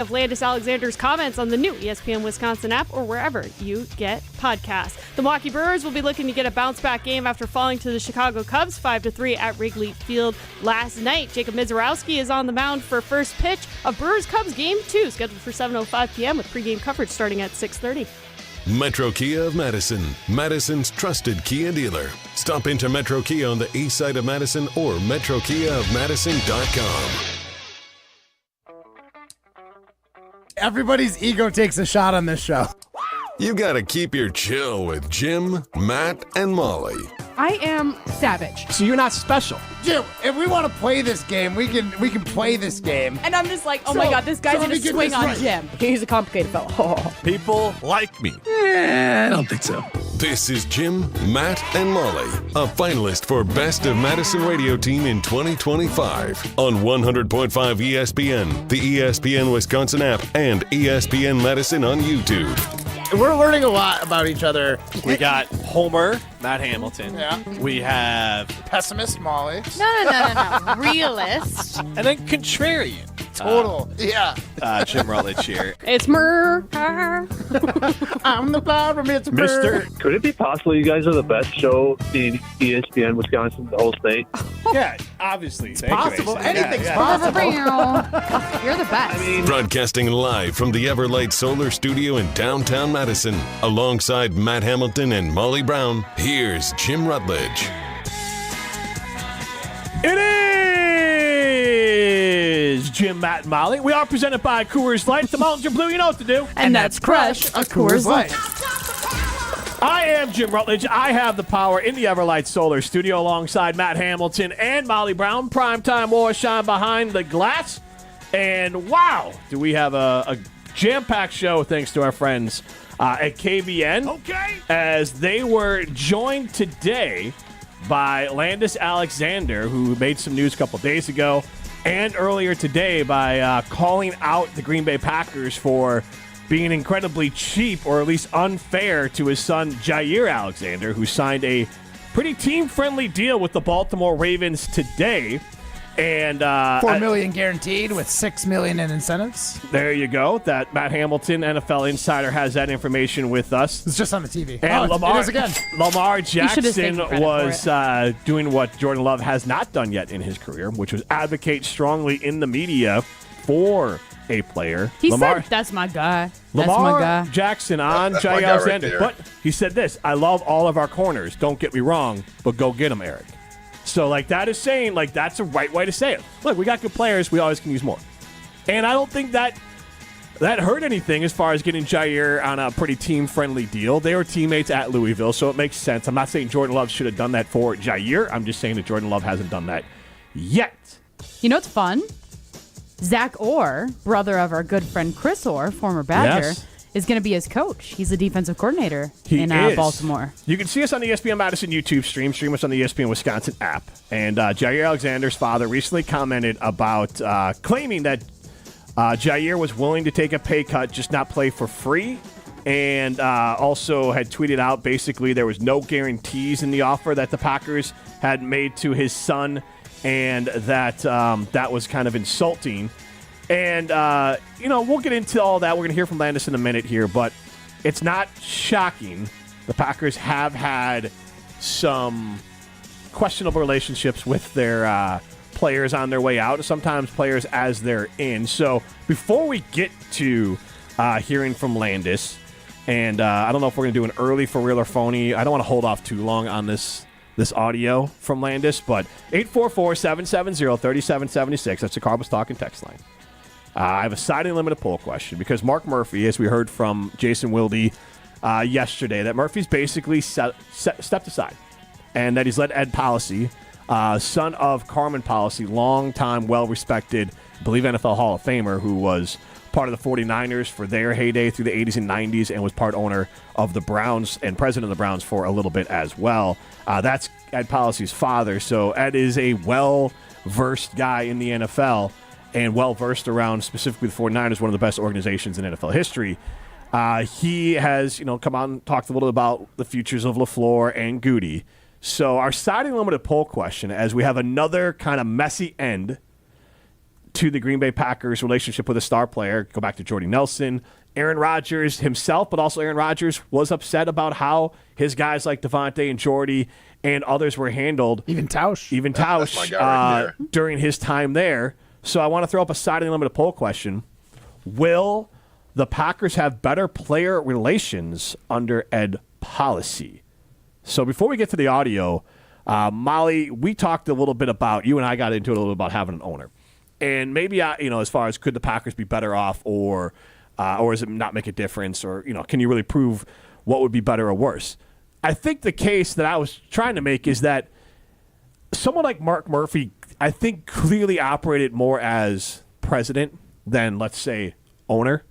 of Landis Alexander's comments on the new ESPN Wisconsin app or wherever you get podcasts. The Milwaukee Brewers will be looking to get a bounce-back game after falling to the Chicago Cubs 5-3 at Wrigley Field last night. Jacob Mizorowski is on the mound for first pitch of Brewers-Cubs Game 2, scheduled for 7:05 p.m. with pregame coverage starting at 6:30. Metro Kia of Madison, Madison's trusted Kia dealer. Stop into Metro Kia on the east side of Madison or metrokiaofmadison.com. Everybody's ego takes a shot on this show. You gotta keep your chill with Jim, Matt, and Molly. I am savage. So you're not special. Jim, if we want to play this game, we can play this game. And I'm just like, oh my God, this guy's going to swing on Jim. He's a complicated fellow. People like me. I don't think so. This is Jim, Matt, and Molly, a finalist for Best of Madison Radio Team in 2025 on 100.5 ESPN, the ESPN Wisconsin app, and ESPN Madison on YouTube. We're learning a lot about each other. We got Homer, Matt Hamilton. Yeah. We have Pessimist Molly. No. Realist. and then contrarian. Total. Yeah. Jim Rutledge here. It's Murr. I'm the flower, Mr. Mister. Could it be possible you guys are the best show in ESPN Wisconsin, the whole state? Yeah, obviously. It's Possible. Anything's possible. You're the best. Broadcasting live from the Everlight Solar Studio in downtown Madison, alongside Matt Hamilton and Molly Brown, here's Jim Rutledge. It is Jim, Matt, and Molly. We are presented by Coors Light. If the mountains are blue, you know what to do. And that's crush a Coors Light. I am Jim Rutledge. I have the power in the Everlight Solar Studio alongside Matt Hamilton and Molly Brown. Primetime war shine behind the glass. And wow, do we have a jam-packed show thanks to our friends at KBN. Okay. As they were joined today by Landis Alexander, who made some news a couple days ago, and earlier today by calling out the Green Bay Packers for being incredibly cheap, or at least unfair, to his son Jaire Alexander, who signed a pretty team-friendly deal with the Baltimore Ravens today. And $4 million guaranteed with $6 million in incentives. There you go. That Matt Hamilton, NFL insider, has that information with us. It's just on the TV. And it is again. Lamar Jackson was for doing what Jordan Love has not done yet in his career, which was advocate strongly in the media for a player. He said, that's my guy. Lamar Jackson on Jaire Alexander. But he said this: I love all of our corners. Don't get me wrong, but go get them, Eric. So, that is saying, that's the right way to say it. Look, we got good players. We always can use more. And I don't think that hurt anything as far as getting Jaire on a pretty team-friendly deal. They were teammates at Louisville, so it makes sense. I'm not saying Jordan Love should have done that for Jaire. I'm just saying that Jordan Love hasn't done that yet. You know what's fun? Zach Orr, brother of our good friend Chris Orr, former Badger, is going to be his coach. He's the defensive coordinator in Baltimore. You can see us on the ESPN Madison YouTube stream us on the ESPN Wisconsin app. And Jaire Alexander's father recently commented about claiming that Jaire was willing to take a pay cut, just not play for free. And also had tweeted out basically there was no guarantees in the offer that the Packers had made to his son, and that that was kind of insulting. And, we'll get into all that. We're going to hear from Landis in a minute here, but it's not shocking. The Packers have had some questionable relationships with their players on their way out, and sometimes players as they're in. So before we get to hearing from Landis, and I don't know if we're going to do an early for real or phony. I don't want to hold off too long on this audio from Landis, but 844-770-3776. That's the Carbos Talk and text line. I have a siding limited poll question because Mark Murphy, as we heard from Jason Wilde yesterday, that Murphy's basically stepped aside and that he's let Ed Policy, son of Carmen Policy, longtime, well-respected, I believe NFL Hall of Famer, who was part of the 49ers for their heyday through the 80s and 90s and was part owner of the Browns and president of the Browns for a little bit as well. That's Ed Policy's father, so Ed is a well-versed guy in the NFL and well-versed around specifically the 49ers, one of the best organizations in NFL history. He has, come out and talked a little about the futures of LaFleur and Goody. So our siding limited poll question, as we have another kind of messy end to the Green Bay Packers' relationship with a star player. Go back to Jordy Nelson, Aaron Rodgers himself, but also Aaron Rodgers was upset about how his guys like Devontae and Jordy and others were handled. Even Tausch. That's my guy right there. During his time there. So I want to throw up a side of the limited poll question. Will the Packers have better player relations under Ed policy? So before we get to the audio, Molly, we talked a little bit about, you and I got into it a little bit about having an owner. And maybe, as far as could the Packers be better off or does it not make a difference? Or, can you really prove what would be better or worse? I think the case that I was trying to make is that someone like Mark Murphy, I think, clearly operated more as president than, let's say, owner.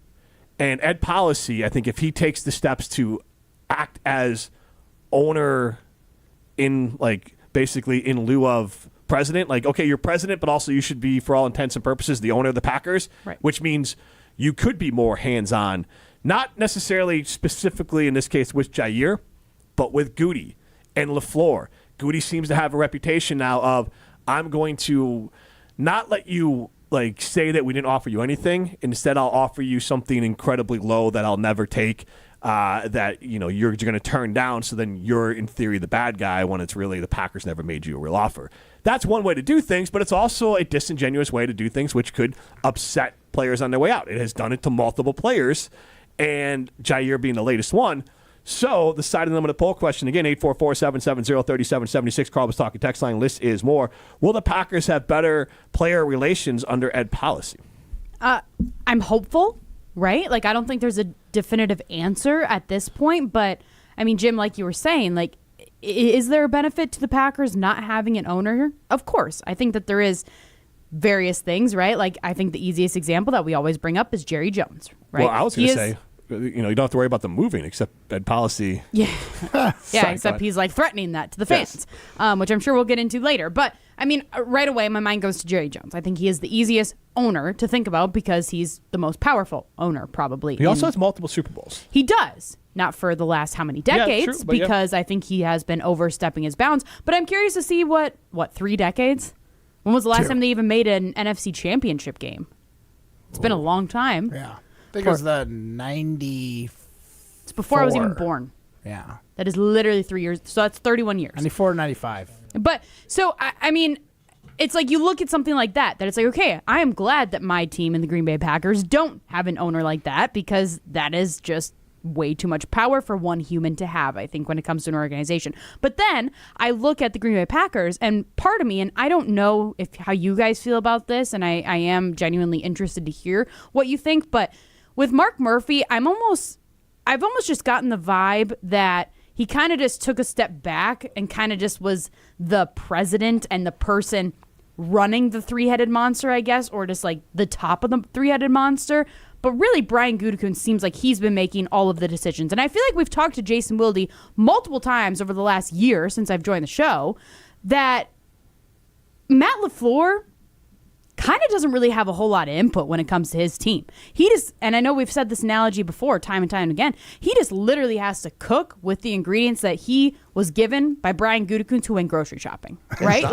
And Ed Policy, I think if he takes the steps to act as owner in, basically in lieu of president, okay, you're president, but also you should be, for all intents and purposes, the owner of the Packers, right. Which means you could be more hands-on, not necessarily specifically in this case with Jaire, but with Goody and LaFleur. Goody seems to have a reputation now of, I'm going to not let you say that we didn't offer you anything. Instead, I'll offer you something incredibly low that I'll never take, that you're going to turn down. So then you're in theory the bad guy when it's really the Packers never made you a real offer. That's one way to do things, but it's also a disingenuous way to do things, which could upset players on their way out. It has done it to multiple players, and Jaire being the latest one. So the side of the limited poll question again, 844-770-3776. Carl was talking text line. List is more. Will the Packers have better player relations under Ed Policy? I'm hopeful, right? I don't think there's a definitive answer at this point, but I mean, Jim, like you were saying, is there a benefit to the Packers not having an owner? Of course. I think that there is various things, right? I think the easiest example that we always bring up is Jerry Jones, right? Well, I was going to say, you don't have to worry about them moving except Ed Policy. Yeah. Except he's threatening that to the fans, which I'm sure we'll get into later. But I mean, right away, my mind goes to Jerry Jones. I think he is the easiest owner to think about because he's the most powerful owner, probably. He also has multiple Super Bowls. He does. Not for the last how many decades, true, because I think he has been overstepping his bounds. But I'm curious to see what 3 decades? When was the last time they even made an NFC championship game? It's been a long time. Yeah. I think it was the 90. It's before I was even born. Yeah. That is literally 3 years. So that's 31 years. 94, 95. But so, I mean, it's you look at something like that it's okay, I am glad that my team in the Green Bay Packers don't have an owner like that because that is just way too much power for one human to have, I think, when it comes to an organization. But then I look at the Green Bay Packers, and part of me, and I don't know how you guys feel about this, and I am genuinely interested to hear what you think, but with Mark Murphy, I've almost just gotten the vibe that he kind of just took a step back and kind of just was the president and the person running the three-headed monster, I guess, or just the top of the three-headed monster. But really, Brian Gutekunst seems like he's been making all of the decisions. And I feel like we've talked to Jason Wilde multiple times over the last year since I've joined the show that Matt LaFleur kind of doesn't really have a whole lot of input when it comes to his team. He just, and I know we've said this analogy before time and time again, he just literally has to cook with the ingredients that he was given by Brian Gutekunst to went grocery shopping, right?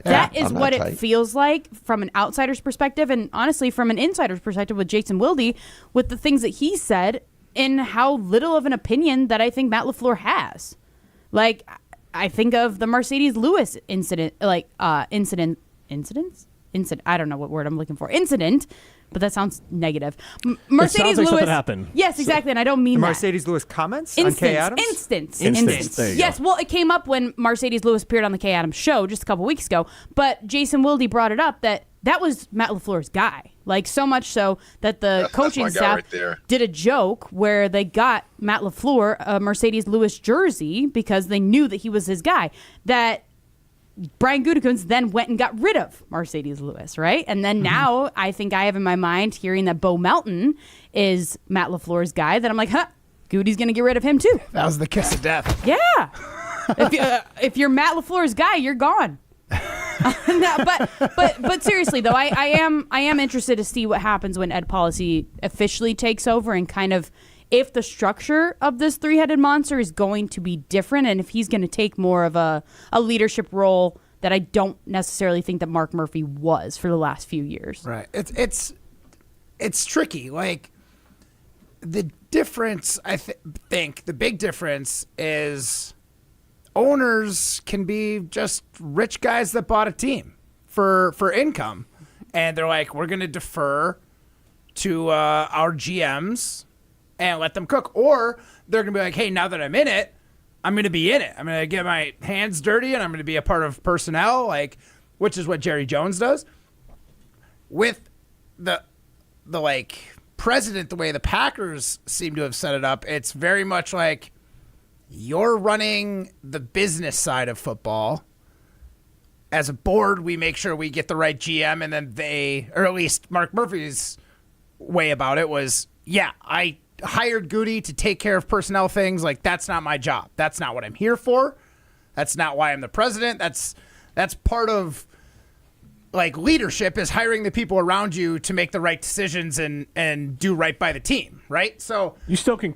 That is what it feels like from an outsider's perspective, and honestly from an insider's perspective with Jason Wilde, with the things that he said and how little of an opinion that I think Matt LaFleur has. I think of the Mercedes Lewis incident, incidents? I don't know what word I'm looking for. Incident, but that sounds negative. Mercedes Lewis. Something happened. Yes, exactly, and I don't mean the that. Mercedes Lewis comments on Kay Adams? Instance. There you yes, go. well, it came up when Mercedes Lewis appeared on the Kay Adams show just a couple weeks ago, but Jason Wilde brought it up that was Matt LaFleur's guy. So much so that the coaching staff did a joke where they got Matt LaFleur a Mercedes Lewis jersey because they knew that he was his guy. That Brian Gutekunst then went and got rid of Mercedes Lewis, right? And then now I think I have in my mind hearing that Bo Melton is Matt LaFleur's guy, that I'm like, Goody's going to get rid of him too. That was the kiss of death. Yeah. If you're Matt LaFleur's guy, you're gone. No, but seriously though, I am interested to see what happens when Ed Policy officially takes over and kind of if the structure of this three-headed monster is going to be different and if he's going to take more of a leadership role that I don't necessarily think that Mark Murphy was for the last few years. Right. It's tricky. Like, the difference, I think, the big difference is owners can be just rich guys that bought a team for income. And they're like, we're going to defer to our GMs and let them cook. Or they're going to be like, hey, now that I'm in it, I'm going to be in it. I'm going to get my hands dirty, and I'm going to be a part of personnel, like, which is what Jerry Jones does. With the like president, the way the Packers seem to have set it up, it's very much like you're running the business side of football. As a board, we make sure we get the right GM, and then they, or at least Mark Murphy's way about it was, yeah, I hired Goody to take care of personnel things. Like, that's not my job. That's not what I'm here for. That's not why I'm the president. That's part of, like, leadership is hiring the people around you to make the right decisions and do right by the team, right? So you still can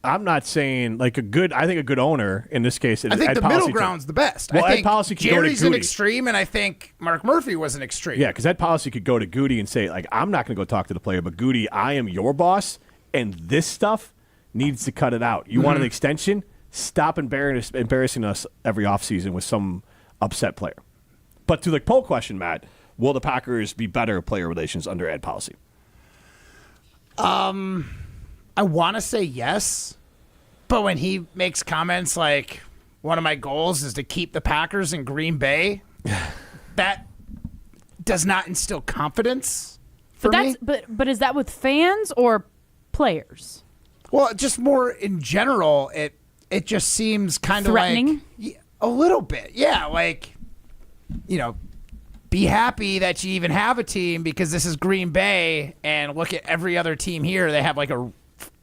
I'm not saying like I think a good owner in this case. I think the middle ground's the best. Well, I think Ed Policy could Jerry's go to an Goody. extreme, and I think Mark Murphy was an extreme. Yeah, because Ed Policy could go to Goody and say, like, I'm not going to go talk to the player, but Goody, I am your boss, and this stuff needs to cut it out. You want an extension? Stop embarrassing us every offseason with some upset player. But to the poll question, Matt, will the Packers be better player relations under Ed Policy? I want to say yes, but when he makes comments like, one of my goals is to keep the Packers in Green Bay, that does not instill confidence for me. But is that with fans or players? Well, just more in general, it just seems kind of threatening. Like a little bit. Yeah, like, be happy that you even have a team because this is Green Bay, and look at every other team here. They have like a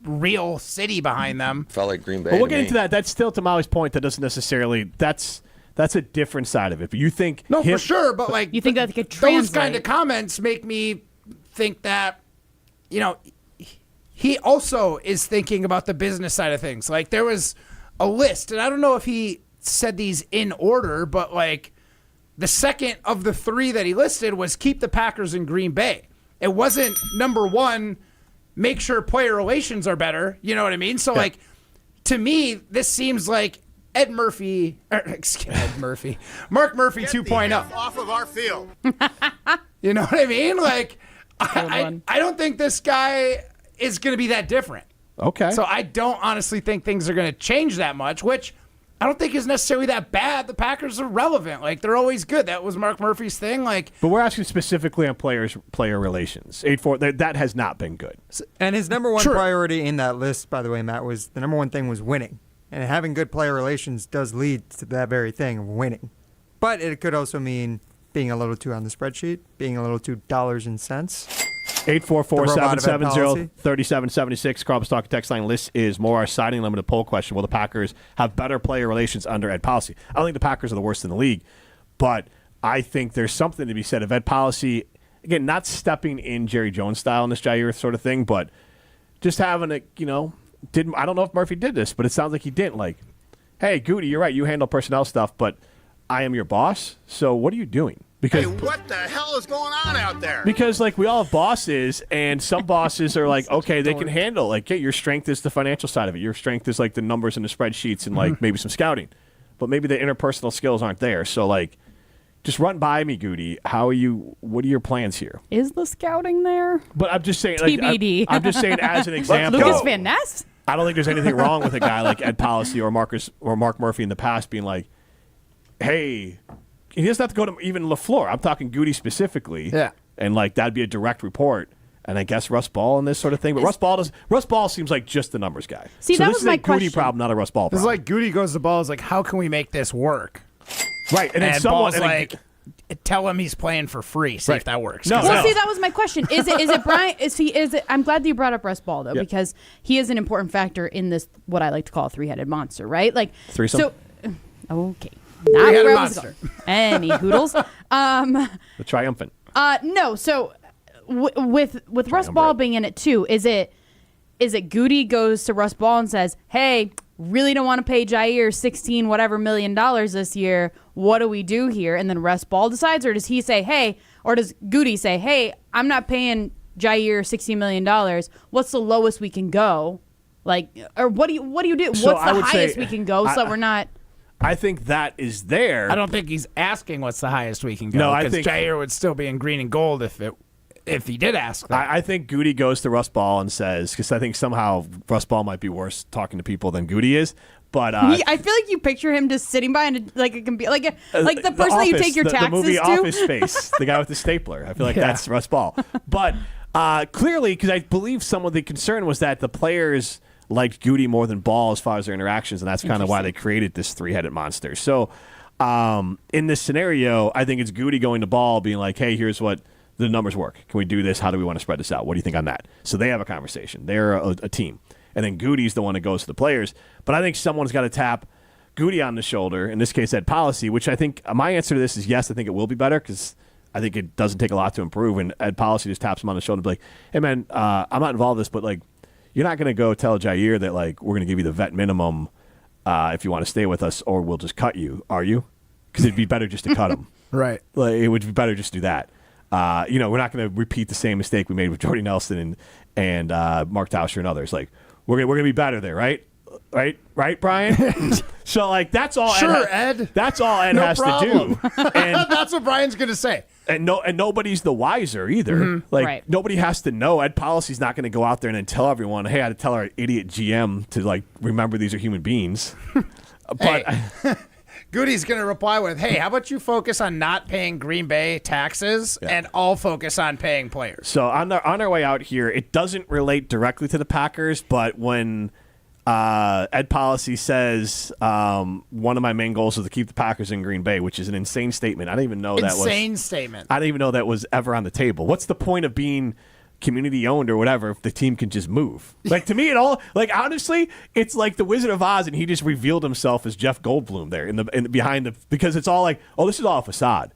real city behind them. Felt like Green Bay. But we'll get into that. That's still to Molly's point. That doesn't necessarily. That's a different side of it. But you think for sure. But like you think that could translate. Those kind of comments make me think that he also is thinking about the business side of things. Like, there was a list, and I don't know if he said these in order, but like the second of the three that he listed was keep the Packers in Green Bay. It wasn't number one, make sure player relations are better. You know what I mean? So, like, to me, this seems like Mark Murphy 2.0. Off of our field. You know what I mean? Like, I don't think this guy is going to be that different. Okay. So I don't honestly think things are going to change that much, which I don't think is necessarily that bad. The Packers are relevant. Like, they're always good. That was Mark Murphy's thing. Like, but we're asking specifically on player relations. 8-4, that has not been good. And his number one priority in that list, by the way, Matt, was the number one thing was winning. And having good player relations does lead to that very thing of winning. But it could also mean being a little too on the spreadsheet, being a little too dollars and cents. 844-770-3776. Columbus Talk text line. List is more our signing limited poll question. Will the Packers have better player relations under Ed Policy? I don't think the Packers are the worst in the league, but I think there's something to be said of Ed Policy. Again, not stepping in Jerry Jones style in this Jaire sort of thing, but just having a, I don't know if Murphy did this, but it sounds like he didn't. Like, hey, Goody, you're right. You handle personnel stuff, but I am your boss, so what are you doing? Because, hey, what the hell is going on out there? Because, like, we all have bosses, and some bosses are like, okay, they can handle, like, your strength is the financial side of it. Your strength is, like, the numbers and the spreadsheets and, like, maybe some scouting. But maybe the interpersonal skills aren't there. So, like, just run by me, Goody. What are your plans here? Is the scouting there? But I'm just saying, like, TBD. I'm just saying as an example. Lucas Van Ness? I don't think there's anything wrong with a guy like Ed Policy or Mark Murphy in the past being like, hey, he doesn't have to go to even LaFleur. I'm talking Goody specifically. Yeah. And, like, that'd be a direct report. And I guess Russ Ball and this sort of thing. But Russ Ball seems like just the numbers guy. See, so that this was is my a Goody question. problem, not a Russ Ball problem. It's like Goody goes to Ball, is like, how can we make this work? Right. And then Ball's like, tell him he's playing for free. See if that works. No, Well, see, that was my question. Is it Brian? Is it? I'm glad that you brought up Russ Ball though, because he is an important factor in this, what I like to call a three-headed monster, right? Like threesome. So, okay, not Three-headed where I was monster. going. Any hoodles? The triumphant. No. So with Russ Ball being in it too, is it Goody goes to Russ Ball and says, "Hey, really don't want to pay Jaire 16 whatever million dollars this year. What do we do here? And then Russ Ball decides, or does he say, hey, or does Goody say, hey, I'm not paying Jaire $16 million. What's the lowest we can go? Like, or what do you do? So What's the highest we can go so that we're not? I think that is there. I don't think he's asking what's the highest we can go. No, I because think Jaire would still be in green and gold if he did ask that. I think Goody goes to Russ Ball and says, because I think somehow Russ Ball might be worse talking to people than Goody is. But I feel like you picture him just sitting by and like it can be like the person that you take your taxes the movie to. Office Space, the guy with the stapler. I feel like that's Russ Ball. But clearly, because I believe some of the concern was that the players liked Goody more than Ball as far as their interactions, and that's kind of why they created this three-headed monster. So in this scenario, I think it's Goody going to Ball being like, hey, here's what the numbers work. Can we do this? How do we want to spread this out? What do you think on that? So they have a conversation. They're a team. And then Goody's the one that goes to the players. But I think someone's got to tap Goody on the shoulder, in this case, Ed Policy, which I think my answer to this is yes, I think it will be better because I think it doesn't take a lot to improve. And Ed Policy just taps him on the shoulder and be like, hey, man, I'm not involved in this, but like, you're not going to go tell Jaire that like we're going to give you the vet minimum if you want to stay with us, or we'll just cut you, are you? Because it'd be better just to cut him. Right. Like, it would be better just to do that. We're not going to repeat the same mistake we made with Jordy Nelson and Mark Tauscher and others. Like, we're going to be better there, right? Right, Brian? So, like, that's all. Sure, Ed. That's all Ed No has problem. to do. And that's what Brian's going to say. And nobody's the wiser either. Mm-hmm. Like, right. Nobody has to know. Ed Policy's not going to go out there and then tell everyone, hey, I had to tell our idiot GM to, like, remember these are human beings. But Goody's going to reply with, hey, how about you focus on not paying Green Bay taxes and I'll focus on paying players. So on our way out here, it doesn't relate directly to the Packers, but when Ed Policy says one of my main goals is to keep the Packers in Green Bay, which is an insane statement. I didn't even know Insane statement. I didn't even know that was ever on the table. What's the point of being community owned or whatever if the team can just move? Like, to me, it all, like, honestly, it's like the Wizard of Oz and he just revealed himself as Jeff Goldblum there behind because it's all like, oh, this is all a facade.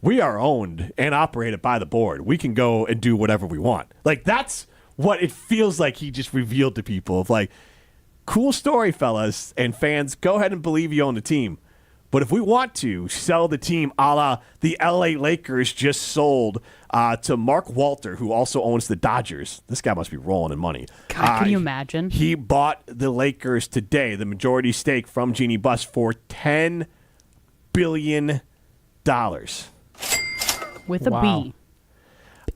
We are owned and operated by the board. We can go and do whatever we want. Like, that's what it feels like he just revealed to people of like, cool story, fellas and fans. Go ahead and believe you own the team. But if we want to sell the team a la the LA Lakers just sold to Mark Walter, who also owns the Dodgers. This guy must be rolling in money. God, can you imagine? He bought the Lakers today, the majority stake from Jeannie Buss, for $10 billion. With a B.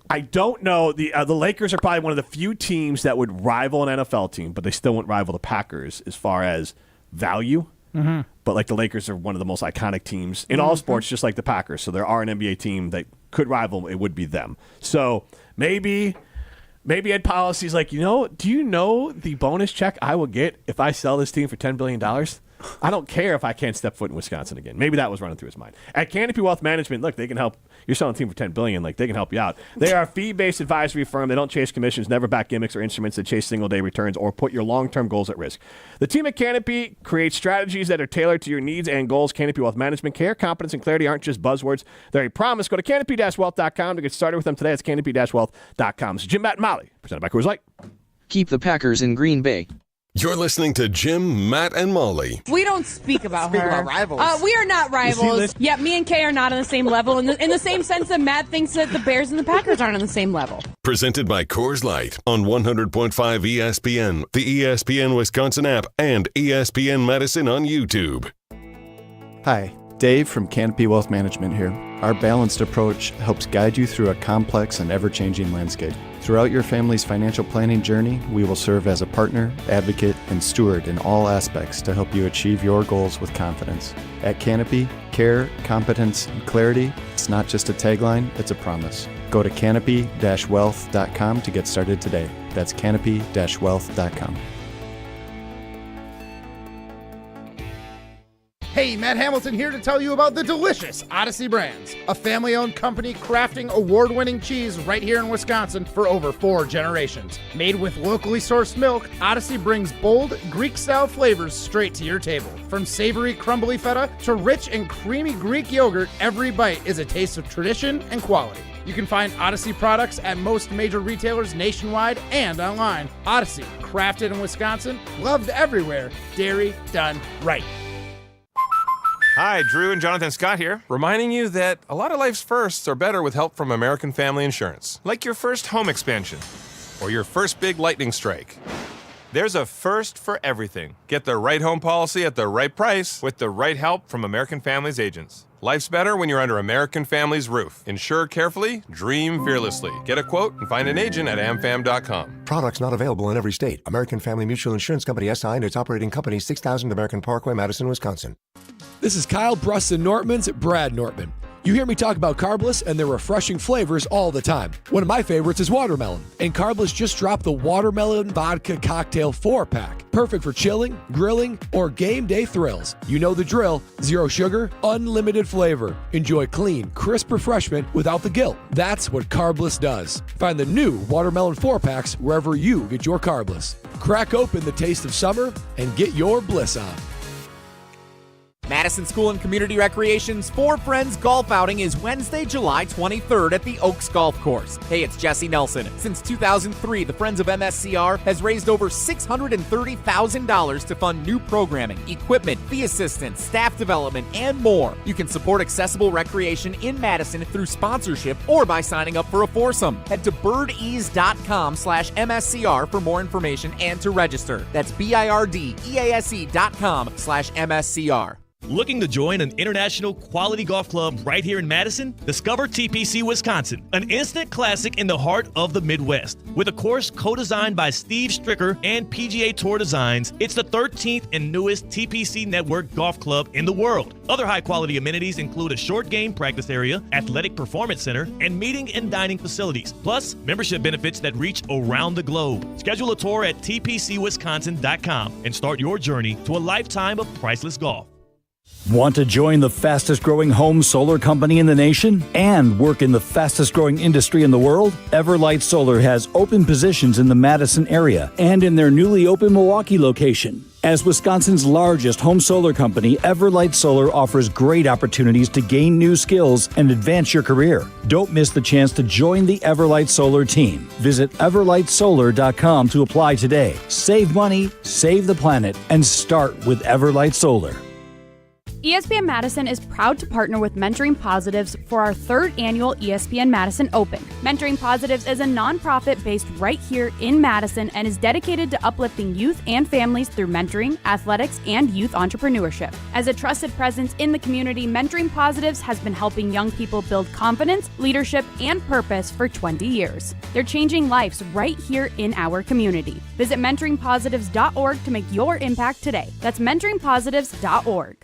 I don't know. The Lakers are probably one of the few teams that would rival an NFL team, but they still wouldn't rival the Packers as far as value. Mm-hmm. But like the Lakers are one of the most iconic teams in all sports, just like the Packers. So there are an NBA team that could rival. It would be them. So maybe Ed Policy's like, do you know the bonus check I will get if I sell this team for $10 billion? I don't care if I can't step foot in Wisconsin again. Maybe that was running through his mind. At Canopy Wealth Management, look, they can help. You're selling a team for $10 billion. Like, they can help you out. They are a fee-based advisory firm. They don't chase commissions, never back gimmicks or instruments that chase single-day returns or put your long-term goals at risk. The team at Canopy creates strategies that are tailored to your needs and goals. Canopy Wealth Management. Care, competence, and clarity aren't just buzzwords. They're a promise. Go to canopy-wealth.com to get started with them today. It's canopy-wealth.com. This is Jim, Matt, and Molly, presented by Coors Light. Keep the Packers in Green Bay. You're listening to Jim, Matt, and Molly. We don't speak about her. about rivals. We are not rivals. Yeah, me and Kay are not on the same level in the same sense that Matt thinks that the Bears and the Packers aren't on the same level. Presented by Coors Light on 100.5 ESPN, the ESPN Wisconsin app, and ESPN Madison on YouTube. Hi, Dave from Canopy Wealth Management here. Our balanced approach helps guide you through a complex and ever-changing landscape. Throughout your family's financial planning journey, we will serve as a partner, advocate, and steward in all aspects to help you achieve your goals with confidence. At Canopy, care, competence, and clarity, it's not just a tagline, it's a promise. Go to canopy-wealth.com to get started today. That's canopy-wealth.com. Hey, Matt Hamilton here to tell you about the delicious Odyssey Brands, a family-owned company crafting award-winning cheese right here in Wisconsin for over 4 generations. Made with locally sourced milk, Odyssey brings bold, Greek-style flavors straight to your table. From savory, crumbly feta to rich and creamy Greek yogurt, every bite is a taste of tradition and quality. You can find Odyssey products at most major retailers nationwide and online. Odyssey, crafted in Wisconsin, loved everywhere. Dairy done right. Hi, Drew and Jonathan Scott here, reminding you that a lot of life's firsts are better with help from American Family Insurance. Like your first home expansion or your first big lightning strike. There's a first for everything. Get the right home policy at the right price with the right help from American Family's agents. Life's better when you're under American Family's roof. Insure carefully, dream fearlessly. Get a quote and find an agent at amfam.com. Products not available in every state. American Family Mutual Insurance Company SI and its operating company 6000 American Parkway, Madison, Wisconsin. This is Kyle Bruston Nortman's Brad Nortman. You hear me talk about Carbless and their refreshing flavors all the time. One of my favorites is watermelon, and Carbless just dropped the Watermelon Vodka Cocktail 4-pack. Perfect for chilling, grilling, or game day thrills. You know the drill. Zero sugar, unlimited flavor. Enjoy clean, crisp refreshment without the guilt. That's what Carbless does. Find the new Watermelon 4-packs wherever you get your Carbless. Crack open the taste of summer and get your bliss on. Madison School and Community Recreation's For Friends golf outing is Wednesday, July 23rd at the Oaks Golf Course. Hey, it's Jesse Nelson. Since 2003, the Friends of MSCR has raised over $630,000 to fund new programming, equipment, fee assistance, staff development, and more. You can support accessible recreation in Madison through sponsorship or by signing up for a foursome. Head to birdease.com/MSCR for more information and to register. That's BIRDEASE.com/MSCR. Looking to join an international quality golf club right here in Madison? Discover TPC Wisconsin, an instant classic in the heart of the Midwest. With a course co-designed by Steve Stricker and PGA Tour Designs, it's the 13th and newest TPC Network golf club in the world. Other high-quality amenities include a short game practice area, athletic performance center, and meeting and dining facilities, plus membership benefits that reach around the globe. Schedule a tour at tpcwisconsin.com and start your journey to a lifetime of priceless golf. Want to join the fastest growing home solar company in the nation and work in the fastest growing industry in the world? Everlight Solar has open positions in the Madison area and in their newly opened Milwaukee location. As Wisconsin's largest home solar company, Everlight Solar offers great opportunities to gain new skills and advance your career. Don't miss the chance to join the Everlight Solar team. Visit everlightsolar.com to apply today. Save money, save the planet, and start with Everlight Solar. ESPN Madison is proud to partner with Mentoring Positives for our third annual ESPN Madison Open. Mentoring Positives is a nonprofit based right here in Madison and is dedicated to uplifting youth and families through mentoring, athletics, and youth entrepreneurship. As a trusted presence in the community, Mentoring Positives has been helping young people build confidence, leadership, and purpose for 20 years. They're changing lives right here in our community. Visit mentoringpositives.org to make your impact today. That's mentoringpositives.org.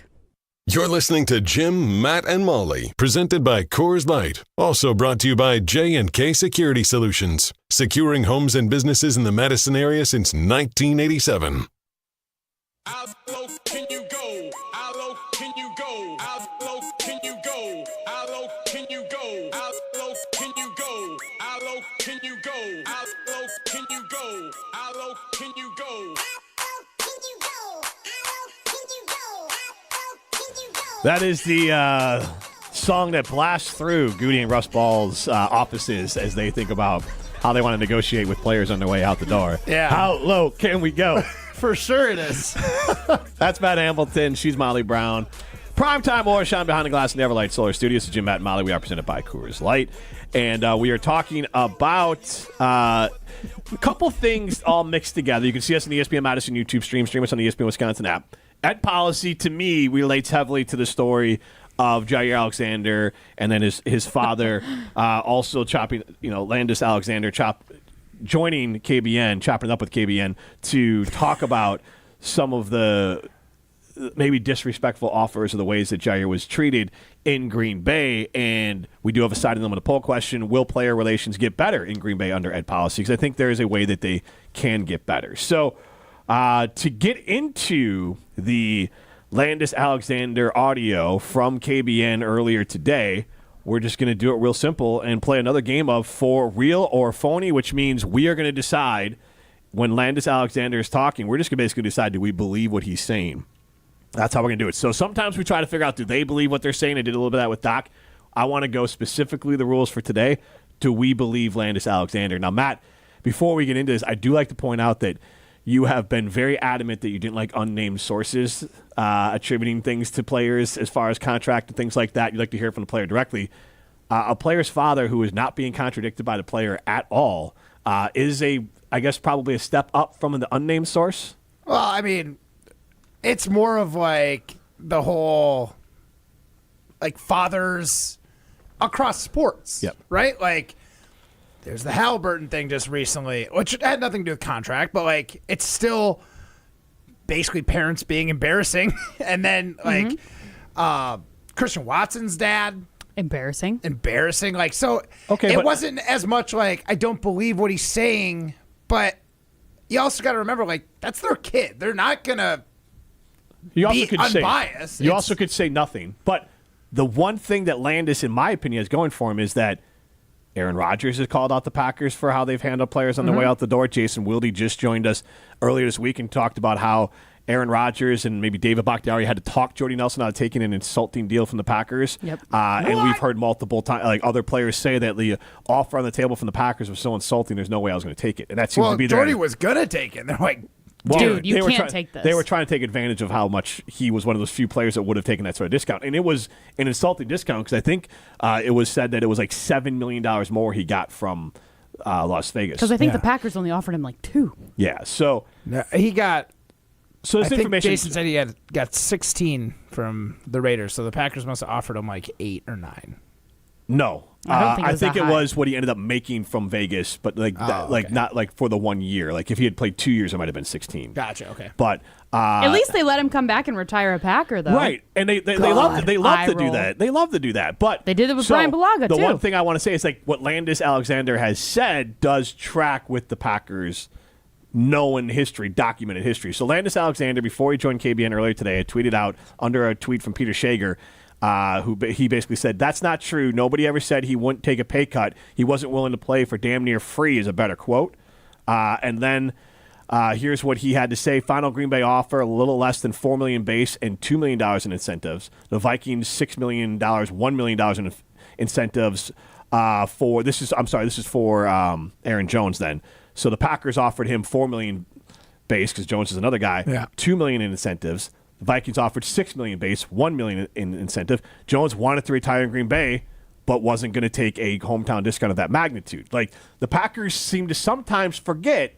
You're listening to Jim, Matt, and Molly, presented by Coors Light. Also brought to you by J&K Security Solutions, securing homes and businesses in the Madison area since 1987. How low can you go? How low can you go? How low can you go? How low can you go? How low can you go? How low can you go? How low can you go? How low can you go? That is the song that blasts through Goody and Russ Ball's offices as they think about how they want to negotiate with players on their way out the door. Yeah. How low can we go? For sure it is. That's Matt Hamilton. She's Molly Brown. Primetime or Shine Behind the Glass in the Everlight Solar Studios. Jim, Matt, and Molly. We are presented by Coors Light. And we are talking about a couple things all mixed together. You can see us in the ESPN Madison YouTube stream. Stream us on the ESPN Wisconsin app. Ed Policy, to me, relates heavily to the story of Jaire Alexander and then his father also chopping, Landis Alexander joining KBN, chopping it up with KBN to talk about some of the maybe disrespectful offers or the ways that Jaire was treated in Green Bay. And we do have a side of them with a poll question. Will player relations get better in Green Bay under Ed Policy? Because I think there is a way that they can get better. So to get into the Landis Alexander audio from KBN earlier today, we're just going to do it real simple and play another game of For Real or Phony, which means we are going to decide when Landis Alexander is talking, we're just going to basically decide, do we believe what he's saying? That's how we're going to do it. So sometimes we try to figure out, do they believe what they're saying? I did a little bit of that with Doc. I want to go specifically the rules for today. Do we believe Landis Alexander? Now, Matt, before we get into this, I do like to point out that you have been very adamant that you didn't like unnamed sources attributing things to players as far as contract and things like that. You'd like to hear from the player directly. A player's father who is not being contradicted by the player at all is I guess, probably a step up from the unnamed source. Well, I mean, it's more of like the whole, like, fathers across sports, right? Like, there's the Halliburton thing just recently, which had nothing to do with contract, but, like, it's still basically parents being embarrassing. And then, like, Christian Watson's dad. Embarrassing. Like, so it wasn't as much like, I don't believe what he's saying, but you also got to remember, like, that's their kid. They're not going to be unbiased. You also could say nothing. But the one thing that Landis, in my opinion, is going for him is that Aaron Rodgers has called out the Packers for how they've handled players on their way out the door. Jason Wilde just joined us earlier this week and talked about how Aaron Rodgers and maybe David Bakhtiari had to talk Jordy Nelson out of taking an insulting deal from the Packers. And we've heard multiple times, like, other players say that the offer on the table from the Packers was so insulting, there's no way I was going to take it. And that seems to be Jordy was going to take it. They're like, dude, you can't take this. They were trying to take advantage of how much he was one of those few players that would have taken that sort of discount. And it was an insulting discount because I think it was said that it was like $7 million more he got from Las Vegas. Because I think the Packers only offered him like 2. Yeah, so he got. So this I think information. Jason said he got 16 from the Raiders, so the Packers must have offered him like 8 or 9. No, I think it was what he ended up making from Vegas, but not like for the 1 year. Like if he had played 2 years, it might have been 16. Gotcha. Okay, but at least they let him come back and retire a Packer, though. Right, and they love to do that. They love to do that. But they did it with Brian Bulaga too. The one thing I want to say is like what Landis Alexander has said does track with the Packers' known history, documented history. So Landis Alexander, before he joined KBN earlier today, had tweeted out under a tweet from Peter Shager. He basically said, that's not true. Nobody ever said he wouldn't take a pay cut. He wasn't willing to play for damn near free is a better quote. And then here's what he had to say. Final Green Bay offer, a little less than $4 million base and $2 million in incentives. The Vikings, $6 million, $1 million in incentives this is for Aaron Jones then. So the Packers offered him $4 million base because Jones is another guy, $2 million in incentives. The Vikings offered $6 million base, $1 million in incentive. Jones wanted to retire in Green Bay, but wasn't going to take a hometown discount of that magnitude. Like, the Packers seem to sometimes forget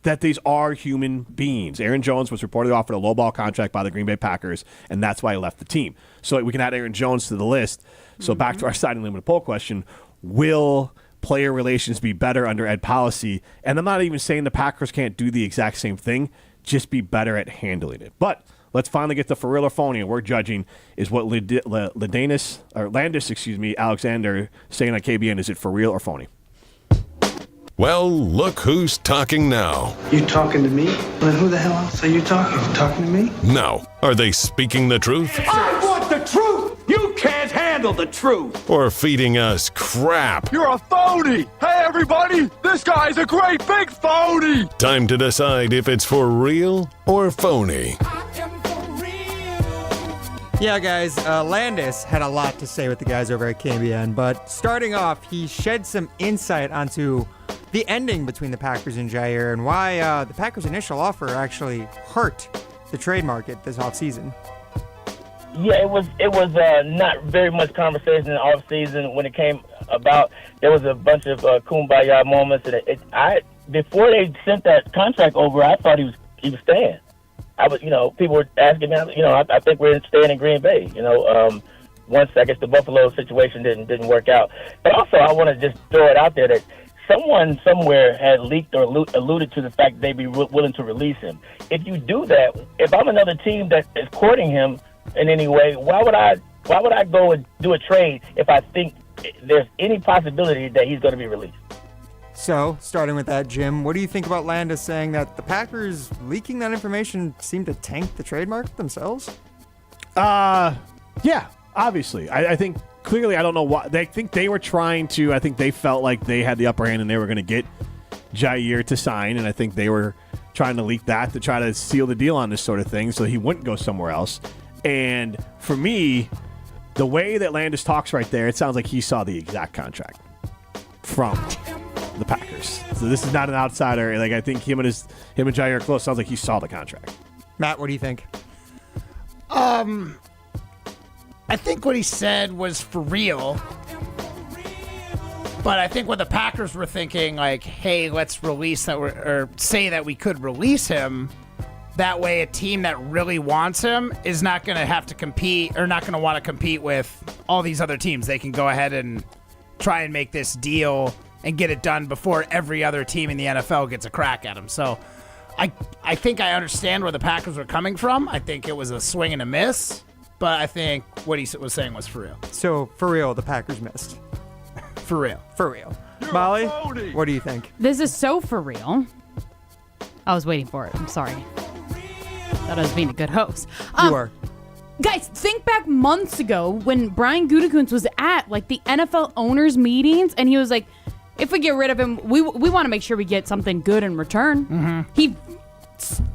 that these are human beings. Aaron Jones was reportedly offered a lowball contract by the Green Bay Packers, and that's why he left the team. So we can add Aaron Jones to the list. So back to our signing limited poll question, will player relations be better under Ed policy? And I'm not even saying the Packers can't do the exact same thing, just be better at handling it. But let's finally get to for real or phony, and we're judging is what Landis Alexander saying on KBN. Is it for real or phony? Well, look who's talking now. You talking to me? Then who the hell else are you talking? You talking to me? Now, are they speaking the truth? I want the truth! You can't handle the truth! Or feeding us crap? You're a phony! Hey, everybody! This guy's a great big phony! Time to decide if it's for real or phony. Yeah, guys, Landis had a lot to say with the guys over at KBN, but starting off, he shed some insight onto the ending between the Packers and Jaire and why the Packers' initial offer actually hurt the trade market this offseason. Yeah, it was not very much conversation in the offseason when it came about. There was a bunch of kumbaya moments, and before they sent that contract over, I thought he was staying. People were asking me, I think we're staying in Green Bay. Once I guess the Buffalo situation didn't work out. But also, I want to just throw it out there that someone somewhere had leaked or alluded to the fact that they'd be willing to release him. If you do that, if I'm another team that is courting him in any way, why would I go and do a trade if I think there's any possibility that he's going to be released? So, starting with that, Jim, what do you think about Landis saying that the Packers leaking that information seemed to tank the trade market themselves? Yeah, obviously. I think clearly, I don't know why. I think they were trying to, I think they felt like they had the upper hand and they were going to get Jaire to sign, and I think they were trying to leak that to try to seal the deal on this sort of thing so he wouldn't go somewhere else. And for me, The way that Landis talks right there, it sounds like he saw the exact contract from the Packers. So this is not an outsider. Like, I think him and Jaire are close. Sounds like he saw the contract. Matt, what do you think? I think what he said was for real. But I think what the Packers were thinking, like, hey, let's release that, or say that we could release him. That way, a team that really wants him is not going to have to compete, or not going to want to compete with all these other teams. They can go ahead and try and make this deal and get it done before every other team in the NFL gets a crack at him. So I think I understand where the Packers were coming from. I think it was a swing and a miss, but I think what he was saying was for real. So, for real, the Packers missed. For real. For real. Molly, what do you think? This is so for real. I was waiting for it. I'm sorry. Thought I was being a good host. You are. Guys, think back months ago when Brian Gutekunst was at like the NFL owners meetings, and he was like, if we get rid of him, we want to make sure we get something good in return. Mm-hmm. He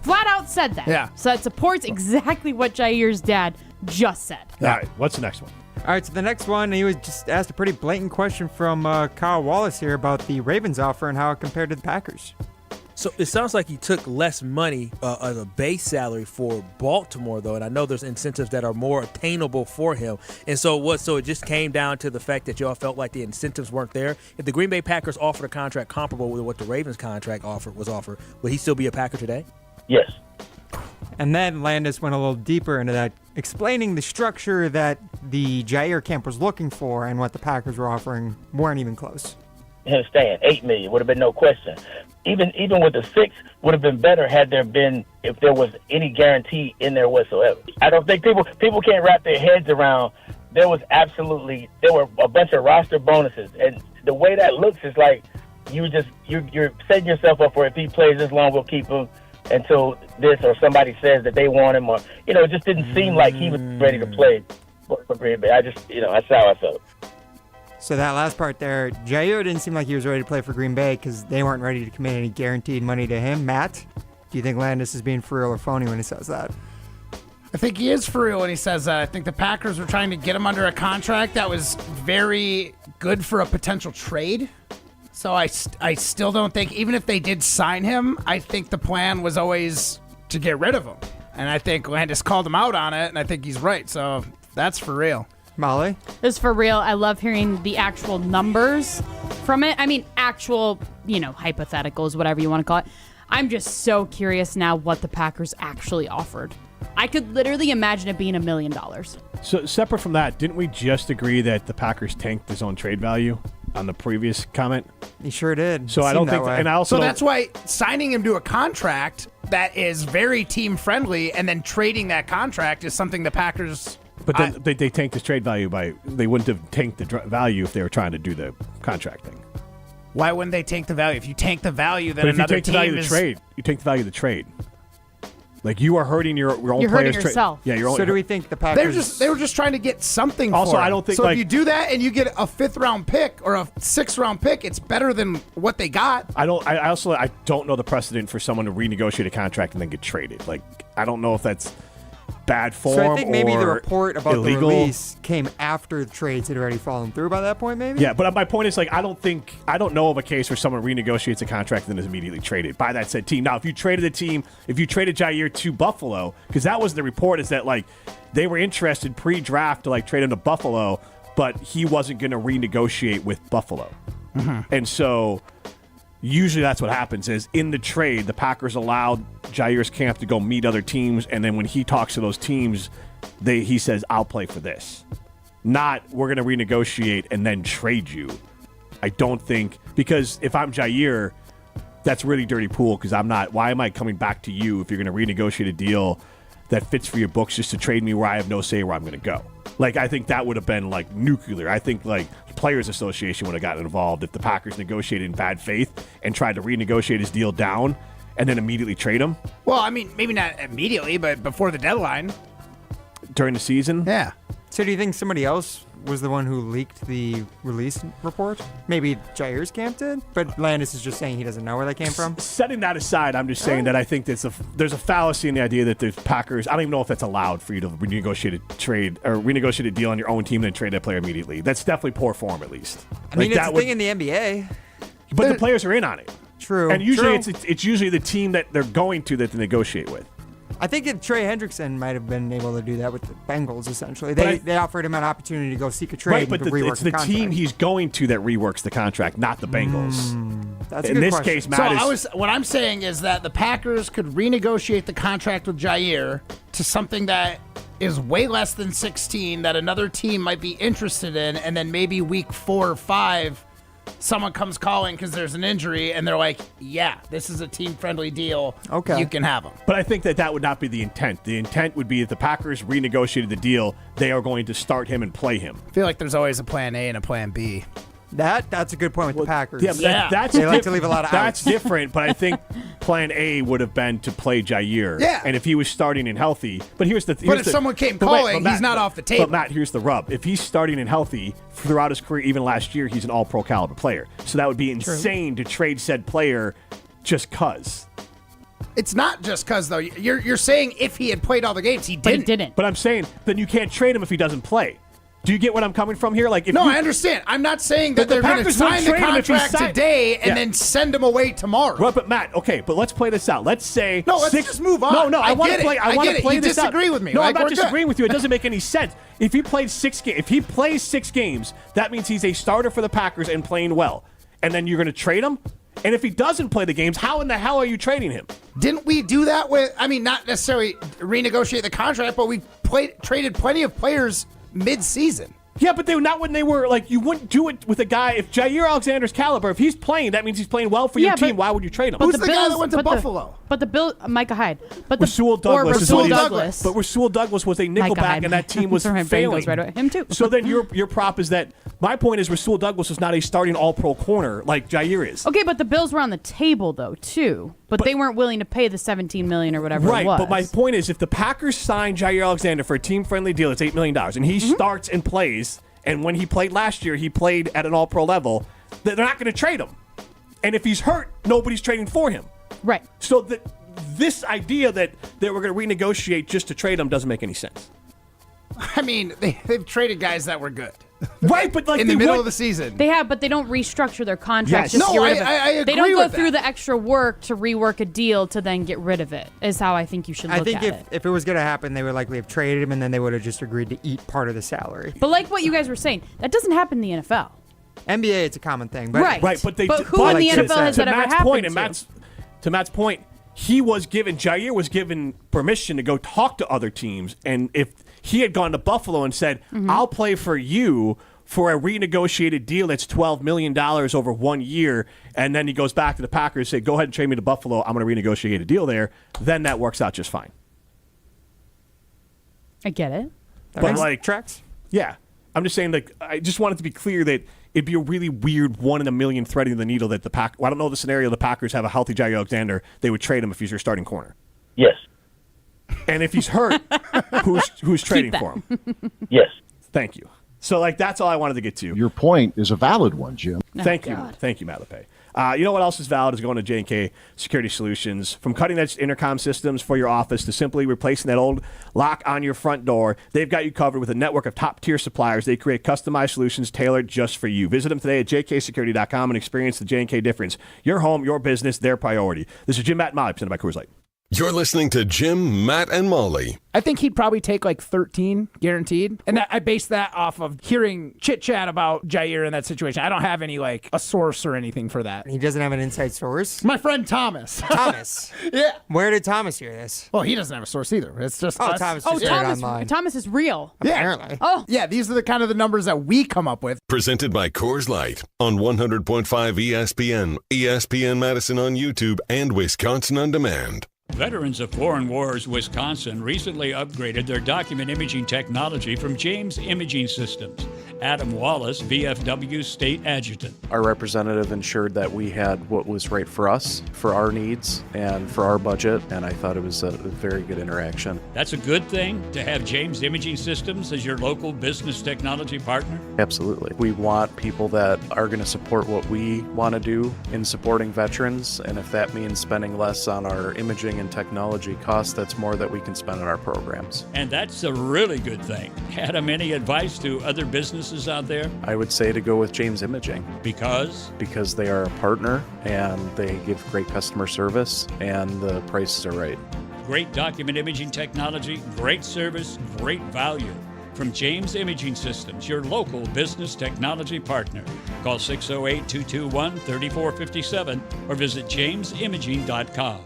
flat out said that. Yeah. So that supports exactly what Jaire's dad just said. All right, what's the next one? All right, so the next one, he was just asked a pretty blatant question from Kyle Wallace here about the Ravens offer and how it compared to the Packers. So it sounds like he took less money as a base salary for Baltimore, though, and I know there's incentives that are more attainable for him. And so it just came down to the fact that y'all felt like the incentives weren't there. If the Green Bay Packers offered a contract comparable with what the Ravens contract was offered, would he still be a Packer today? Yes. And then Landis went a little deeper into that, explaining the structure that the Jaire camp was looking for and what the Packers were offering weren't even close. Him staying $8 million would have been no question. Even with the 6 would have been better had there been, if there was any guarantee in there whatsoever. I don't think people can't wrap their heads around. There were a bunch of roster bonuses, and the way that looks is like you're setting yourself up for, if he plays this long, we'll keep him until this or somebody says that they want him, or it just didn't seem like he was ready to play for Green Bay. That's how I felt. So that last part there, Jaire didn't seem like he was ready to play for Green Bay because they weren't ready to commit any guaranteed money to him. Matt, do you think Landis is being for real or phony when he says that? I think he is for real when he says that. I think the Packers were trying to get him under a contract that was very good for a potential trade. So I still don't think, even if they did sign him, I think the plan was always to get rid of him. And I think Landis called him out on it, and I think he's right. So that's for real. Molly? This is for real. I love hearing the actual numbers from it. I mean, actual, hypotheticals, whatever you want to call it. I'm just so curious now what the Packers actually offered. I could literally imagine it being $1 million. So separate from that, didn't we just agree that the Packers tanked his own trade value on the previous comment? He sure did. So I don't think, and I also so that's why signing him to a contract that is very team friendly and then trading that contract is something the Packers. But then they tanked his trade value they wouldn't have tanked the value if they were trying to do the contract thing. Why wouldn't they tank the value? If you tank the value, then but if another you tank team the value of is. the trade, you take the value of the trade. Like, you are hurting your own You're players. hurting yourself. Yeah, your own. So do we think the Packers... They were just trying to get something Also, for him. I don't think, so like- if you do that and you get a 5th-round pick or a 6th-round pick, it's better than what they got. I don't know the precedent for someone to renegotiate a contract and then get traded. Like, I don't know if that's bad form So I think maybe the or report about illegal. the release came after the trades had already fallen through by that point, maybe? Yeah, but my point is, like, I don't know of a case where someone renegotiates a contract and then is immediately traded by that said team. Now, if you traded Jaire to Buffalo, because that was the report, is that, like, they were interested pre-draft to, like, trade him to Buffalo, but he wasn't going to renegotiate with Buffalo. Mm-hmm. And so usually that's what happens is in the trade, the Packers allowed Jaire's camp to go meet other teams, and then when he talks to those teams, he says, I'll play for this. Not, we're going to renegotiate and then trade you. I don't think, because if I'm Jaire, that's really dirty pool, because why am I coming back to you if you're going to renegotiate a deal that fits for your books just to trade me where I have no say where I'm going to go? Like, I think that would have been, like, nuclear. I think, like, Players Association would have gotten involved if the Packers negotiated in bad faith and tried to renegotiate his deal down and then immediately trade him. Well, I mean, maybe not immediately, but before the deadline. During the season? Yeah. So do you think somebody else was the one who leaked the release report? Maybe Jaire's camp did? But Landis is just saying he doesn't know where that came from? Setting that aside, I'm just saying that I think there's a fallacy in the idea that the Packers, I don't even know if that's allowed for you to renegotiate a trade or renegotiate a deal on your own team and then trade that player immediately. That's definitely poor form, at least. I mean, it's a thing in the NBA. But the players are in on it. True. And usually true. it's usually the team that they're going to that they negotiate with. I think Trey Hendrickson might have been able to do that with the Bengals, essentially. They offered him an opportunity to go seek a trade Right, but and rework it's the contract. team he's going to that reworks the contract, not the Bengals. That's a in good this question. case, Matt So what I'm saying is that the Packers could renegotiate the contract with Jaire to something that is way less than 16 that another team might be interested in, and then maybe week 4 or 5, someone comes calling because there's an injury, and they're like, yeah, this is a team-friendly deal. Okay. You can have them. But I think that would not be the intent. The intent would be if the Packers renegotiated the deal, they are going to start him and play him. I feel like there's always a plan A and a plan B. That's a good point with the Packers. Yeah, that's they like to leave a lot of That's outs. different, but I think plan A would have been to play Jaire. Yeah. And if he was starting and healthy. But here's the But if someone came calling, he's not off the table. But Matt, here's the rub. If he's starting and healthy throughout his career, even last year, he's an all-pro caliber player. So that would be insane to trade said player just cuz. It's not just because, though. You're saying if he had played all the games, he didn't. But I'm saying then you can't trade him if he doesn't play. Do you get what I'm coming from here? Like, if I understand. I'm not saying that the they're going to Packers sign the wouldn't trade him if he contract signed- today and Yeah. then send him away tomorrow. Right, but Matt, okay, but let's play this out. Let's say Let's just move on. No, I want get to it. play. I want get to play it. this You out. disagree with me. No, Like, I'm not we're good. disagreeing with you. It doesn't make any sense. If he plays 6 games, that means he's a starter for the Packers and playing well. And then you're going to trade him. And if he doesn't play the games, how in the hell are you trading him? Didn't we do that with? I mean, not necessarily renegotiate the contract, but we traded plenty of players mid-season. Yeah, but not when they were like, you wouldn't do it with a guy. If Jaire Alexander's caliber, if he's playing, that means he's playing well for your team. Why would you trade him? Who's the guy that went to Buffalo? But the Bill, Micah Hyde. But Rasul Douglas. Rasul Douglas. But Rasul Douglas was a nickelback, and that team was failing. Right away. Him too. So then your prop is that my point is Rasul Douglas is not a starting all-pro corner like Jaire is. Okay, but the Bills were on the table though too. But they weren't willing to pay the $17 million or whatever Right, it was. but my point is if the Packers sign Jaire Alexander for a team-friendly deal, it's $8 million, and he starts and plays, and when he played last year, he played at an all-pro level, they're not going to trade him. And if he's hurt, nobody's trading for him. Right. So this idea that they were going to renegotiate just to trade him doesn't make any sense. I mean, they've traded guys that were good. Right, but like in the middle of the season. They have, but they don't restructure their contracts. Yes. Just to No, get rid of it. I agree They don't go with through that. the extra work to rework a deal to then get rid of it. Is how I think you should look I think at it. if it was going to happen, they would likely have traded him, and then they would have just agreed to eat part of the salary. But like what you guys were saying, that doesn't happen in the NFL. NBA, it's a common thing. But Right. Right, but who in the NFL has that ever Matt's happened point, to? and to Matt's point, Jaire was given permission to go talk to other teams, and if he had gone to Buffalo and said, I'll play for you for a renegotiated deal that's $12 million over 1 year, and then he goes back to the Packers and say, go ahead and trade me to Buffalo, I'm going to renegotiate a deal there, then that works out just fine. I get it. But like tracks? Yeah. I'm just saying, like, I just want it to be clear that it'd be a really weird 1 in a million threading the needle that the Pack. Well, I don't know the scenario. The Packers have a healthy Jaire Alexander. They would trade him if he's your starting corner. Yes. And if he's hurt, who's trading for him? Yes. Thank you. So, like, that's all I wanted to get to. Your point is a valid one, Jim. Thank you. Thank you, Matt LePay. You know what else is valid is going to J&K Security Solutions. From cutting-edge intercom systems for your office to simply replacing that old lock on your front door, they've got you covered with a network of top-tier suppliers. They create customized solutions tailored just for you. Visit them today at jksecurity.com and experience the J&K difference. Your home, your business, their priority. This is Jim, Matt, and Molly, presented by Coors Light. You're listening to Jim, Matt, and Molly. I think he'd probably take like 13 guaranteed. And I base that off of hearing chit chat about Jaire in that situation. I don't have any like a source or anything for that. He doesn't have an inside source? My friend Thomas. Thomas? Yeah. Where did Thomas hear this? Well, he doesn't have a source either. It's just Oh, us. Thomas just heard it online. Thomas is real. Apparently. Oh. Yeah, these are the kind of the numbers that we come up with. Presented by Coors Light on 100.5 ESPN, ESPN Madison on YouTube, and Wisconsin On Demand. Veterans of Foreign Wars Wisconsin recently upgraded their document imaging technology from James Imaging Systems. Adam Wallace, VFW State Adjutant. Our representative ensured that we had what was right for us, for our needs, and for our budget, and I thought it was a very good interaction. That's a good thing to have James Imaging Systems as your local business technology partner? Absolutely. We want people that are going to support what we want to do in supporting veterans, and if that means spending less on our imaging and technology costs, that's more that we can spend on our programs. And that's a really good thing. Adam, any advice to other businesses out there? I would say to go with James Imaging. Because? Because they are a partner and they give great customer service and the prices are right. Great document imaging technology, great service, great value. From James Imaging Systems, your local business technology partner. Call 608-221-3457 or visit jamesimaging.com.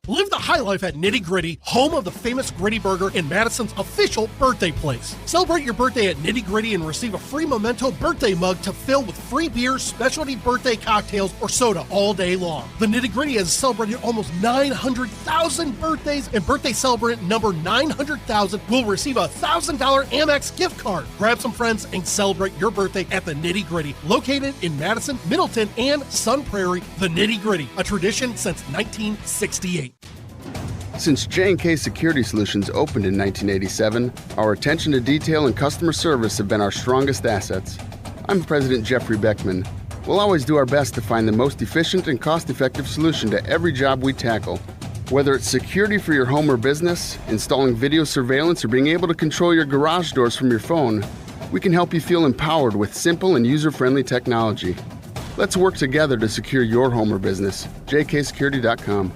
Live the high life at Nitty Gritty, home of the famous Gritty Burger and Madison's official birthday place. Celebrate your birthday at Nitty Gritty and receive a free memento birthday mug to fill with free beer, specialty birthday cocktails, or soda all day long. The Nitty Gritty has celebrated almost 900,000 birthdays, and birthday celebrant number 900,000 will receive a $1,000 Amex gift card. Grab some friends and celebrate your birthday at the Nitty Gritty, located in Madison, Middleton, and Sun Prairie. The Nitty Gritty, a tradition since 1968. Since J&K Security Solutions opened in 1987, our attention to detail and customer service have been our strongest assets. I'm President Jeffrey Beckman. We'll always do our best to find the most efficient and cost-effective solution to every job we tackle. Whether it's security for your home or business, installing video surveillance, or being able to control your garage doors from your phone, we can help you feel empowered with simple and user-friendly technology. Let's work together to secure your home or business. jksecurity.com.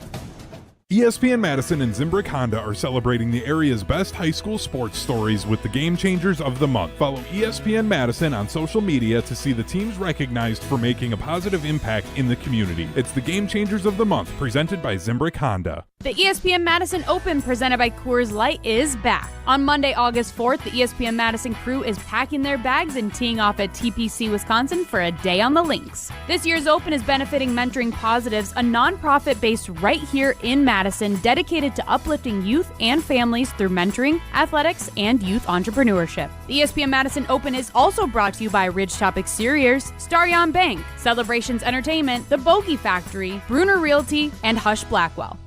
ESPN Madison and Zimbrick Honda are celebrating the area's best high school sports stories with the Game Changers of the Month. Follow ESPN Madison on social media to see the teams recognized for making a positive impact in the community. It's the Game Changers of the Month, presented by Zimbrick Honda. The ESPN Madison Open, presented by Coors Light, is back. On Monday, August 4th, the ESPN Madison crew is packing their bags and teeing off at TPC, Wisconsin for a day on the links. This year's Open is benefiting Mentoring Positives, a nonprofit based right here in Madison, dedicated to uplifting youth and families through mentoring, athletics, and youth entrepreneurship. The ESPN Madison Open is also brought to you by Ridgetop Exteriors, Starion Bank, Celebrations Entertainment, The Bogey Factory, Bruner Realty, and Hush Blackwell.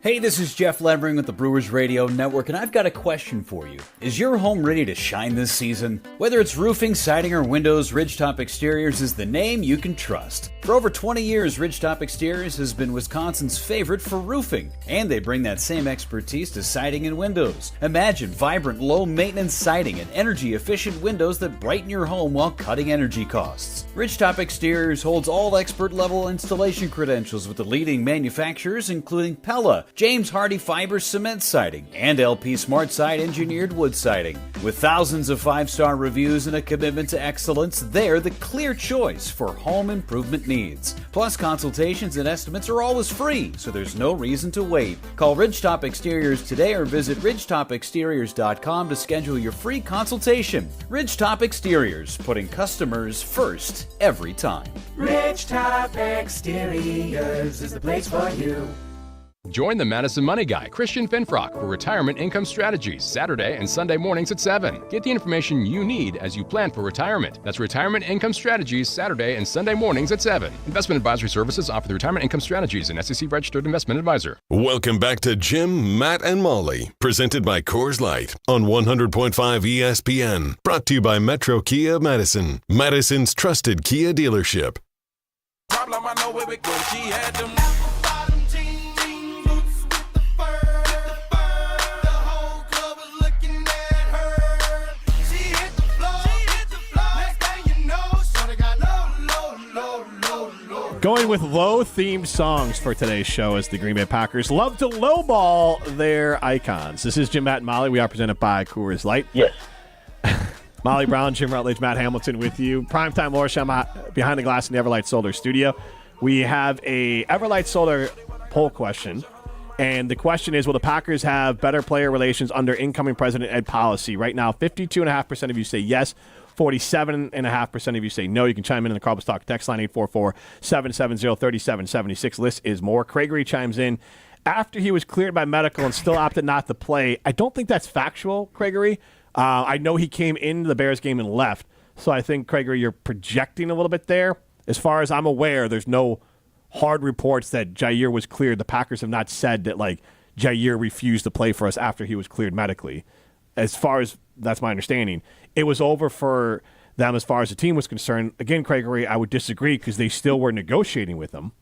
Hey, this is Jeff Levering with the Brewers Radio Network, and I've got a question for you. Is your home ready to shine this season? Whether it's roofing, siding, or windows, Ridgetop Exteriors is the name you can trust. For over 20 years, Ridgetop Exteriors has been Wisconsin's favorite for roofing, and they bring that same expertise to siding and windows. Imagine vibrant, low-maintenance siding and energy-efficient windows that brighten your home while cutting energy costs. Ridgetop Exteriors holds all expert-level installation credentials with the leading manufacturers, including Pella, James Hardy Fiber Cement Siding, and LP Smart Side Engineered Wood Siding. With thousands of 5-star reviews and a commitment to excellence, they're the clear choice for home improvement needs. Plus, consultations and estimates are always free, so there's no reason to wait. Call Ridgetop Exteriors today or visit ridgetopexteriors.com to schedule your free consultation. Ridgetop Exteriors, putting customers first every time. Ridgetop Exteriors is the place for you. Join the Madison Money Guy, Christian Finfrock, for Retirement Income Strategies, Saturday and Sunday mornings at 7. Get the information you need as you plan for retirement. That's Retirement Income Strategies, Saturday and Sunday mornings at 7. Investment advisory services offered through Retirement Income Strategies, an SEC-registered investment advisor. Welcome back to Jim, Matt, and Molly, presented by Coors Light on 100.5 ESPN. Brought to you by Metro Kia Madison, Madison's trusted Kia dealership. Problem, I know where we go. She had them. Going with low-themed songs for today's show as the Green Bay Packers love to lowball their icons. This is Jim, Matt, and Molly. We are presented by Coors Light. Yes. Molly Brown, Jim Rutledge, Matt Hamilton with you. Primetime Laura Shama behind the glass in the Everlight Solar studio. We have a Everlight Solar poll question, and the question is, will the Packers have better player relations under incoming President Ed policy? Right now, 52.5% of you say yes. 47.5% of you say no. You can chime in the Carbos Talk text line, 844-770-3776. List is more. Craigery chimes in after he was cleared by medical and still opted not to play. I don't think that's factual, Craigery. I know he came into the Bears game and left, so I think, Craigery, you're projecting a little bit there. As far as I'm aware, there's no hard reports that Jaire was cleared. The Packers have not said that, like, Jaire refused to play for us after he was cleared medically. As far as that's my understanding, it was over for them as far as the team was concerned. Again, Craigery, I would disagree because they still were negotiating with him.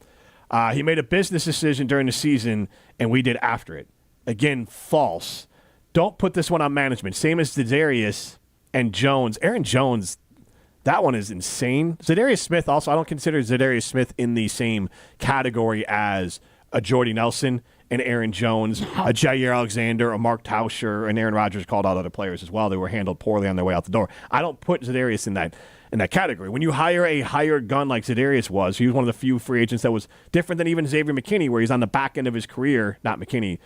He made a business decision during the season, and we did after it. Again, false. Don't put this one on management. Same as Za'Darius and Jones. Aaron Jones, that one is insane. Za'Darius Smith also, I don't consider Za'Darius Smith in the same category as a Jordy Nelson and Aaron Jones, a Jaire Alexander, a Mark Tauscher, and Aaron Rodgers called out other players as well. They were handled poorly on their way out the door. I don't put Za'Darius in that category. When you hire a hired gun like Za'Darius was, he was one of the few free agents that was different than even Xavier McKinney, where he's on the back end of his career, not McKinney.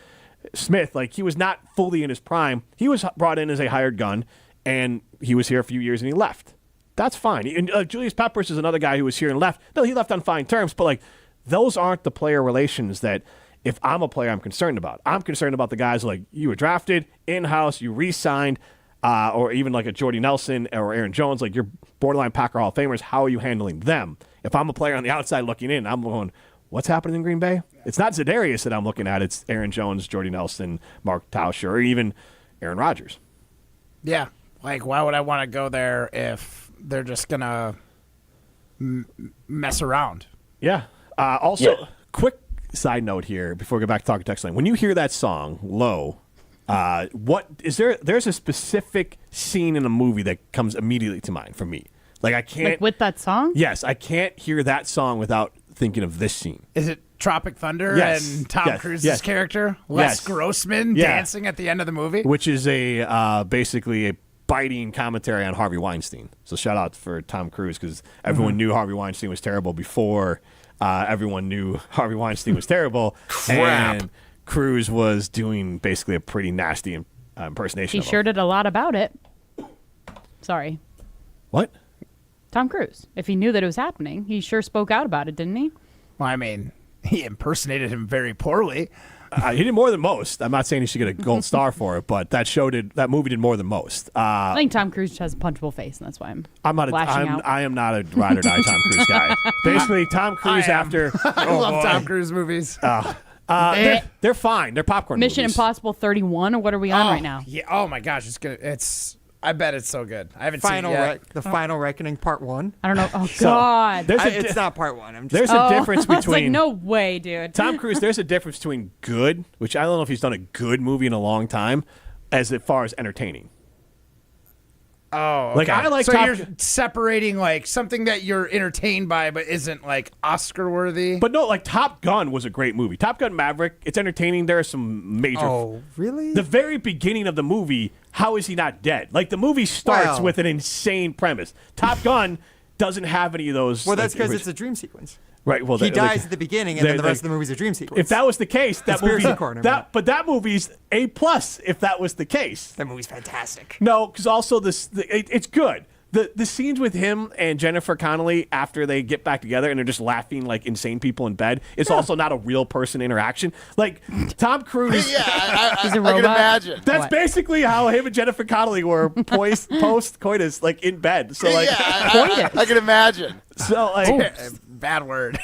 Smith, like, he was not fully in his prime. He was brought in as a hired gun, and he was here a few years and he left. That's fine. And Julius Peppers is another guy who was here and left. No, he left on fine terms, but, like, those aren't the player relations that, if I'm a player, I'm concerned about. I'm concerned about the guys like, you were drafted, in-house, you re-signed, or even like a Jordy Nelson or Aaron Jones, like, you're borderline Packer Hall of Famers. How are you handling them? If I'm a player on the outside looking in, I'm going, what's happening in Green Bay? It's not Za'Darius that I'm looking at. It's Aaron Jones, Jordy Nelson, Mark Tauscher, or even Aaron Rodgers. Yeah. Like, why would I want to go there if they're just going to mess around? Yeah. Also, quick side note here before we go back to Talking Text Line. When you hear that song, Low, what is there's a specific scene in a movie that comes immediately to mind for me. Like, I can't. Like with that song? Yes, I can't hear that song without thinking of this scene. Is it Tropic Thunder and Tom Cruise's character, Les Grossman, dancing at the end of the movie? Which is a basically a biting commentary on Harvey Weinstein. So shout out for Tom Cruise, because everyone knew Harvey Weinstein was terrible before everyone knew Harvey Weinstein was terrible. Crap. And Cruise was doing basically a pretty nasty impersonation He of him. sure did a lot about it. Sorry. What? Tom Cruise. If he knew that it was happening, he sure spoke out about it, didn't he? Well, I mean, he impersonated him very poorly. He did more than most. I'm not saying he should get a gold star for it, but that movie did more than most. I think Tom Cruise has a punchable face, and that's why I'm lashing out. I am not a ride or die Tom Cruise guy. Basically, Tom Cruise after. I love Tom Cruise movies. They're fine. They're popcorn Mission movies. Impossible 31, or what are we on right now? Yeah. Oh my gosh, I bet it's so good. I haven't seen it yet. The Final Reckoning Part 1. I don't know. Oh, God. It's not Part 1. There's a difference between. It's like, no way, dude. Tom Cruise, there's a difference between good, which I don't know if he's done a good movie in a long time, as far as entertaining. Oh, okay. Like, I like so Top you're separating, like, something that you're entertained by but isn't, like, Oscar worthy. But no, like, Top Gun was a great movie. Top Gun Maverick, it's entertaining. There are some major. Oh, really? The very beginning of the movie, how is he not dead? Like, the movie starts with an insane premise. Top Gun doesn't have any of those. Well, that's because it's a dream sequence. Right. Well, he dies at the beginning, and then the rest of the movie's a dream sequence. If that was the case, that movie. But that movie's A+. If that was the case, that movie's fantastic. No, because also it's good. The scenes with him and Jennifer Connelly after they get back together and they're just laughing like insane people in bed. It's also not a real person interaction. Like Tom Cruise. Yeah, I can imagine. That's basically how him and Jennifer Connelly were post coitus, like in bed. So like, I can imagine. So like, bad word.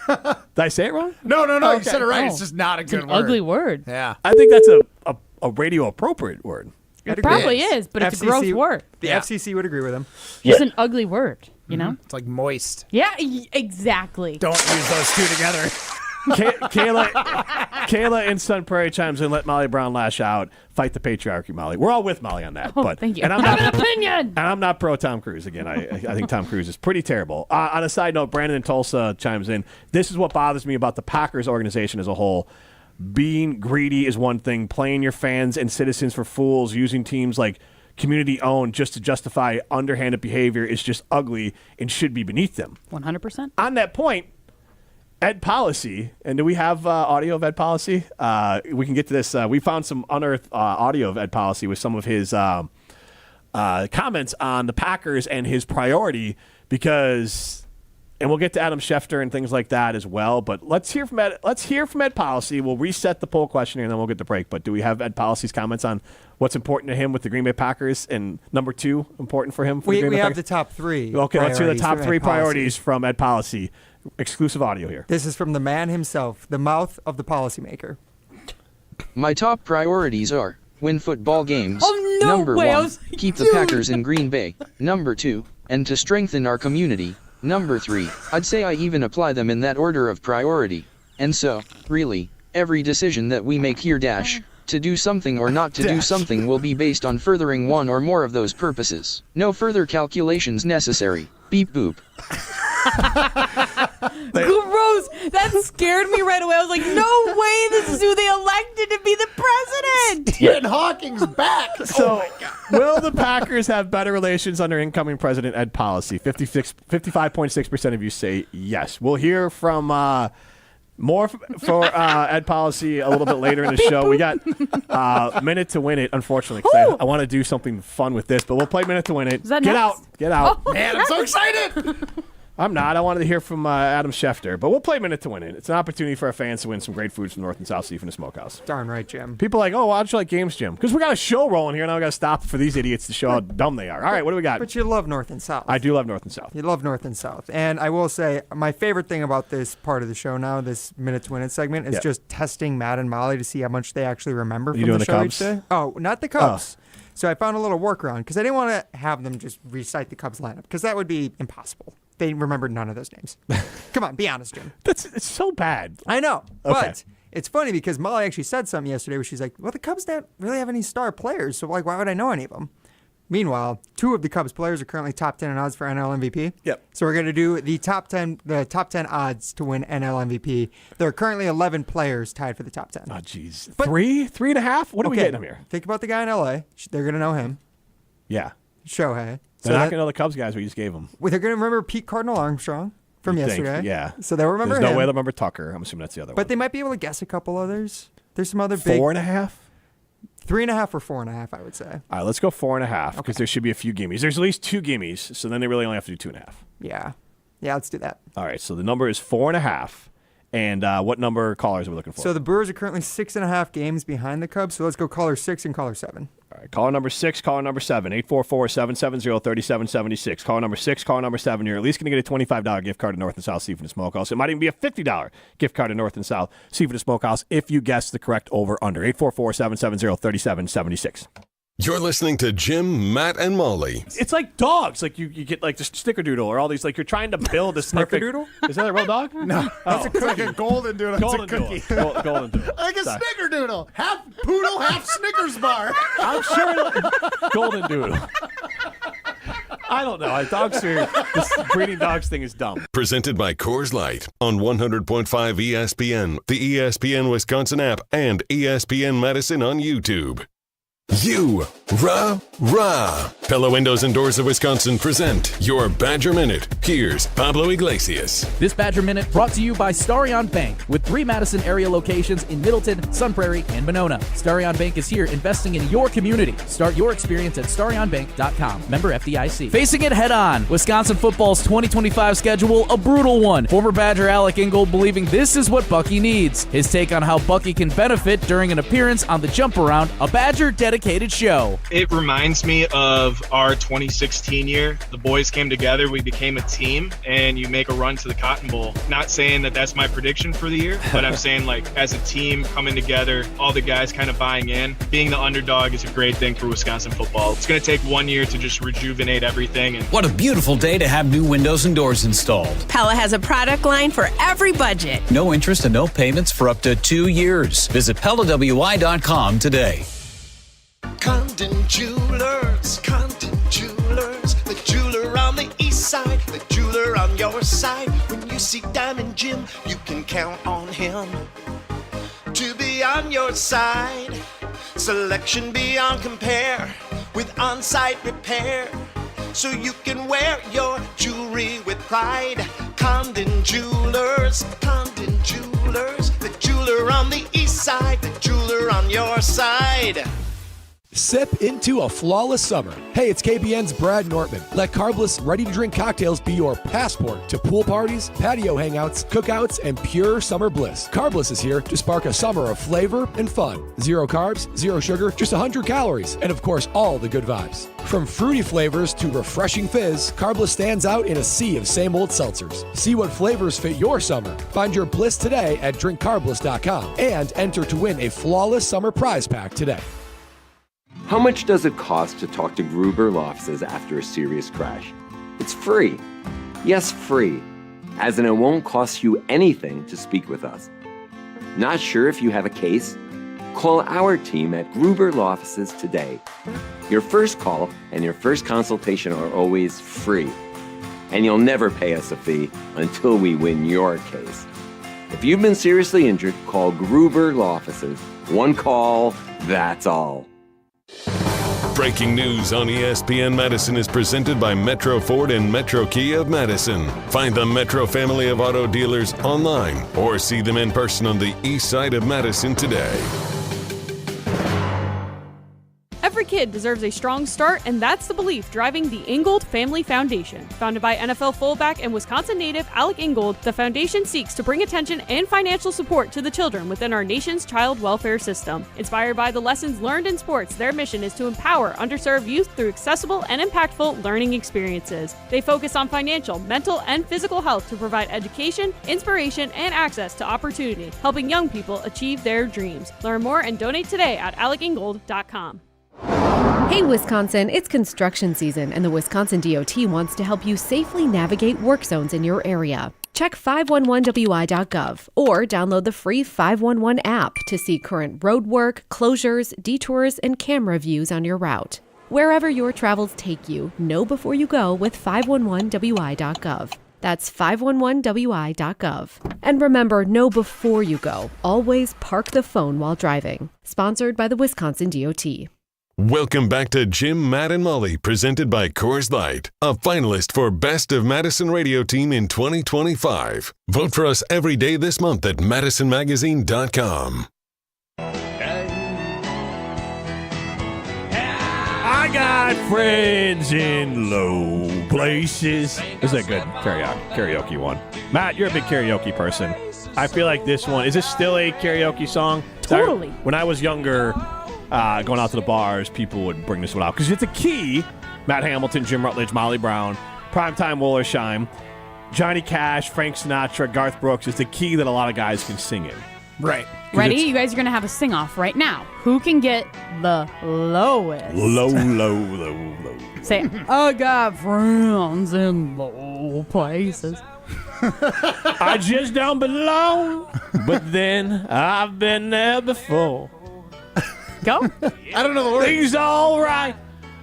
Did I say it wrong? No. Okay. You said it right. Oh, It's just not a it's good an word. ugly word. Yeah. I think that's a radio appropriate word. It probably is, but it's a gross word. The FCC would agree with him. It's an ugly word, you know? It's like moist. Yeah, exactly. Don't use those two together. Kayla in Sun Prairie chimes in. Let Molly Brown lash out. Fight the patriarchy, Molly. We're all with Molly on that. Oh, thank you. And I'm I not, have an opinion. And I'm not pro Tom Cruise again. I think Tom Cruise is pretty terrible. On a side note, Brandon in Tulsa chimes in. This is what bothers me about the Packers organization as a whole. Being greedy is one thing. Playing your fans and citizens for fools, using teams like community owned just to justify underhanded behavior is just ugly and should be beneath them. 100%. On that point, Ed Policy, and do we have audio of Ed Policy? We can get to this. We found some unearthed audio of Ed Policy with some of his comments on the Packers and his priority, because And we'll get to Adam Schefter and things like that as well. But let's hear from Ed Policy. We'll reset the poll question here, and then we'll get the break. But do we have Ed Policy's comments on what's important to him with the Green Bay Packers and number 2 important for him? We have the top 3. Okay, let's hear the top 3 priorities Policy. from Ed Policy. Exclusive audio here. This is from the man himself, the mouth of the policymaker. My top priorities are win football games. Oh, no Number way. 1, keep the Packers in Green Bay. Number 2, and to strengthen our community. Number 3, I'd say I even apply them in that order of priority. And so, really, every decision that we make here to do something or not to do something will be based on furthering one or more of those purposes. No further calculations necessary. Beep boop. Gross. That scared me right away. I was like, no way, this is who they elected to be the president. Stephen Hawking's back. So, will the Packers have better relations under incoming President Ed Policy? 55.6% of you say yes. We'll hear from more for Ed Policy a little bit later in the show. We got Minute to Win It, unfortunately, because I want to do something fun with this, but we'll play Minute to Win It. Is that Get next? out. Get out. Oh, Man, I'm so excited. I'm not. I wanted to hear from Adam Schefter, but we'll play Minute to Win It. It's an opportunity for our fans to win some great foods from North and South Seafood and Smokehouse. Darn right, Jim. People are like, oh, why don't you like games, Jim? Because we got a show rolling here, and now we got to stop for these idiots to show how dumb they are. All right, what do we got? But you love North and South. I do love North and South. You love North and South. And I will say, my favorite thing about this part of the show now, this Minute to Win It segment, is just testing Matt and Molly to see how much they actually remember from doing the the show Cubs? each day. Oh, not the Cubs. So I found a little workaround, because I didn't want to have them just recite the Cubs lineup, because that would be impossible. They remembered none of those names. Come on, be honest, Jim. It's so bad. I know. Okay. But it's funny because Molly actually said something yesterday where she's like, well, the Cubs don't really have any star players, so like, why would I know any of them? Meanwhile, 2 of the Cubs players are currently top 10 in odds for NL MVP. Yep. So we're going to do the top 10 odds to win NL MVP. There are currently 11 players tied for the top 10. Oh, jeez. 3.5? What are we getting them here? Think about the guy in LA. They're going to know him. Yeah. Shohei. They're not going to know the Cubs guys we just gave them. Well, they're going to remember Pete Cardinal Armstrong from yesterday. Yeah. So they'll remember him. There's no way they'll remember Tucker. I'm assuming that's the other one. But they might be able to guess a couple others. There's some other big. 4.5? 3.5 or 4.5, I would say. All right, let's go 4.5 because there should be a few gimmies. There's at least 2 gimmies, so then they really only have to do 2.5. Yeah. Yeah, let's do that. All right, so the number is 4.5. And what number callers are we looking for? So the Brewers are currently 6.5 games behind the Cubs. So let's go caller 6 and caller 7. All right, caller number 6, caller number 7, 844-770-3776. Caller number 6, caller number 7. You're at least going to get a $25 gift card to North and South Seafood and Smokehouse. It might even be a $50 gift card to North and South Seafood and Smokehouse if you guess the correct over-under. 844-770-3776. You're listening to Jim, Matt, and Molly. It's like dogs. Like you get like the snickerdoodle or all these. Like you're trying to build a Snickerdoodle? Is that a real dog? No, it's like a golden doodle. Golden It's a cookie. doodle. Golden doodle. Like a Sorry. snickerdoodle. Half poodle, half Snickers bar. I'm sure golden doodle. I don't know. This breeding dogs thing is dumb. Presented by Coors Light on 100.5 ESPN, the ESPN Wisconsin app, and ESPN Madison on YouTube. Rah! Pella Windows and Doors of Wisconsin present your Badger Minute. Here's Pablo Iglesias. This Badger Minute brought to you by Starion Bank with 3 Madison area locations in Middleton, Sun Prairie, and Monona. Starion Bank is here investing in your community. Start your experience at starionbank.com. Member FDIC. Facing it head on, Wisconsin football's 2025 schedule, a brutal one. Former Badger Alec Ingold believing this is what Bucky needs. His take on how Bucky can benefit during an appearance on the Jump Around, a Badger dedicated show. It reminds me of our 2016 year. The boys came together, we became a team, and you make a run to the Cotton Bowl. Not saying that that's my prediction for the year, but I'm saying like as a team coming together, all the guys kind of buying in. Being the underdog is a great thing for Wisconsin football. It's going to take 1 year to just rejuvenate everything. What a beautiful day to have new windows and doors installed. Pella has a product line for every budget. No interest and no payments for up to 2 years. Visit PellaWI.com today. Condon Jewelers, the jeweler on the east side, the jeweler on your side. When you see Diamond Jim, you can count on him to be on your side. Selection beyond compare with on-site repair, so you can wear your jewelry with pride. Condon Jewelers, the jeweler on the east side, the jeweler on your side. Sip into a flawless summer. Hey, it's KBN's Brad Nortman. Let carbless, ready-to-drink cocktails be your passport to pool parties, patio hangouts, cookouts, and pure summer bliss. Carbless is here to spark a summer of flavor and fun. 0 carbs, 0 sugar, just 100 calories, and of course, all the good vibes. From fruity flavors to refreshing fizz, Carbless stands out in a sea of same-old seltzers. See what flavors fit your summer. Find your bliss today at drinkcarbless.com and enter to win a flawless summer prize pack today. How much does it cost to talk to Gruber Law Offices after a serious crash? It's free. Yes, free. As in, it won't cost you anything to speak with us. Not sure if you have a case? Call our team at Gruber Law Offices today. Your first call and your first consultation are always free. And you'll never pay us a fee until we win your case. If you've been seriously injured, call Gruber Law Offices. One call, that's all. Breaking news on ESPN Madison is presented by Metro Ford and Metro Kia of Madison. Find the Metro family of auto dealers online or see them in person on the east side of Madison today. Every kid deserves a strong start, and that's the belief driving the Ingold Family Foundation. Founded by NFL fullback and Wisconsin native Alec Ingold, the foundation seeks to bring attention and financial support to the children within our nation's child welfare system. Inspired by the lessons learned in sports, their mission is to empower underserved youth through accessible and impactful learning experiences. They focus on financial, mental, and physical health to provide education, inspiration, and access to opportunity, helping young people achieve their dreams. Learn more and donate today at alecingold.com. Hey Wisconsin, it's construction season and the Wisconsin DOT wants to help you safely navigate work zones in your area. Check 511wi.gov or download the free 511 app to see current road work, closures, detours, and camera views on your route. Wherever your travels take you, know before you go with 511wi.gov. That's 511wi.gov. And remember, know before you go. Always park the phone while driving. Sponsored by the Wisconsin DOT. Welcome back to Jim, Matt, and Molly, presented by Coors Light, a finalist for Best of Madison Radio Team in 2025. Vote for us every day this month at madisonmagazine.com. I got friends in low places. This is a good karaoke one. Matt, you're a big karaoke person. I feel like this one, is this still a karaoke song? Totally. When I was younger, going out to the bars, people would bring this one out. Because it's a key. Matt Hamilton, Jim Rutledge, Molly Brown, Primetime Wollersheim, Johnny Cash, Frank Sinatra, Garth Brooks. It's a key that a lot of guys can sing in. Right. Ready? You guys are going to have a sing-off right now. Who can get the lowest? Low. Say, I got friends in low places. I just don't belong, but then I've been there before. Go. I don't know the words. Things all right.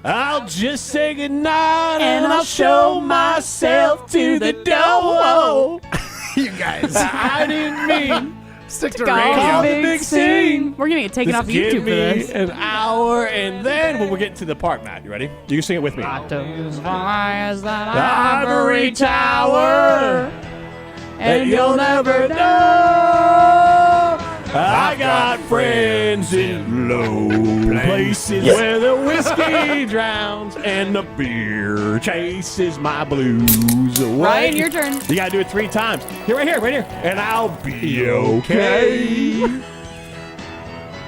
I'll just say goodnight and I'll show myself to the door. You guys. I didn't mean stick to call the radio. big scene. We're going to get taken off Just YouTube give for me this. an hour and then when we're getting to the part, Matt, you ready? You can sing it with me. As far as that Ivory Tower, and you'll never know. I got friends in low places where the whiskey drowns and the beer chases my blues away. Ryan, your turn. You gotta do it 3 times. Here, right here. And I'll be okay.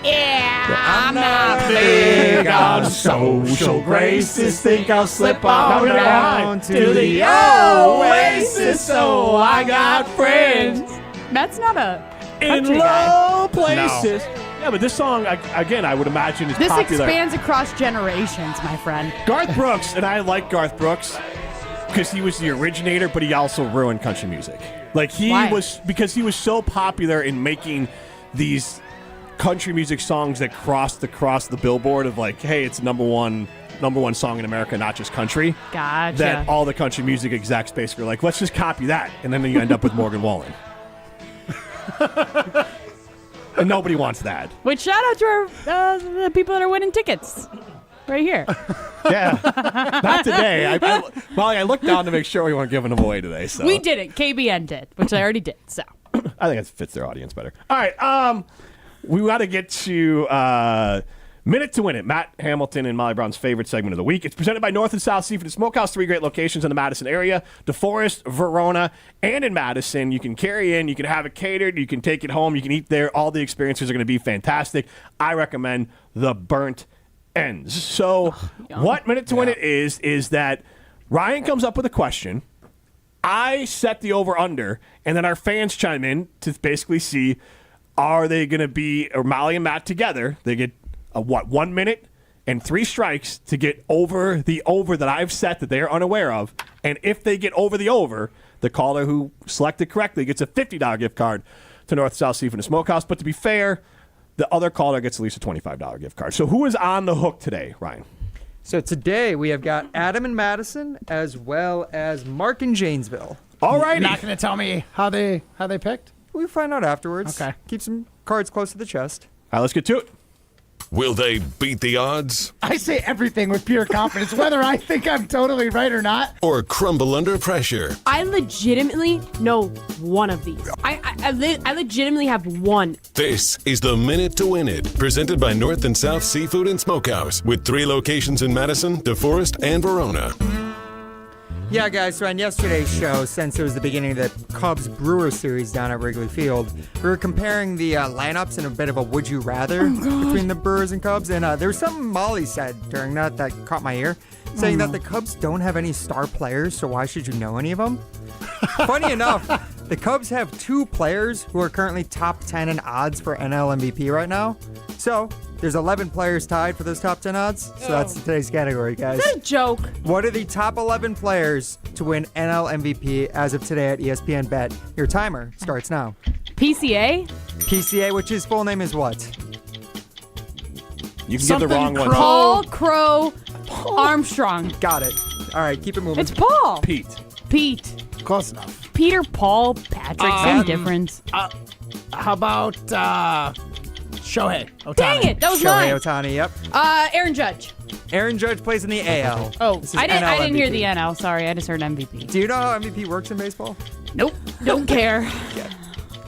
Yeah, I'm not big on social graces. Think I'll slip on down to the oasis. So I got friends. Matt's not a in country low guy. places. No. Yeah, but this song, again, I would imagine is This popular. expands across generations, my friend. Garth Brooks, and I like Garth Brooks because he was the originator, but he also ruined country music. Like because he was so popular in making these country music songs that crossed the billboard of like, hey, it's number one song in America, not just country. Gotcha. That all the country music execs basically were like, let's just copy that, and then you end up with Morgan Wallen. And nobody wants that. Which shout out to our the people that are winning tickets right here. Yeah, not today. Molly, I looked down to make sure we weren't giving them away today. So We didn't. KBN did, which I already did. So I think it fits their audience better. All right, we got to get to Minute to Win It. Matt Hamilton and Molly Brown's favorite segment of the week. It's presented by North and South Seafood and Smokehouse, 3 great locations in the Madison area. DeForest, Verona, and in Madison. You can carry in, you can have it catered, you can take it home, you can eat there. All the experiences are going to be fantastic. I recommend the Burnt Ends. So what Minute to Win It is that Ryan comes up with a question. I set the over-under, and then our fans chime in to basically see, are they going to be, or Molly and Matt together, they get 1 minute and 3 strikes to get over the over that I've set that they are unaware of. And if they get over the over, the caller who selected correctly gets a $50 gift card to North South Seafood and Smokehouse. But to be fair, the other caller gets at least a $25 gift card. So who is on the hook today, Ryan? So today we have got Adam in Madison as well as Mark in Janesville. All right. You're not going to tell me how they picked? We'll find out afterwards. Okay. Keep some cards close to the chest. All right, let's get to it. Will they beat the odds I say everything with pure confidence, whether I think I'm totally right or not. or crumble under pressure? I legitimately know one of these. I legitimately have one. This is the Minute to Win It, presented by North and South Seafood and Smokehouse, with 3 locations in Madison, DeForest, and Verona. Yeah, guys, so on yesterday's show, since it was the beginning of the Cubs-Brewers series down at Wrigley Field, we were comparing the lineups in a bit of a would you rather between the Brewers and Cubs, and there was something Molly said during that caught my ear, saying that the Cubs don't have any star players, so why should you know any of them? Funny enough, the Cubs have 2 players who are currently top 10 in odds for NL MVP right now, so there's 11 players tied for those top 10 odds, so that's today's category, guys. Is that a joke? What are the top 11 players to win NL MVP as of today at ESPN Bet? Your timer starts now. PCA? PCA, which his full name is what? You can get the wrong one. Paul Crow Armstrong. Got it. All right, keep it moving. It's Paul. Pete. Close enough. Peter, Paul, Patrick, same difference. How about Shohei Ohtani? Dang it, that was Shohei mine. Ohtani, yep. Aaron Judge. Aaron Judge plays in the AL. Oh, This is I NL didn't hear MVP. the NL. Sorry, I just heard MVP. Do you know how MVP works in baseball? Nope, don't care.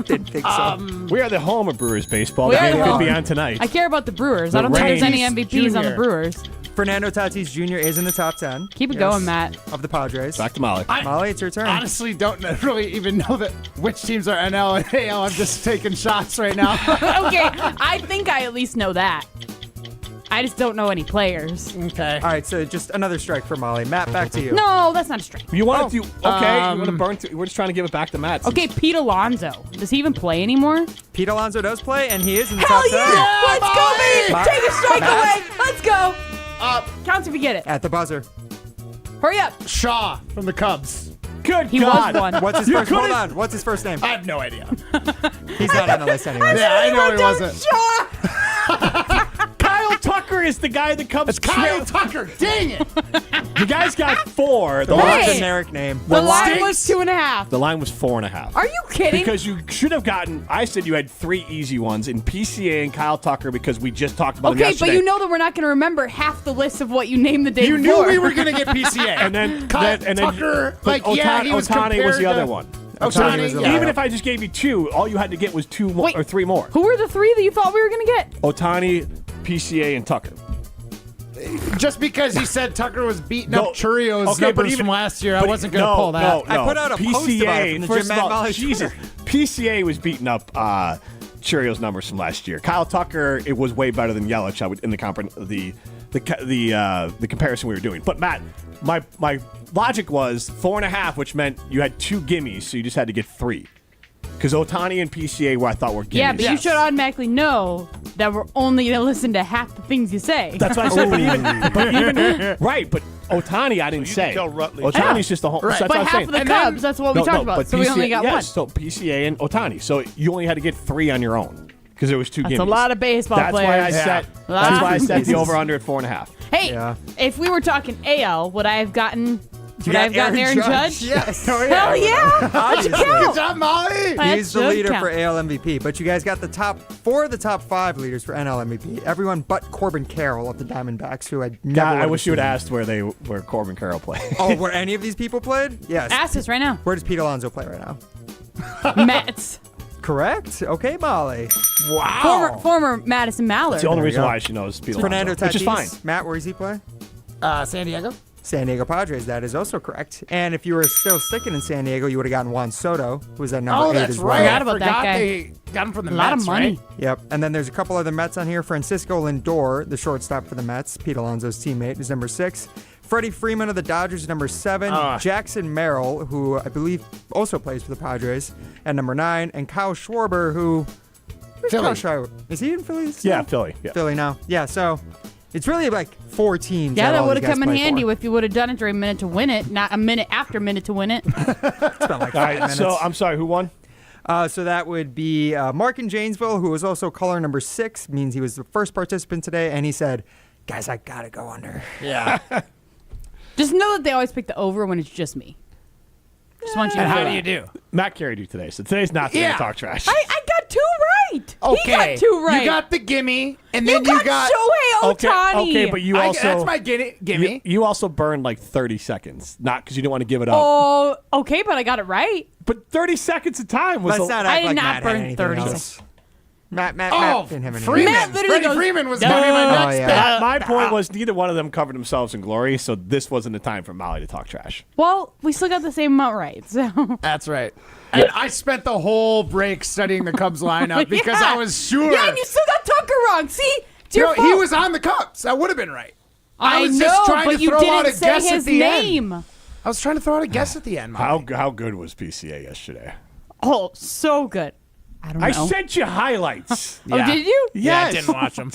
Didn't think so. We are the home of Brewers baseball. We The are game the could home. be on tonight. I care about the Brewers. The I don't think there's any Rays MVPs on the Jr. Brewers. Fernando Tatis Jr. is in the top 10. Keep it going, Matt. Of the Padres. Back to Molly. Molly, it's your turn. Honestly, don't really even know which teams are NL and AL. I'm just taking shots right now. Okay, I think I at least know that. I just don't know any players. Okay. All right, so just another strike for Molly. Matt, back to you. No, that's not a strike. You want to do okay? You want to burn? We're just trying to give it back to Matt. Okay, Pete Alonso. Does he even play anymore? Pete Alonso does play, and he is in the Hell top 10. yeah! Let's go, baby! Matt- Take a strike Matt- away. Let's go. Counts if you get it. At the buzzer. Hurry up. Shaw from the Cubs. Good He God. was one. What's his first? Hold on. What's his first name? I have no idea. He's not on the list anyway. Yeah, I know he wasn't. Kyle Tucker is the guy the Cubs. It's Kyle Tucker. Dang it. You guys got 4. The Long line, Hey. generic name. The line was 2.5. the line was 4.5. Are you kidding? Because you should have gotten. I said you had 3 easy ones in PCA and Kyle Tucker because we just talked about them Okay, yesterday. but you know that we're not going to remember half the list of what you named the day You before. knew we were going to get PCA. And then Kyle but Tucker, like, Ohtani, yeah, he was Ohtani was the compared other to- one. Ohtani was the other Even one. if I just gave you 2, all you had to get was 2 more, Wait. or 3 more. Who were the 3 that you thought we were going to get? Ohtani, PCA, and Tucker. Just because he said Tucker was beating No. up Churios Okay, but numbers even- from last year, I but wasn't going to pull that. No, I put out a post about it from the first Jim of Matt all, Molly Jesus, PCA was beating up Cheerios numbers from last year. Kyle Tucker, it was way better than Yelich. I would in the comparison we were doing. But Matt, my logic was 4.5, which meant you had 2 gimmies, so you just had to get 3. Because Ohtani and PCA, I thought were gimmies. Yeah, but you should automatically know that we're only going to listen to half the things you say. That's what I said. But even right, but Ohtani, I didn't say. tell Rutledge. Ohtani's just a whole. Right. That's But what I'm half saying. of the And then- Cubs, that's what we talked about. but So we only got yes, one. So PCA and Ohtani. So you only had to get 3 on your own because there was 2 That's gimmies. a lot of baseball That's players. why I set. Lot That's why I of set the pieces. over under at 4.5. Hey, Yeah. if we were talking AL, would I have gotten You Would I have gotten Aaron Judge? Yes. Hell yeah! That should Obviously. count. Good job, Molly. That He's the should leader count. for AL MVP, but you guys got the top 4 of the top 5 leaders for NL MVP. Everyone but Corbin Carroll of the Diamondbacks, who I never. God, I would've wish you would seen. have asked where Corbin Carroll played. Oh, where any of these people played? Yes. Ask us right now. Where does Pete Alonso play right now? Mets. correct. Okay, Molly. Wow. Former Madison Mallard. That's the only There you reason go. why she knows Pete Fernando Alonso, which is fine. Tatis. Matt, where does he play? San Diego. San Diego Padres. That is also correct. And if you were still sticking in San Diego, you would have gotten Juan Soto, who was at number 8 that's as well. right. Forgot about that guy. They got him from the A lot Mets, of money. right? Yep. And then there's a couple other Mets on here. Francisco Lindor, the shortstop for the Mets, Pete Alonso's teammate, is number 6. Freddie Freeman of the Dodgers is number 7. Jackson Merrill, who I believe also plays for the Padres, at number 9. And Kyle Schwarber, who... Where's Philly. Kyle Schwarber? Is he in Philly still? Yeah, Philly. Yeah. Philly now. Yeah, so it's really like 4 teams. Yeah, that all would these have guys come in play handy for. if you would have done it during minute to win it, not a minute after minute to win it. It's been like 5 All right, minutes. so I'm sorry, who won? So that would be Mark in Janesville, who was also caller number 6, means he was the first participant today, and he said, guys, I gotta go under. Yeah. Just know that they always pick the over when it's just me. Just want you to And know how that. do you do? Matt carried you today, so today's not the day to talk trash. I got 2 right. Okay. He got 2 right. You got the gimme, and then you got Shohei Ohtani. Okay, but you also that's my gimme. You also burned like 30 seconds, not because you didn't want to give it up. Oh, okay, but I got it right. But 30 seconds of time was. Let's not I act did like not Matt had burn anything 30 else. seconds. Matt didn't have any. Freeman. Matt literally Freddie goes, Freeman was "Duh." going to be my next yeah. bet. My point was neither one of them covered themselves in glory, so this wasn't the time for Molly to talk trash. Well, we still got the same amount right. So That's right. And I spent the whole break studying the Cubs lineup because Yeah. I was sure. Yeah, and you still got Tucker wrong. See? It's your He fault. was on the Cubs. I would have been right. I was know, just trying but to you throw didn't out a say guess his at the name. end. I was trying to throw out a guess at the end. How good was PCA yesterday? Oh, so good. I don't know. I sent you highlights. Oh, did you? Yeah, I Yes. didn't watch them.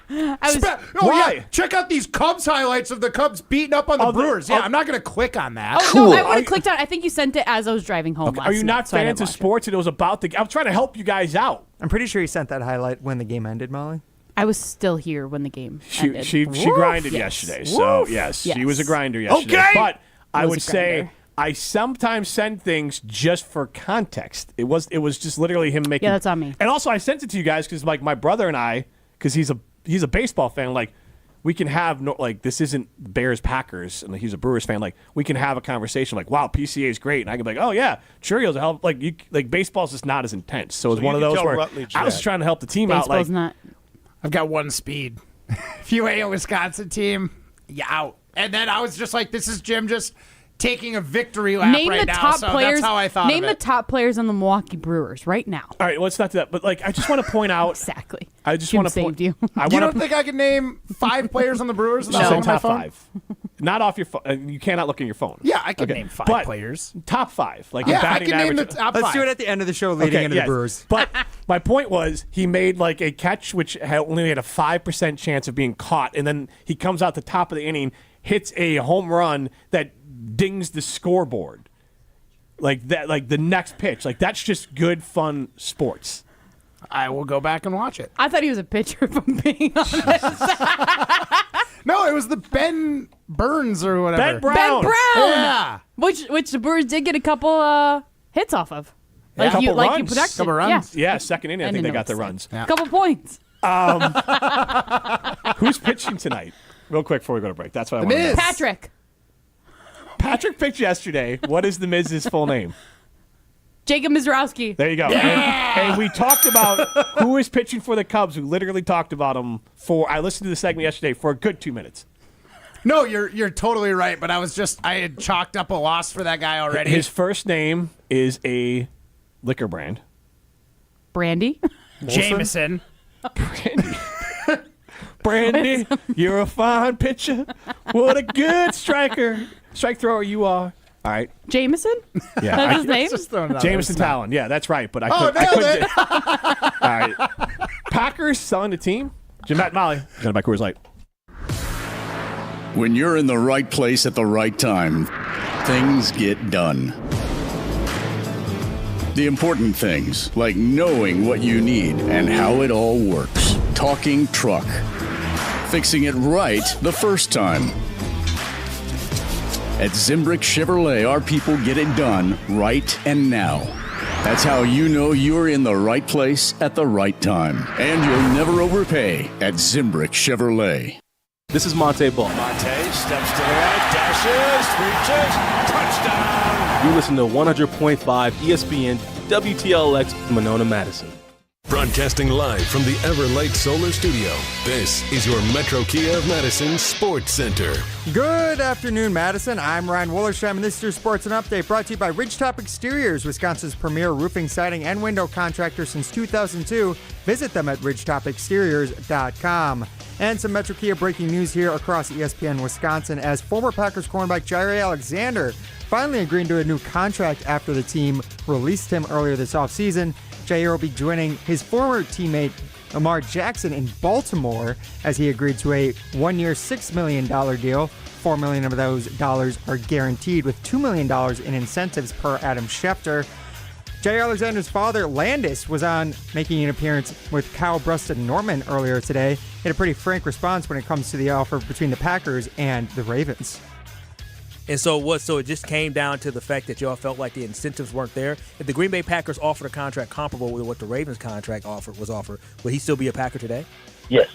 I was. Yeah, check out these Cubs highlights of the Cubs beating up on the Brewers. Yeah, I'm not going to click on that. Oh, no, I would have clicked on it. I think you sent it as I was driving home last Are you night, not so I fans didn't of watch it. sports? And it was about the. I'm trying to help you guys out. I'm pretty sure he sent that highlight when the game ended, Molly. I was still here when the game ended. She grinded Yes. yesterday, so Woof. yes, Yes. she was a grinder yesterday. Okay. But I Was would a say grinder. I sometimes send things just for context. It was just literally him making. Yeah, that's on me. And also, I sent it to you guys because like my brother and I, because he's a baseball fan, like. We can have this isn't Bears Packers, and he's a Brewers fan. Like we can have a conversation, like, "Wow, PCA is great," and I can be like, "Oh yeah, Churrio's a hell." Like baseball's just not as intense, so it's one of you can those tell where Rutledge I was that. trying to help the team out. Baseball's Like, not. I've got one speed. If you ain't a Wisconsin team, you out. And then I was just like, this is Jim just taking a victory lap Name right the now. top So players. that's how I thought Name of the it. top players on the Milwaukee Brewers right now. all right, let's not do that. But like, I just want to point out. Exactly. I just Jim want to saved point. you. I You want don't to think I can name 5 players on the Brewers? no. without looking at my top phone? 5, not off your phone. You cannot look in your phone. Yeah, I can Okay, name 5 but players. Top 5, like Yeah, your I batting can name the average. top Let's 5. do it at the end of the show leading into yes. the Brewers. But my point was he made like a catch which only had a 5% chance of being caught, and then he comes out the top of the inning, hits a home run that dings the scoreboard. Like that, like the next pitch. Like that's just good, fun sports. I will go back and watch it. I thought he was a pitcher, if I'm being honest. No, it was the Ben Burns or whatever. Ben Brown. Ben Brown. Yeah. Which the Brewers did get a couple hits off of. Like Couple you runs. predicted. Couple runs. Yeah, second inning. I think they didn't got their know runs. Yeah. Couple points. Who's pitching tonight? Real quick before we go to break. That's what I want to know. Miz. Patrick. Patrick pitched yesterday. What is the Miz's full name? Jacob Mizrowski. There you go. And we talked about who is pitching for the Cubs. We literally talked about him I listened to the segment yesterday for a good 2 minutes. No, you're totally right, but I had chalked up a loss for that guy already. His first name is a liquor brand. Brandy. Jameson. Brandy, you're a fine pitcher. What a good striker. Strike thrower you are. All right. Jameson? Yeah. That's his name? Just throwing it out there. Jameson Talon. Yeah, that's right. But I Oh, couldn't. nailed it. All right. Packers selling the team. Jim, Matt, Molly. Presented by Coors Light. When you're in the right place at the right time, things get done. The important things, like knowing what you need and how it all works. Talking truck. Fixing it right the first time. At Zimbrick Chevrolet, our people get it done right and now. That's how you know you're in the right place at the right time. And you'll never overpay at Zimbrick Chevrolet. This is Monte Ball. Monte steps to the right, dashes, reaches, touchdown. You listen to 100.5 ESPN WTLX Monona, Madison. Broadcasting live from the Everlight Solar Studio, this is your Metro Kia of Madison Sports Center. Good afternoon, Madison. I'm Ryan Wollersheim, and this is your Sports and Update brought to you by Ridgetop Exteriors, Wisconsin's premier roofing, siding, and window contractor since 2002. Visit them at ridgetopexteriors.com. And some Metro Kia breaking news here across ESPN Wisconsin as former Packers cornerback Jaire Alexander finally agreed to a new contract after the team released him earlier this offseason. Jaire will be joining his former teammate Lamar Jackson in Baltimore as he agreed to a one-year, $6 million deal. $4 million of those dollars are guaranteed, with $2 million in incentives per Adam Schefter. Jaire Alexander's father, Landis, was on making an appearance with Kyle Bruston Norman earlier today. He had a pretty frank response when it comes to the offer between the Packers and the Ravens. And so it just came down to the fact that y'all felt like the incentives weren't there. If the Green Bay Packers offered a contract comparable with what the Ravens contract was offered, would he still be a Packer today? Yes.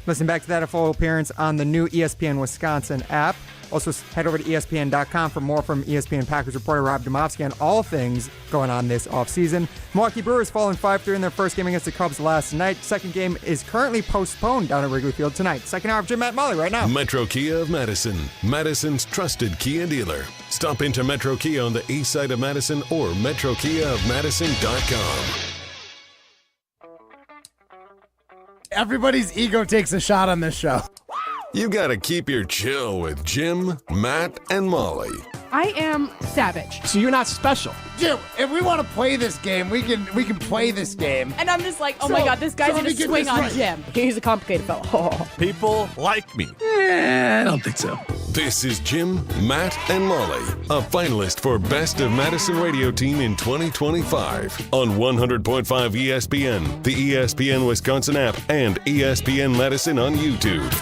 Listen back to that full appearance on the new ESPN Wisconsin app. Also, head over to ESPN.com for more from ESPN Packers reporter Rob Domofsky on all things going on this offseason. Milwaukee Brewers falling 5-3 in their first game against the Cubs last night. Second game is currently postponed down at Wrigley Field tonight. Second hour of Jim, Matt, Molly right now. Metro Kia of Madison, Madison's trusted Kia dealer. Stop into Metro Kia on the east side of Madison or metrokiaofmadison.com. Everybody's ego takes a shot on this show. You gotta keep your chill with Jim, Matt, and Molly. I am savage. So you're not special. Jim, if we want to play this game, we can play this game. And I'm just like, oh my God, this guy's let gonna me get swing this on right. Jim. He's a complicated fellow. Oh. People like me. I don't think so. This is Jim, Matt, and Molly, a finalist for Best of Madison Radio Team in 2025 on 100.5 ESPN, the ESPN Wisconsin app, and ESPN Madison on YouTube.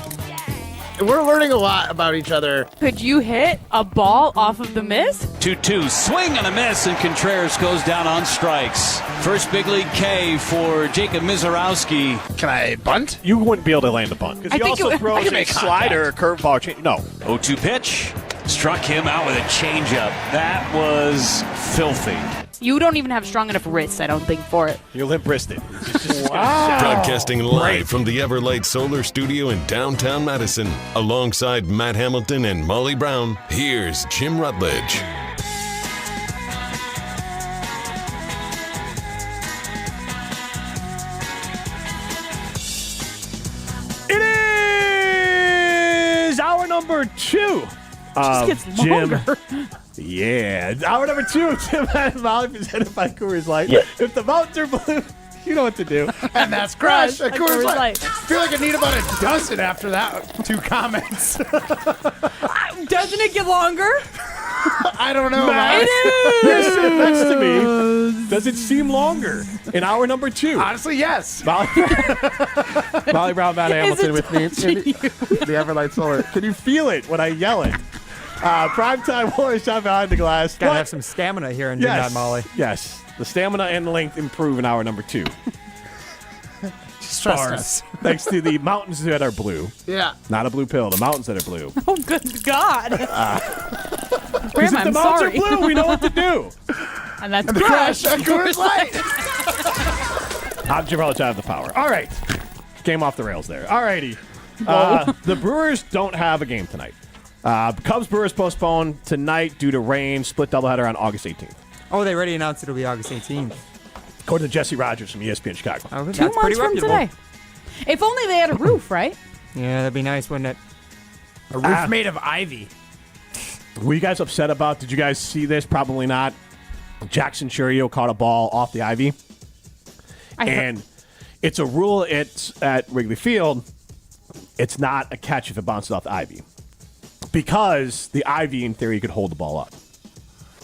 We're learning a lot about each other. Could you hit a ball off of the miss? 2-2, swing and a miss, and Contreras goes down on strikes. First big league K for Jacob Mizorowski. Can I bunt? You wouldn't be able to land a bunt because he also throws a slider, a curveball. No. 0-2 pitch. Struck him out with a changeup. That was filthy. You don't even have strong enough wrists, I don't think, for it. You're limp-wristed. Wow. Broadcasting live from the Everlight Solar Studio in downtown Madison, alongside Matt Hamilton and Molly Brown, here's Jim Rutledge. It is hour number 2. Just gets longer. Yeah. Hour number 2 of Jim and Molly presented by Coors Light. Yes. If the mountains are blue, you know what to do. And that's Crush. Crush, Coors Coors Light. Light. I feel like I need about a dozen after that. 2 comments. Doesn't it get longer? I don't know, Matt. man. You're sitting next to me. Does it seem longer in hour number 2? Honestly, yes. Molly Brown, Matt Hamilton with me. The Everlight Solar. Can you feel it when I yell it? Primetime Warriors shot behind the glass. Gotta have some stamina here in Jim, Matt, Molly. Yes. The stamina and the length improve in hour number 2. Stars. Thanks to the mountains that are blue. Yeah. Not a blue pill. The mountains that are blue. Oh, good God. Because if the mountains are blue, we know what to do. And that's Crush. Coors Light. I'm Jim Rutledge, I have the power. All right. Game off the rails there. All righty. The Brewers don't have a game tonight. Cubs-Brewers postponed tonight due to rain. Split doubleheader on August 18th. Oh, they already announced it'll be August 18th. According to Jesse Rogers from ESPN Chicago. Oh, 2 that's pretty months from reputable. today. If only they had a roof, right? Yeah, that'd be nice, wouldn't it? A roof made of ivy. Were you guys upset about, did you guys see this? Probably not. Jackson Churio caught a ball off the ivy. And it's a rule at Wrigley Field. It's not a catch if it bounces off the ivy. Because the ivy, in theory, could hold the ball up.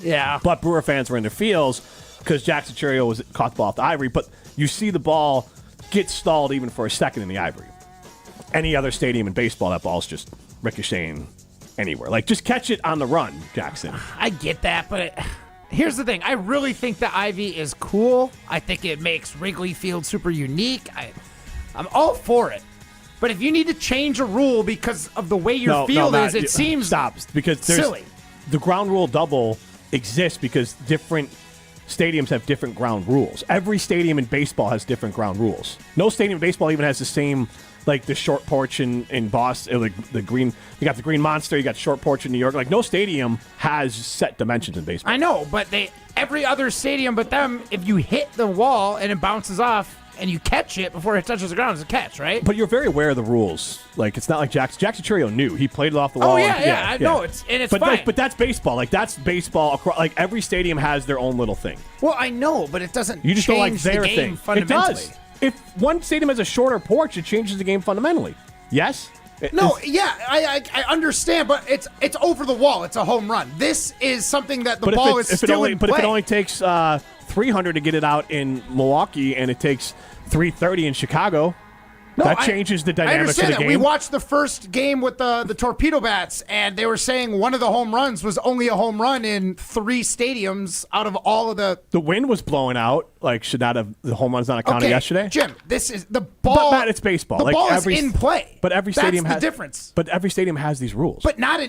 Yeah. But Brewer fans were in their fields because Jackson Churio caught the ball off the ivory. But you see the ball get stalled even for a second in the ivory. Any other stadium in baseball, that ball's just ricocheting anywhere. Like, just catch it on the run, Jackson. I get that, but here's the thing. I really think the ivy is cool. I think it makes Wrigley Field super unique. I'm all for it. But if you need to change a rule because of the way your field is, it seems because silly. The ground rule double exists because different stadiums have different ground rules. Every stadium in baseball has different ground rules. No stadium in baseball even has the same, like the short porch in Boston, like the green. You got the Green Monster. You got short porch in New York. Like no stadium has set dimensions in baseball. I know, but every other stadium but them, if you hit the wall and it bounces off and you catch it before it touches the ground, it's a catch, right? But you're very aware of the rules. Like it's not like Jackson Churio knew. He played it off the wall. Oh yeah, I know it's fine. But that's baseball. Like that's baseball. Across, like every stadium has their own little thing. Well, I know, but it doesn't. You just change don't like their the game thing. fundamentally. It does. If one stadium has a shorter porch, it changes the game fundamentally. Yes. I understand, but it's over the wall. It's a home run. This is something that the ball is still in play. But if it only takes 300 to get it out in Milwaukee, and it takes 330 in Chicago, that changes the dynamics of the game. We watched the first game with the Torpedo Bats, and they were saying one of the home runs was only a home run in 3 stadiums out of all of the. The wind was blowing out. Like, should not have the home runs not accounted yesterday? Jim, this is the ball. But Matt, it's baseball. The ball is in play. But every stadium That's has the difference. But every stadium has these rules. But not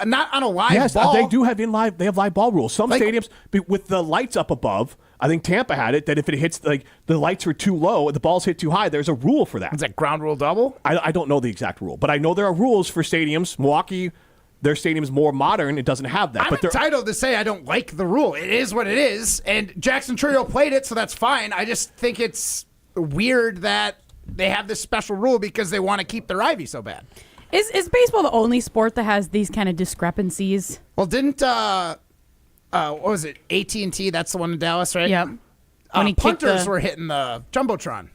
not on a live ball. Yes, they do have They have live ball rules. Some stadiums with the lights up above. I think Tampa had it that if it hits the lights were too low, the balls hit too high. There's a rule for that. Is that ground rule double? I don't know the exact rule, but I know there are rules for stadiums. Milwaukee, their stadium's more modern. It doesn't have that. I'm entitled to say I don't like the rule. It is what it is, and Jackson Churio played it, so that's fine. I just think it's weird that they have this special rule because they want to keep their Ivy so bad. Is baseball the only sport that has these kind of discrepancies? Well, didn't what was it? AT&T. That's the one in Dallas, right? Yep. Punters were hitting the jumbotron.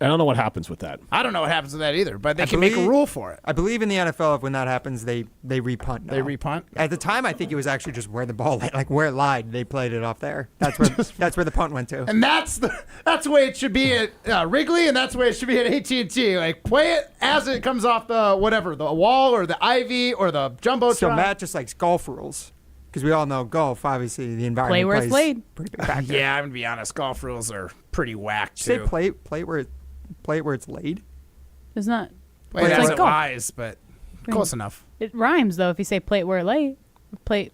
I don't know what happens with that. I don't know what happens with that either, but they can make a rule for it. I believe in the NFL, when that happens, they repunt. Now. They repunt. At the time, I think it was actually just where the ball, where it lied, they played it off there. That's where the punt went to. And that's the way it should be at Wrigley, and that's the way it should be at AT&T. Like play it as it comes off the wall or the ivy or the jumbotron. So Matt just likes golf rules. Because we all know golf, obviously, the environment play where it's laid. Pretty big factor. Yeah, I'm going to be honest. Golf rules are pretty whack, too. Say play where it's laid? It's not. Play it as it lies, but close enough. It rhymes, though, if you say play it where it laid. Play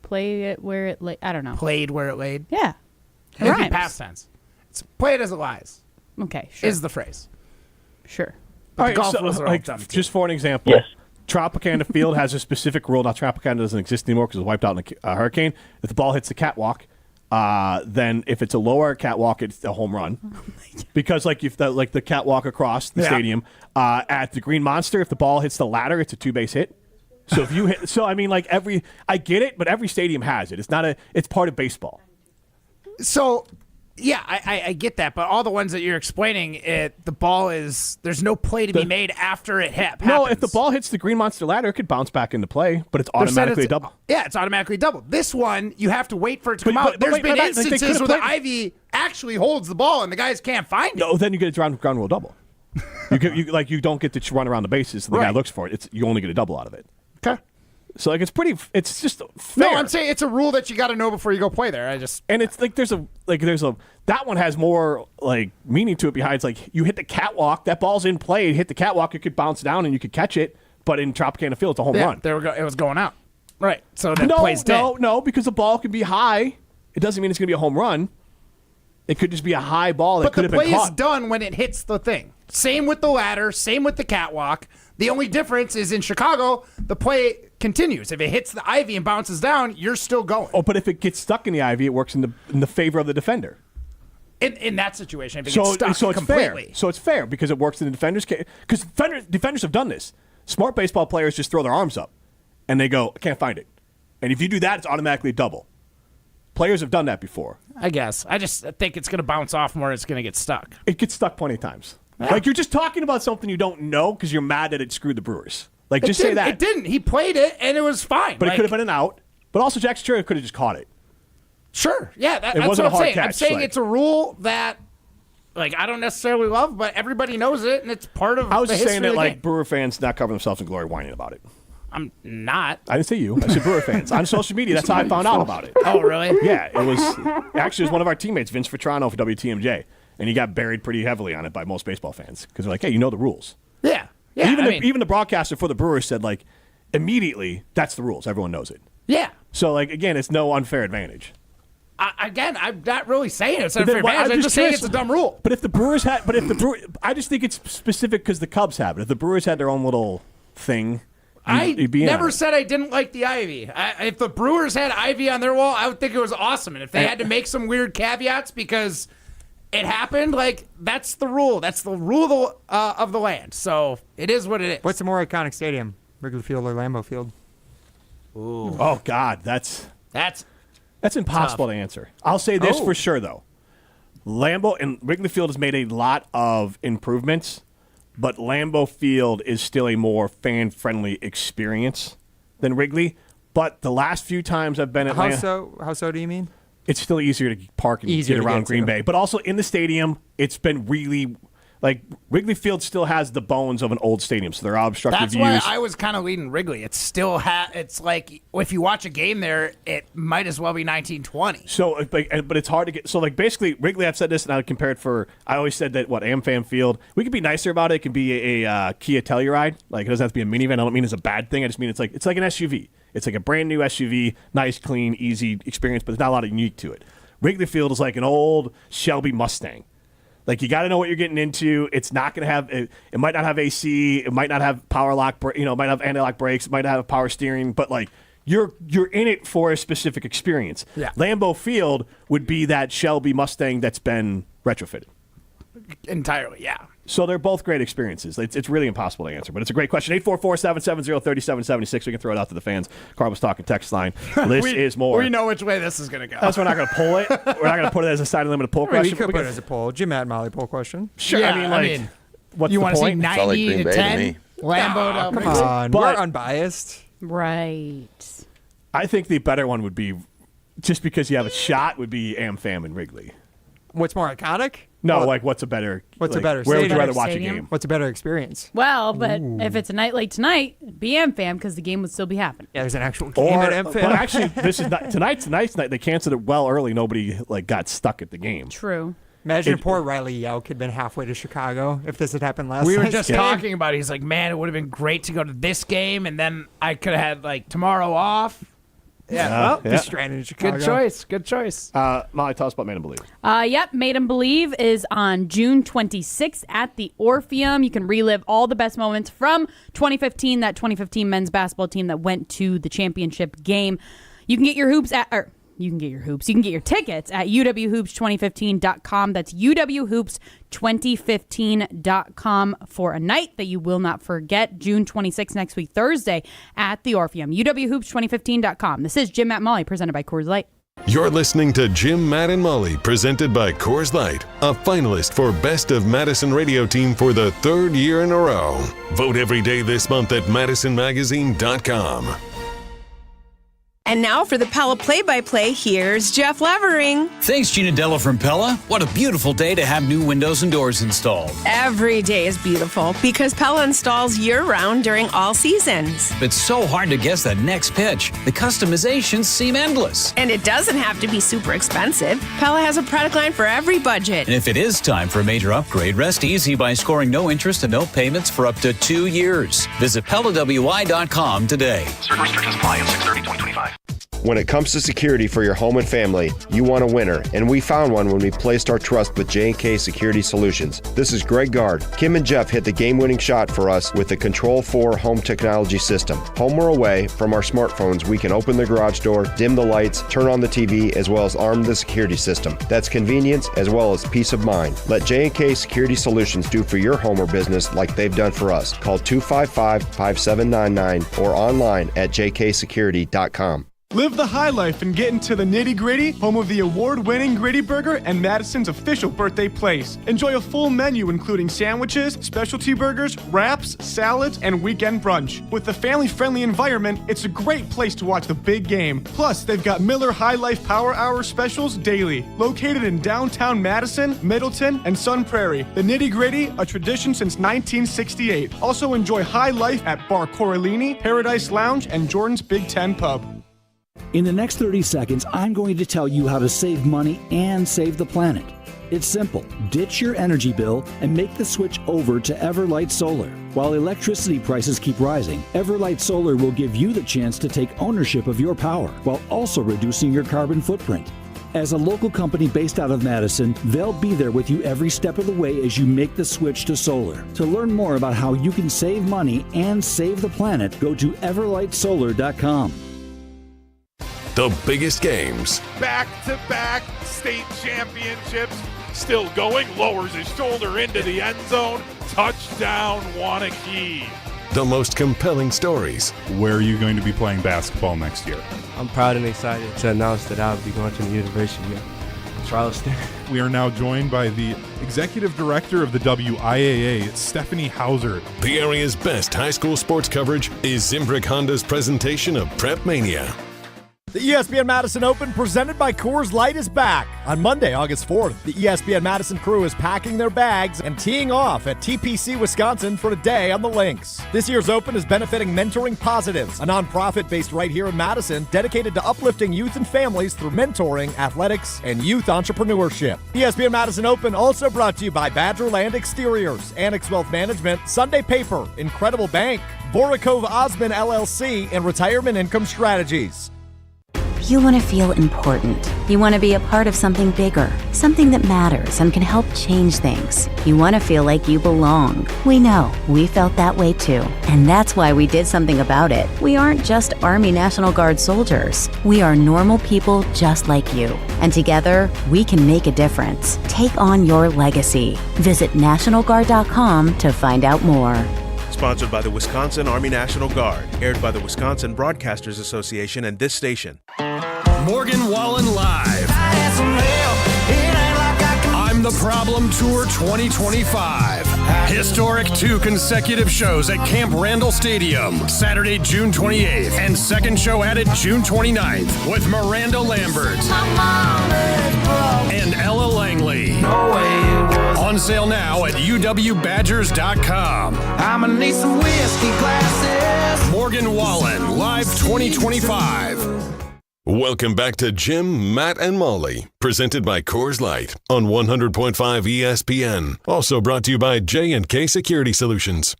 it where it laid. I don't know. Played where it laid? Yeah. It It'd rhymes. be past tense. It's play it as it lies. Okay, sure. Is the phrase. Sure. But All right, golf rules are all dumb, too. just for an example. Yes. Tropicana Field has a specific rule. Now, Tropicana doesn't exist anymore because it was wiped out in a hurricane. If the ball hits the catwalk, then if it's a lower catwalk, it's a home run. Because if the catwalk across the stadium at the Green Monster, if the ball hits the ladder, it's a 2-base hit. So if you hit, I get it, but every stadium has it. It's part of baseball. So. Yeah, I get that, but all the ones that you're explaining, the ball there's no play to be made after it happens. No, if the ball hits the Green Monster ladder, it could bounce back into play, but it's automatically double. Yeah, it's automatically double. This one, you have to wait for it to come out. There's been instances where the Ivy actually holds the ball and the guys can't find it. No, then you get a ground rule double. You don't get to run around the bases, so the guy looks for it. You only get a double out of it. Okay. So it's just fair. No, I'm saying it's a rule that you got to know before you go play there. And it's that one has more meaning to it behind. It's you hit the catwalk, that ball's in play, hit the catwalk, it could bounce down and you could catch it. But in Tropicana Field, it's a home run. There we go. It was going out. Right. So the play's dead. No, because the ball could be high. It doesn't mean it's going to be a home run. It could just be a high ball that could have been caught. But the play is done when it hits the thing. Same with the ladder. Same with the catwalk. The only difference is in Chicago, the play continues. If it hits the ivy and bounces down, you're still going. Oh, but if it gets stuck in the ivy, it works in the favor of the defender. In that situation, if it gets stuck so it's completely. Fair. So it's fair because it works in the defender's case. Because defenders have done this. Smart baseball players just throw their arms up, and they go, I can't find it. And if you do that, it's automatically double. Players have done that before. I guess. I just think it's going to bounce off more. It's going to get stuck. It gets stuck plenty of times. Yeah. You're just talking about something you don't know because you're mad that it screwed the Brewers. Say that. It didn't. He played it, and it was fine. But it could have been an out. But also, Jackson Churio could have just caught it. Sure. Yeah, that's what I'm saying. I'm saying it's a rule that, I don't necessarily love, but everybody knows it, and it's part of the history. I was just saying that, game. Brewer fans not cover themselves in glory whining about it. I'm not. I didn't say you. I said Brewer fans. On social media, that's how I found out about it. Oh, really? Yeah, it was one of our teammates, Vince Vetrano for WTMJ, and he got buried pretty heavily on it by most baseball fans because they're like, hey, you know the rules. Yeah. Yeah. Even the broadcaster for the Brewers said, immediately, that's the rules. Everyone knows it. Yeah. So, again, it's no unfair advantage. Again, I'm not really saying it's But then unfair why- advantage. I'm I'm just just saying curious- it's a dumb rule. But if the Brewers I just think it's specific because the Cubs have it. If the Brewers had their own little thing, you'd be never in said I didn't like the ivy. If the Brewers had ivy on their wall, I would think it was awesome. And if they had to make some weird caveats because it happened, like, that's the rule. That's the rule of the land. So it is what it is. What's the more iconic stadium, Wrigley Field or Lambeau Field? Ooh. Oh God, that's impossible tough. to answer. I'll say this Oh. for sure though. Lambeau and Wrigley Field has made a lot of improvements, but Lambeau Field is still a more fan-friendly experience than Wrigley. But the last few times I've been at How so do you mean? it's still easier to park and Easier get to around get Green to. Bay. But also in the stadium, it's been really like Wrigley Field still has the bones of an old stadium, so there are obstructive That's views. why I was kind of leading Wrigley. It's still it's like if you watch a game there, it might as well be 1920. So, but it's hard to get. So, like, basically, Wrigley, I've said this, and I would compare it I always said that, AmFam Field, we could be nicer about it. It can be a Kia Telluride. Like, it doesn't have to be a minivan. I don't mean it's a bad thing. I just mean it's like an SUV. It's like a brand new SUV, nice, clean, easy experience, but there's not a lot of unique to it. Wrigley Field is like an old Shelby Mustang. Like, you got to know what you're getting into. It's not going to have it might not have AC. It might not have power lock. It might have anti-lock brakes. It might not have power steering. But like, you're in it for a specific experience. Yeah. Lambeau Field would be that Shelby Mustang that's been retrofitted. Entirely, yeah. So they're both great experiences. It's really impossible to answer, but it's a great question. 844-770-3776. We can throw it out to the fans. Carl was talking text line. This is more. We know which way this is going to go. That's why we're not going to pull it. We're not going to put it as a side limit poll I mean, question. we could but put it as a poll. Jim at Molly poll question. Sure. Yeah, I mean, what's you the want to see point? 90 to 10? Lambeau to Come on, But- we're unbiased. Right. I think the better one would be, just because you have a shot, would be AmFam and Wrigley. What's more iconic? No, Oh, what's a better? What's like, a better? Where would you stadium? rather watch a Stadium? game? What's a better experience? Well, but if it's a night like tonight, be AmFam because the game would still be happening. Yeah, there's an actual game Or, at MFAM. but actually, this is not tonight's night. They canceled it well early. Nobody got stuck at the game. True. Imagine poor Riley Yelk had been halfway to Chicago if this had happened last We were night's just game. talking about it. He's like, man, it would have been great to go to this game, and then I could have had, tomorrow off. Yeah, well, yeah. Just stranded in Chicago. good choice. Good choice. Molly, tell us about Made and Believe. Yep, Made 'em Believe is on June 26th at the Orpheum. You can relive all the best moments from 2015, that 2015 men's basketball team that went to the championship game. You can get your hoops you can get your tickets at uwhoops2015.com. That's uwhoops2015.com for a night that you will not forget. June 26th, next week, Thursday at the Orpheum. uwhoops2015.com. This is Jim, Matt, Molly, presented by Coors Light. You're listening to Jim, Matt, and Molly, presented by Coors Light, a finalist for Best of Madison Radio Team for the third year in a row. Vote every day this month at madisonmagazine.com. And now for the Pella play-by-play, here's Jeff Levering. Thanks, Gina Della from Pella. What a beautiful day to have new windows and doors installed. Every day is beautiful because Pella installs year-round during all seasons. It's so hard to guess that next pitch. The customizations seem endless. And it doesn't have to be super expensive. Pella has a product line for every budget. And if it is time for a major upgrade, rest easy by scoring no interest and no payments for up to 2 years. Visit PellaWI.com today. Certain restrictions apply on 6/30/2025. When it comes to security for your home and family, you want a winner, and we found one when we placed our trust with J&K Security Solutions. This is Greg Gard. Kim and Jeff hit the game-winning shot for us with the Control 4 home technology system. Home or away, from our smartphones, we can open the garage door, dim the lights, turn on the TV, as well as arm the security system. That's convenience as well as peace of mind. Let J&K Security Solutions do for your home or business like they've done for us. Call 255-5799 or online at jksecurity.com. Live the high life and get into the nitty-gritty, home of the award-winning Gritty Burger and Madison's official birthday place. Enjoy a full menu including sandwiches, specialty burgers, wraps, salads, and weekend brunch. With the family-friendly environment, it's a great place to watch the big game. Plus, they've got Miller High Life Power Hour specials daily. Located in downtown Madison, Middleton, and Sun Prairie. The nitty-gritty, a tradition since 1968. Also enjoy high life at Bar Coralini, Paradise Lounge, and Jordan's Big Ten Pub. In the next 30 seconds, I'm going to tell you how to save money and save the planet. It's simple. Ditch your energy bill and make the switch over to Everlight Solar. While electricity prices keep rising, Everlight Solar will give you the chance to take ownership of your power while also reducing your carbon footprint. As a local company based out of Madison, they'll be there with you every step of the way as you make the switch to solar. To learn more about how you can save money and save the planet, go to everlightsolar.com. The biggest games, Back-to-back state championships. Still going, lowers his shoulder into the end zone. Touchdown, Wanakee. the most compelling stories. Where are you going to be playing basketball next year? I'm proud and excited to announce that I'll be going to the University of Charleston. We are now joined by the Executive Director of the WIAA, Stephanie Hauser. The area's best high school sports coverage is Zimbrick Honda's presentation of Prep Mania. The ESPN Madison Open presented by Coors Light is back. On Monday, August 4th, the ESPN Madison crew is packing their bags and teeing off at TPC, Wisconsin for a day on the links. This year's Open is benefiting Mentoring Positives, a nonprofit based right here in Madison dedicated to uplifting youth and families through mentoring, athletics, and youth entrepreneurship. ESPN Madison Open also brought to you by Badgerland Exteriors, Annex Wealth Management, Sunday Paper, Incredible Bank, Vorikov Osman LLC, and Retirement Income Strategies. You want to feel important. You want to be a part of something bigger, something that matters and can help change things. You want to feel like you belong. We know. We felt that way too. And that's why we did something about it. We aren't just Army National Guard soldiers. We are normal people just like you. And together, we can make a difference. Take on your legacy. Visit NationalGuard.com to find out more. Sponsored by the Wisconsin Army National Guard. Aired by the Wisconsin Broadcasters Association and this station. Morgan Wallen Live. I'm the Problem Tour 2025. Historic 2 consecutive shows at Camp Randall Stadium, Saturday, June 28th, and second show added June 29th with Miranda Lambert and Ella Langley. On sale now at uwbadgers.com. I'ma need some whiskey glasses. Morgan Wallen, Live 2025. Welcome back to Jim, Matt, and Molly, presented by Coors Light on 100.5 ESPN. Also brought to you by J&K Security Solutions.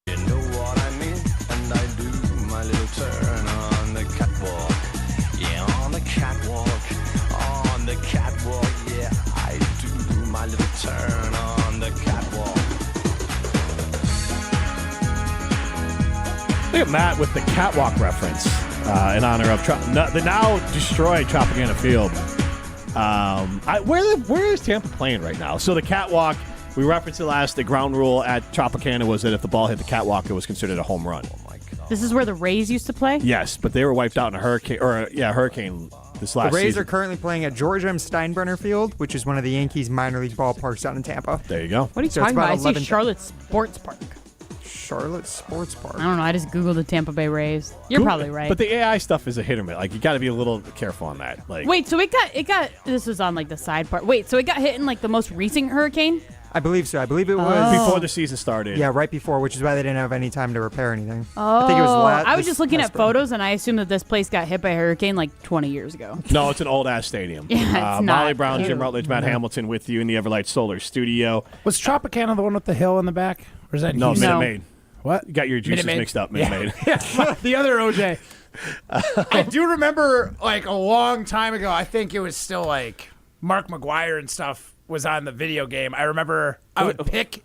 You know what I mean? And I do my little turn on the catwalk. Yeah, on the catwalk. On the catwalk. Yeah, I do my little turn on the catwalk. Look at Matt with the catwalk reference in honor of the now destroyed Tropicana Field. Where is Tampa playing right now? So the catwalk, we referenced it last. The ground rule at Tropicana was that if the ball hit the catwalk, it was considered a home run. Oh my God! This is where the Rays used to play? Yes, but they were wiped out in a hurricane. Hurricane this last season. The Rays are currently playing at George M. Steinbrenner Field, which is one of the Yankees' minor league ballparks down in Tampa. There you go. What are you talking about? I see Charlotte Sports Park. Charlotte Sports Park. I don't know. I just Googled the Tampa Bay Rays. You're probably right. But the AI stuff is a hit or miss. Like, you got to be a little careful on that. Like, wait, so it got. This was on like the side part. Wait, so it got hit in like the most recent hurricane? I believe so. I believe it was before the season started. Yeah, right before, which is why they didn't have any time to repair anything. Oh, I think it was I was just looking at photos, and I assumed that this place got hit by a hurricane like 20 years ago. No, it's an old-ass stadium. Yeah, it's not. Molly Brown, Jim Rutledge, Matt Hamilton with you in the Everlight Solar Studio. Was Tropicana the one with the hill in the back? Or is that No, Houston? Minute Maid. What? You got your juices mixed up, Minute Maid. Yeah, the other OJ. I do remember, like, a long time ago, I think it was still, like, Mark McGuire and stuff was on the video game. I remember I would pick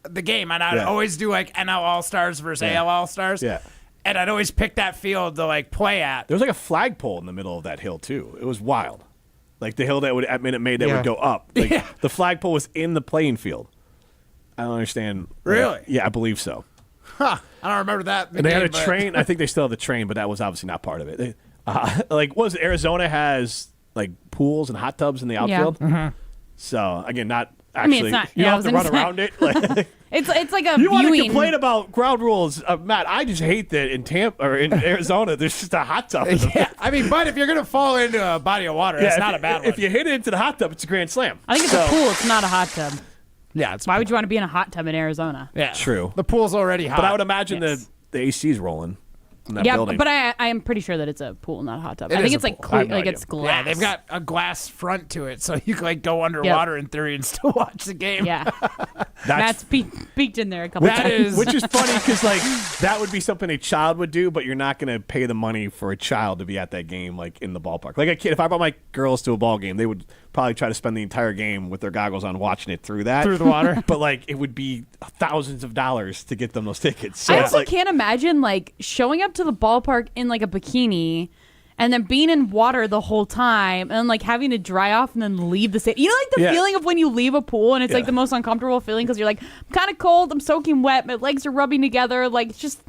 the game, and I'd always do, like, NL All-Stars versus AL All-Stars. Yeah. And I'd always pick that field to, like, play at. There was, like, a flagpole in the middle of that hill, too. It was wild. Like, the hill that would, at Minute Maid, that would go up. Like, the flagpole was in the playing field. I don't understand. Really? Yeah, I believe so. Huh. I don't remember that. And they had a train. I think they still have the train, but that was obviously not part of it. Arizona has like pools and hot tubs in the outfield. Yeah. Mm-hmm. So again, not actually. I mean, it's not, you don't have to run around it. Like, it's like a you want to viewing. complain about ground rules, Matt? I just hate that in Tampa or in Arizona, there's just a hot tub. Yeah, I mean, but if you're gonna fall into a body of water, it's not a bad one. If you hit it into the hot tub, it's a grand slam. I think it's a pool. It's not a hot tub. Yeah. Why would you want to be in a hot tub in Arizona? Yeah. True. The pool's already hot. But I would imagine the AC's rolling. in that Yeah, building. but I am pretty sure that it's a pool, not a hot tub. It I think is it's a like pool. I have no like idea. it's glass. Yeah, they've got a glass front to it, so you can like go underwater in theory and still watch the game. Yeah. Matt's peeked in there a couple times. Which is funny because like that would be something a child would do, but you're not going to pay the money for a child to be at that game, like in the ballpark. Like a kid, if I brought my girls to a ball game, they would probably try to spend the entire game with their goggles on, watching it through the water. But like it would be thousands of dollars to get them those tickets. So I it's also like, can't imagine like showing up to the ballpark in like a bikini and then being in water the whole time and then like having to dry off and then leave the stadium. You know, like the feeling of when you leave a pool and it's like the most uncomfortable feeling because you're like, I'm kind of cold, I'm soaking wet, my legs are rubbing together. Like it's just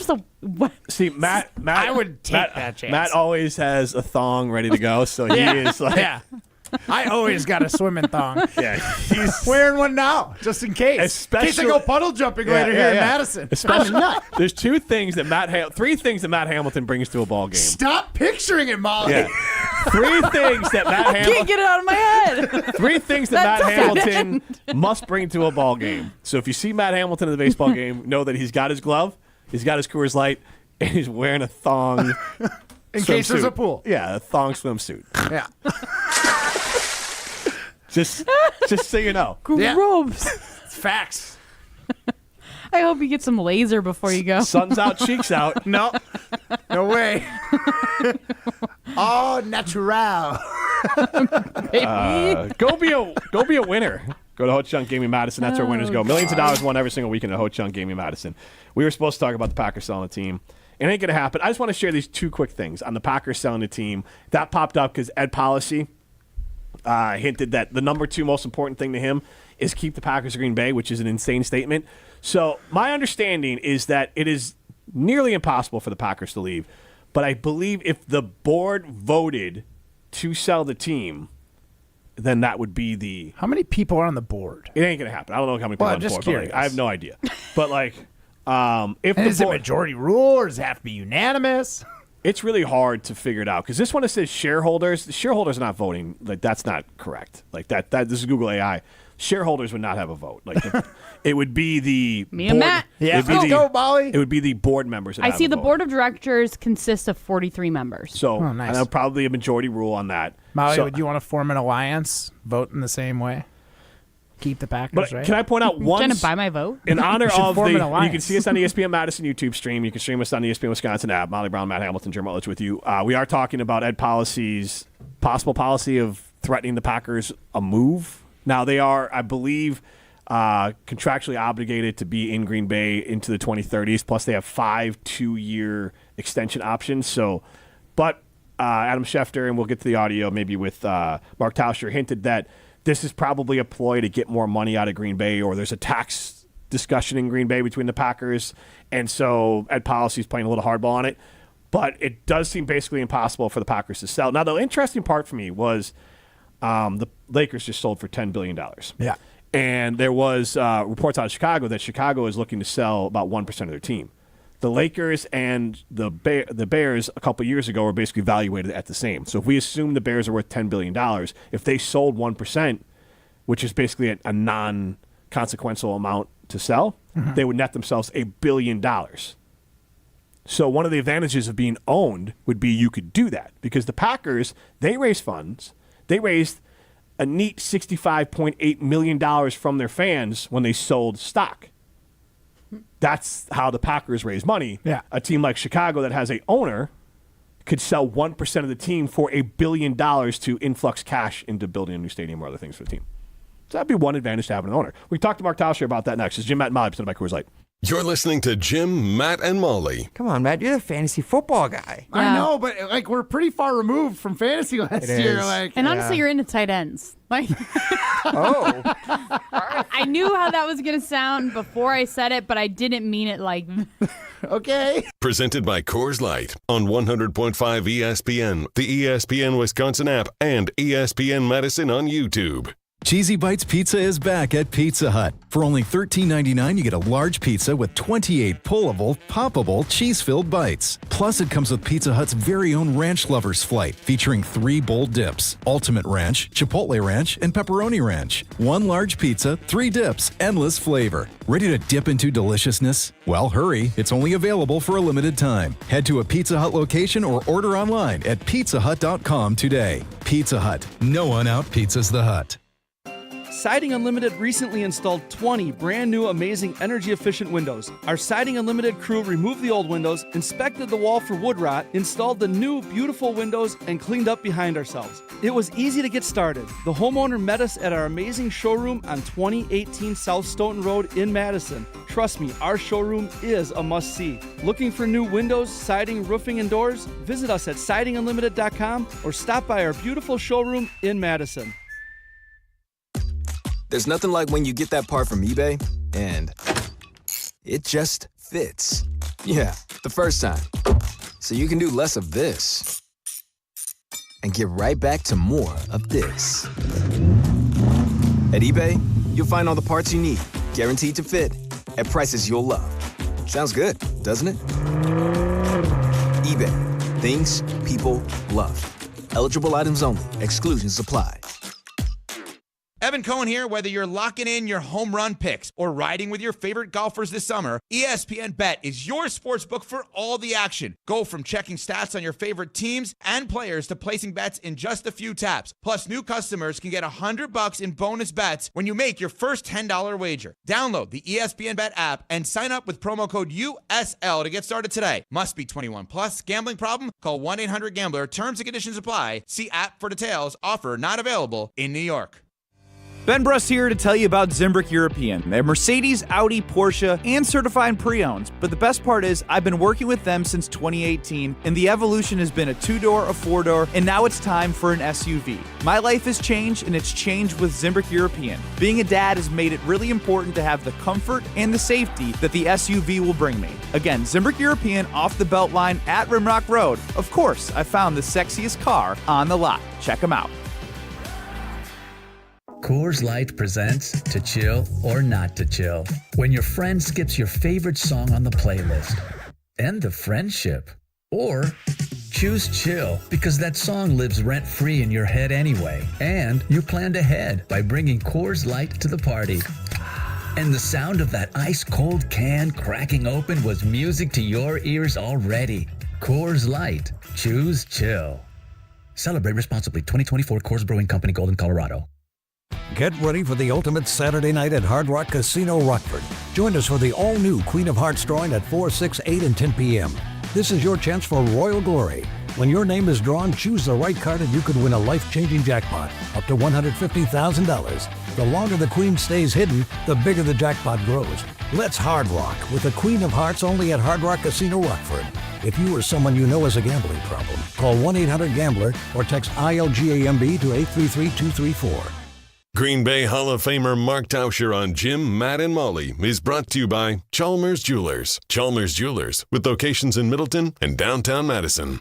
a wet. See, Matt, I would take that chance. Matt always has a thong ready to go, so he is like. Yeah. I always got a swimming thong. Yeah, he's wearing one now, just in case. In case I go puddle jumping later here in Madison. Especially, there's three things that Matt Hamilton brings to a ball game. Stop picturing it, Molly. Yeah. Three things that Matt I can't get it out of my head. Three things that Matt Hamilton must bring to a ball game. So if you see Matt Hamilton in the baseball game, know that he's got his glove, he's got his Coors Light, and he's wearing a thong. In case there's a pool. Yeah, a thong swimsuit. Yeah. Just so you know. Gross. It's facts. I hope you get some laser before you go. Sun's out, cheeks out. No. No way. All natural. Go be a winner. Go to Ho Chunk Gaming Madison. That's where winners go. Millions of dollars won every single weekend at Ho Chunk Gaming Madison. We were supposed to talk about the Packers selling the team. It ain't going to happen. I just want to share these two quick things on the Packers selling the team. That popped up because Ed Policy hinted that the number 2 most important thing to him is keep the Packers Green Bay, which is an insane statement. So my understanding is that it is nearly impossible for the Packers to leave. But I believe if the board voted to sell the team, then that would be the... How many people are on the board? It ain't going to happen. I don't know how many people are on the board. Curious. But like, I have no idea. But like... Is it majority rule or does it have to be unanimous? It's really hard to figure it out because this one it says shareholders. The shareholders are not voting. Like that's not correct. Like that this is Google AI. Shareholders would not have a vote. Like it would be the Me and Matt. Yeah, let's go, Molly. It would be the board members. That I have see a the vote. board of directors consists of 43 members. So nice. and that'll probably a majority rule on that. Molly, So- would you want to form an alliance? Vote in the same way? Keep the Packers, But right? can I point out one? Trying to buy my vote? In honor We should of form an you alliance. can see us on the ESPN Madison YouTube stream. You can stream us on the ESPN Wisconsin app. Molly Brown, Matt Hamilton, Jim Rutledge with you. We are talking about Ed Policy's possible policy of threatening the Packers a move. Now, they are, I believe, contractually obligated to be in Green Bay into the 2030s. Plus, they have 5 2-year extension options. So, but Adam Schefter, and we'll get to the audio maybe with Mark Tauscher, hinted that this is probably a ploy to get more money out of Green Bay, or there's a tax discussion in Green Bay between the Packers, and so Ed Policy is playing a little hardball on it. But it does seem basically impossible for the Packers to sell. Now, the interesting part for me was the Lakers just sold for $10 billion. Yeah. And there was reports out of Chicago that Chicago is looking to sell about 1% of their team. The Lakers and the Bears a couple years ago were basically valuated at the same. So if we assume the Bears are worth $10 billion, if they sold 1%, which is basically a non-consequential amount to sell, they would net themselves $1 billion. So one of the advantages of being owned would be you could do that because the Packers, they raise funds. They raised a neat $65.8 million from their fans when they sold stock. That's how the Packers raise money. Yeah. A team like Chicago that has a owner could sell 1% of the team for $1 billion to influx cash into building a new stadium or other things for the team. So that'd be one advantage to having an owner. We talked to Mark Tauscher about that next. It's Jim, Matt, and Molly, presented by Coors Light. You're listening to Jim, Matt, and Molly. Come on, Matt. You're the fantasy football guy. I know, but like we're pretty far removed from fantasy last year. is. Like, And honestly, you're into tight ends. Like, Oh. I knew how that was going to sound before I said it, but I didn't mean it like. okay. Presented by Coors Light on 100.5 ESPN, the ESPN Wisconsin app, and ESPN Madison on YouTube. Cheesy Bites Pizza is back at Pizza Hut. For only $13.99, you get a large pizza with 28 pullable, poppable, cheese-filled bites. Plus, it comes with Pizza Hut's very own Ranch Lovers Flight, featuring 3 bold dips: Ultimate Ranch, Chipotle Ranch, and Pepperoni Ranch. 1 large pizza, 3 dips, endless flavor. Ready to dip into deliciousness? Well, hurry. It's only available for a limited time. Head to a Pizza Hut location or order online at pizzahut.com today. Pizza Hut. No one out-pizzas the Hut. Siding Unlimited recently installed 20 brand new amazing energy efficient windows. Our Siding Unlimited crew removed the old windows, inspected the wall for wood rot, installed the new beautiful windows, and cleaned up behind ourselves. It was easy to get started. The homeowner met us at our amazing showroom on 2018 South Stoughton Road in Madison. Trust me, our showroom is a must-see. Looking for new windows, siding, roofing, and doors? Visit us at sidingunlimited.com or stop by our beautiful showroom in Madison. There's nothing like when you get that part from eBay and it just fits. Yeah, the first time. So you can do less of this and get right back to more of this. At eBay, you'll find all the parts you need, guaranteed to fit, at prices you'll love. Sounds good, doesn't it? eBay, things people love. Eligible items only. Exclusions apply. Evan Cohen here. Whether you're locking in your home run picks or riding with your favorite golfers this summer, ESPN Bet is your sportsbook for all the action. Go from checking stats on your favorite teams and players to placing bets in just a few taps. Plus, new customers can get $100 in bonus bets when you make your first $10 wager. Download the ESPN Bet app and sign up with promo code USL to get started today. Must be 21 plus. Gambling problem? Call 1-800-GAMBLER. Terms and conditions apply. See app for details. Offer not available in New York. Ben Bruss here to tell you about Zimbrick European. They're Mercedes, Audi, Porsche, and certified pre-owned. But the best part is I've been working with them since 2018, and the evolution has been a 2-door, a 4-door, and now it's time for an SUV. My life has changed, and it's changed with Zimbrick European. Being a dad has made it really important to have the comfort and the safety that the SUV will bring me. Again, Zimbrick European off the Beltline at Rimrock Road. Of course, I found the sexiest car on the lot. Check them out. Coors Light presents To Chill or Not to Chill. When your friend skips your favorite song on the playlist. End the friendship. Or choose chill because that song lives rent-free in your head anyway. And you planned ahead by bringing Coors Light to the party. And the sound of that ice-cold can cracking open was music to your ears already. Coors Light. Choose chill. Celebrate responsibly. 2024 Coors Brewing Company, Golden, Colorado. Get ready for the ultimate Saturday night at Hard Rock Casino Rockford. Join us for the all-new Queen of Hearts drawing at 4, 6, 8, and 10 p.m. This is your chance for royal glory. When your name is drawn, choose the right card and you could win a life-changing jackpot, up to $150,000. The longer the Queen stays hidden, the bigger the jackpot grows. Let's Hard Rock with the Queen of Hearts only at Hard Rock Casino Rockford. If you or someone you know has a gambling problem, call 1-800-GAMBLER or text ILGAMB to 833-234. Green Bay Hall of Famer Mark Tauscher on Jim, Matt, and Molly is brought to you by Chalmers Jewelers. Chalmers Jewelers, with locations in Middleton and downtown Madison.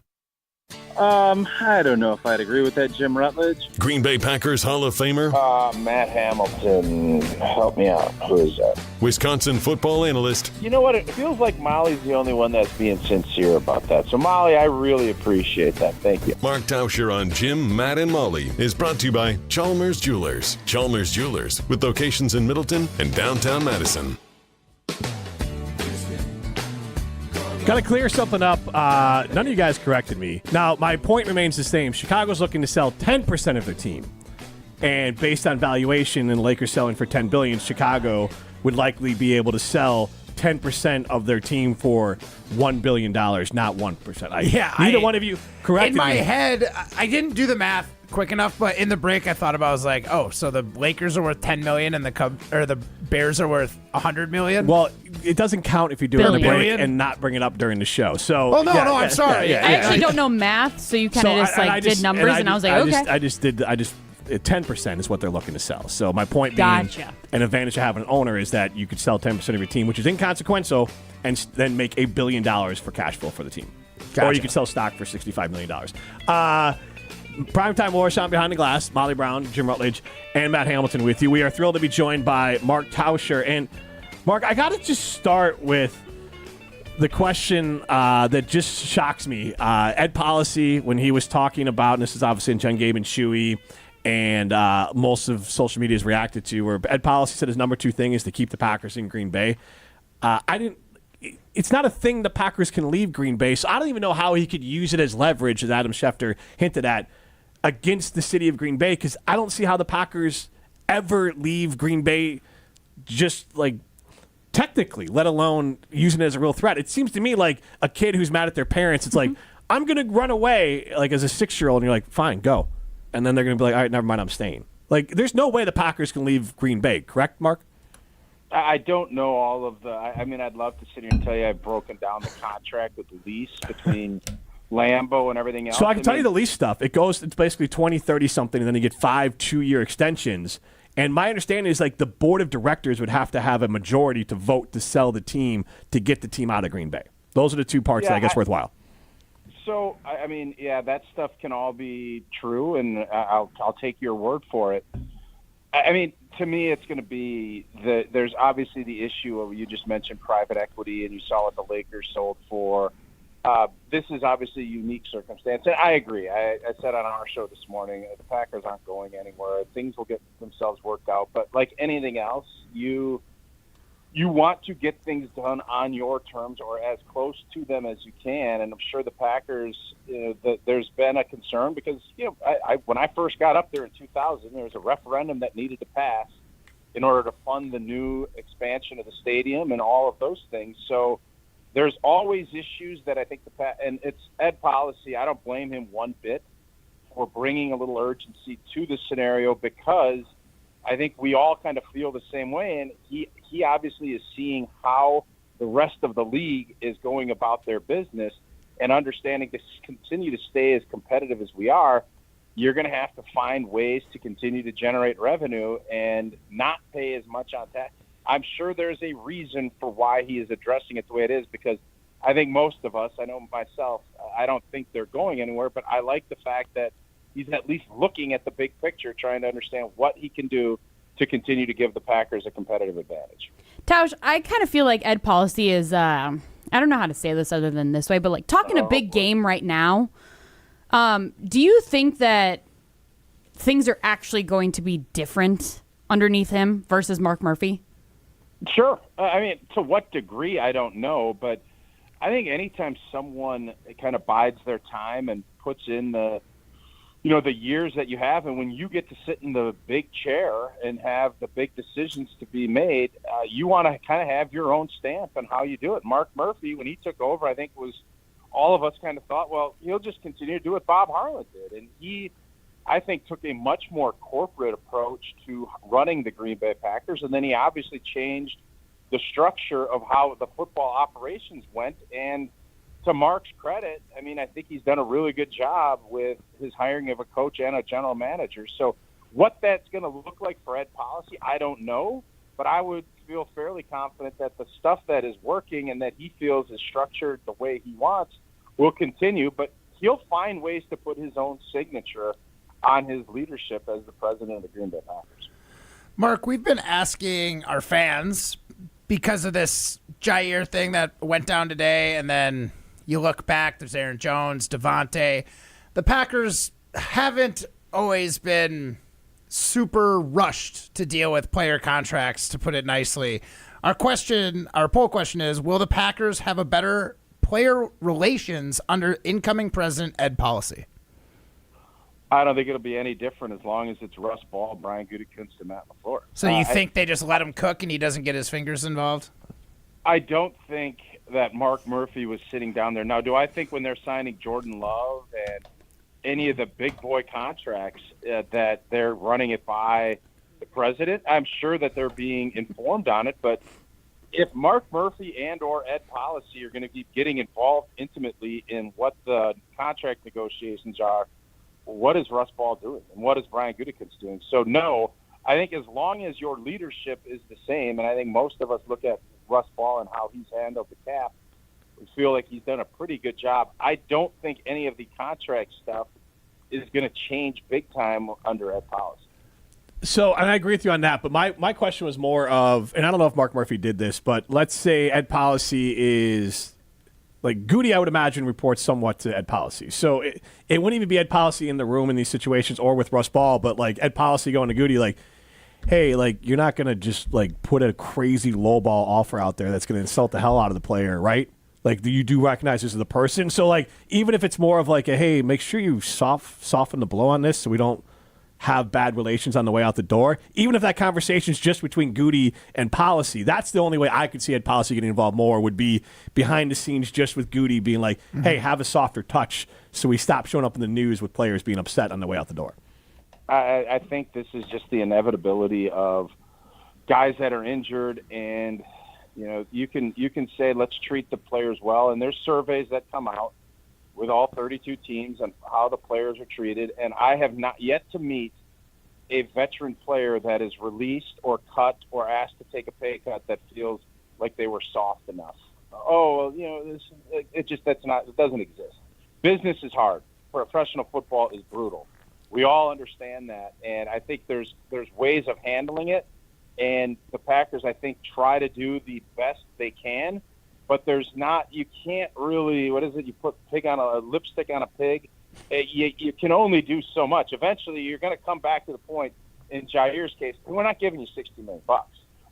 I don't know if I'd agree with that, Jim Rutledge. Green Bay Packers Hall of Famer Matt Hamilton. Help me out. Who is that? Wisconsin football analyst. You know what? It feels like Molly's the only one that's being sincere about that. So, Molly, I really appreciate that. Thank you. Mark Tauscher on Jim, Matt, and Molly is brought to you by Chalmers Jewelers. Chalmers Jewelers, with locations in Middleton and downtown Madison. Got to clear something up. None of you guys corrected me. Now, my point remains the same. Chicago's looking to sell 10% of their team. And based on valuation and the Lakers selling for $10 billion, Chicago would likely be able to sell 10% of their team for $1 billion, not 1%. Neither one of you corrected me. In my head, I didn't do the math quick enough, but in the break I thought about, I was like, oh, so the Lakers are worth $10 million and the Bears are worth $100 million? Well, it doesn't count if you do it in the break and not bring it up during the show. So, I'm sorry. I actually don't know math, so you kind of did numbers, and I was like, okay. I just 10% is what they're looking to sell. So my point being, an advantage of having an owner is that you could sell 10% of your team, which is inconsequential, and then make $1 billion for cash flow for the team. Or you could sell stock for $65 million. Primetime War, Sean Behind the Glass, Molly Brown, Jim Rutledge, and Matt Hamilton with you. We are thrilled to be joined by Mark Tauscher. And, Mark, I got to just start with the question that just shocks me. Ed Policy, when he was talking about, and this is obviously in Jen Gabe and Shuey, and most of social media has reacted to, where Ed Policy said his number 2 thing is to keep the Packers in Green Bay. It's not a thing the Packers can leave Green Bay, so I don't even know how he could use it as leverage, as Adam Schefter hinted at, against the city of Green Bay, because I don't see how the Packers ever leave Green Bay just, like, technically, let alone using it as a real threat. It seems to me like a kid who's mad at their parents. It's like, I'm going to run away, like, as a 6-year-old, and you're like, fine, go. And then they're going to be like, all right, never mind, I'm staying. Like, there's no way the Packers can leave Green Bay, correct, Mark? I don't know all of the. I mean, I'd love to sit here and tell you I've broken down the contract with the lease between Lambeau and everything else. So I can tell you the lease stuff. It's basically 20, 30 something, and then you get 5 2-year extensions. And my understanding is, like, the board of directors would have to have a majority to vote to sell the team to get the team out of Green Bay. Those are the 2 parts that I guess worthwhile. So, I mean, yeah, that stuff can all be true, and I'll take your word for it. I mean, to me, it's going to be there's obviously the issue of, you just mentioned private equity, and you saw what the Lakers sold for. This is obviously a unique circumstance, and I agree. I said on our show this morning, the Packers aren't going anywhere. Things will get themselves worked out, but like anything else, you want to get things done on your terms or as close to them as you can. And I'm sure the Packers, there's been a concern because, I when I first got up there in 2000, there was a referendum that needed to pass in order to fund the new expansion of the stadium and all of those things. So there's always issues that I think and it's Ed Policy. I don't blame him one bit for bringing a little urgency to the scenario, because I think we all kind of feel the same way, and he obviously is seeing how the rest of the league is going about their business and understanding to continue to stay as competitive as we are. You're going to have to find ways to continue to generate revenue and not pay as much on tax. I'm sure there's a reason for why he is addressing it the way it is, because I think most of us, I know myself, I don't think they're going anywhere, but I like the fact that he's at least looking at the big picture, trying to understand what he can do to continue to give the Packers a competitive advantage. Tausch, I kind of feel like Ed Policy is, I don't know how to say this other than this way, but like talking a big game right now. Do you think that things are actually going to be different underneath him versus Mark Murphy? Sure. I mean, to what degree, I don't know, but I think anytime someone kind of bides their time and puts in the years that you have, and when you get to sit in the big chair and have the big decisions to be made, you want to kind of have your own stamp on how you do it. Mark Murphy, when he took over, I think all of us kind of thought, well, he'll just continue to do what Bob Harlan did. And he, I think, took a much more corporate approach to running the Green Bay Packers, and then he obviously changed the structure of how the football operations went. And to Mark's credit, I mean, I think he's done a really good job with his hiring of a coach and a general manager. So what that's going to look like for Ed Policy, I don't know, but I would feel fairly confident that the stuff that is working and that he feels is structured the way he wants will continue, but he'll find ways to put his own signature on his leadership as the president of the Green Bay Packers. Mark, we've been asking our fans, because of this Jaire thing that went down today, and then you look back, there's Aaron Jones, Devontae. The Packers haven't always been super rushed to deal with player contracts, to put it nicely. Our poll question is, will the Packers have a better player relations under incoming president Ed Policy? I don't think it'll be any different as long as it's Russ Ball, Brian Gutekunst, and Matt LaFleur. So you think they just let him cook and he doesn't get his fingers involved? I don't think that Mark Murphy was sitting down there. Now, do I think when they're signing Jordan Love and any of the big boy contracts that they're running it by the president? I'm sure that they're being informed on it, but if Mark Murphy and or Ed Policy are going to keep getting involved intimately in what the contract negotiations are, what is Russ Ball doing and what is Brian Gutekunst doing? So, no, I think as long as your leadership is the same, and I think most of us look at Russ Ball and how he's handled the cap, we feel like he's done a pretty good job. I don't think any of the contract stuff is going to change big time under Ed Policy. So, and I agree with you on that, but my question was more of, and I don't know if Mark Murphy did this, but let's say Ed Policy is, like, Goody, I would imagine, reports somewhat to Ed Policy. So it wouldn't even be Ed Policy in the room in these situations or with Russ Ball, but, like, Ed Policy going to Goody, like, hey, like, you're not going to just, like, put a crazy lowball offer out there that's going to insult the hell out of the player, right? Like, you do recognize this as a person. So, like, even if it's more of like a, hey, make sure you soften the blow on this so we don't have bad relations on the way out the door, even if that conversation is just between Goody and Policy, that's the only way I could see Ed Policy getting involved more, would be behind the scenes just with Goody being like, hey, have a softer touch so we stop showing up in the news with players being upset on the way out the door. I think this is just the inevitability of guys that are injured, and you can say let's treat the players well, and there's surveys that come out with all 32 teams on how the players are treated, and I have not yet to meet a veteran player that is released or cut or asked to take a pay cut that feels like they were soft enough. Oh, well, it doesn't exist. Business is hard. Professional football is brutal. We all understand that, and I think there's ways of handling it, and the Packers, I think, try to do the best they can. But you can't really, what is it? You put lipstick on a pig. You can only do so much. Eventually, you're going to come back to the point, in Jaire's case, we're not giving you $60 million.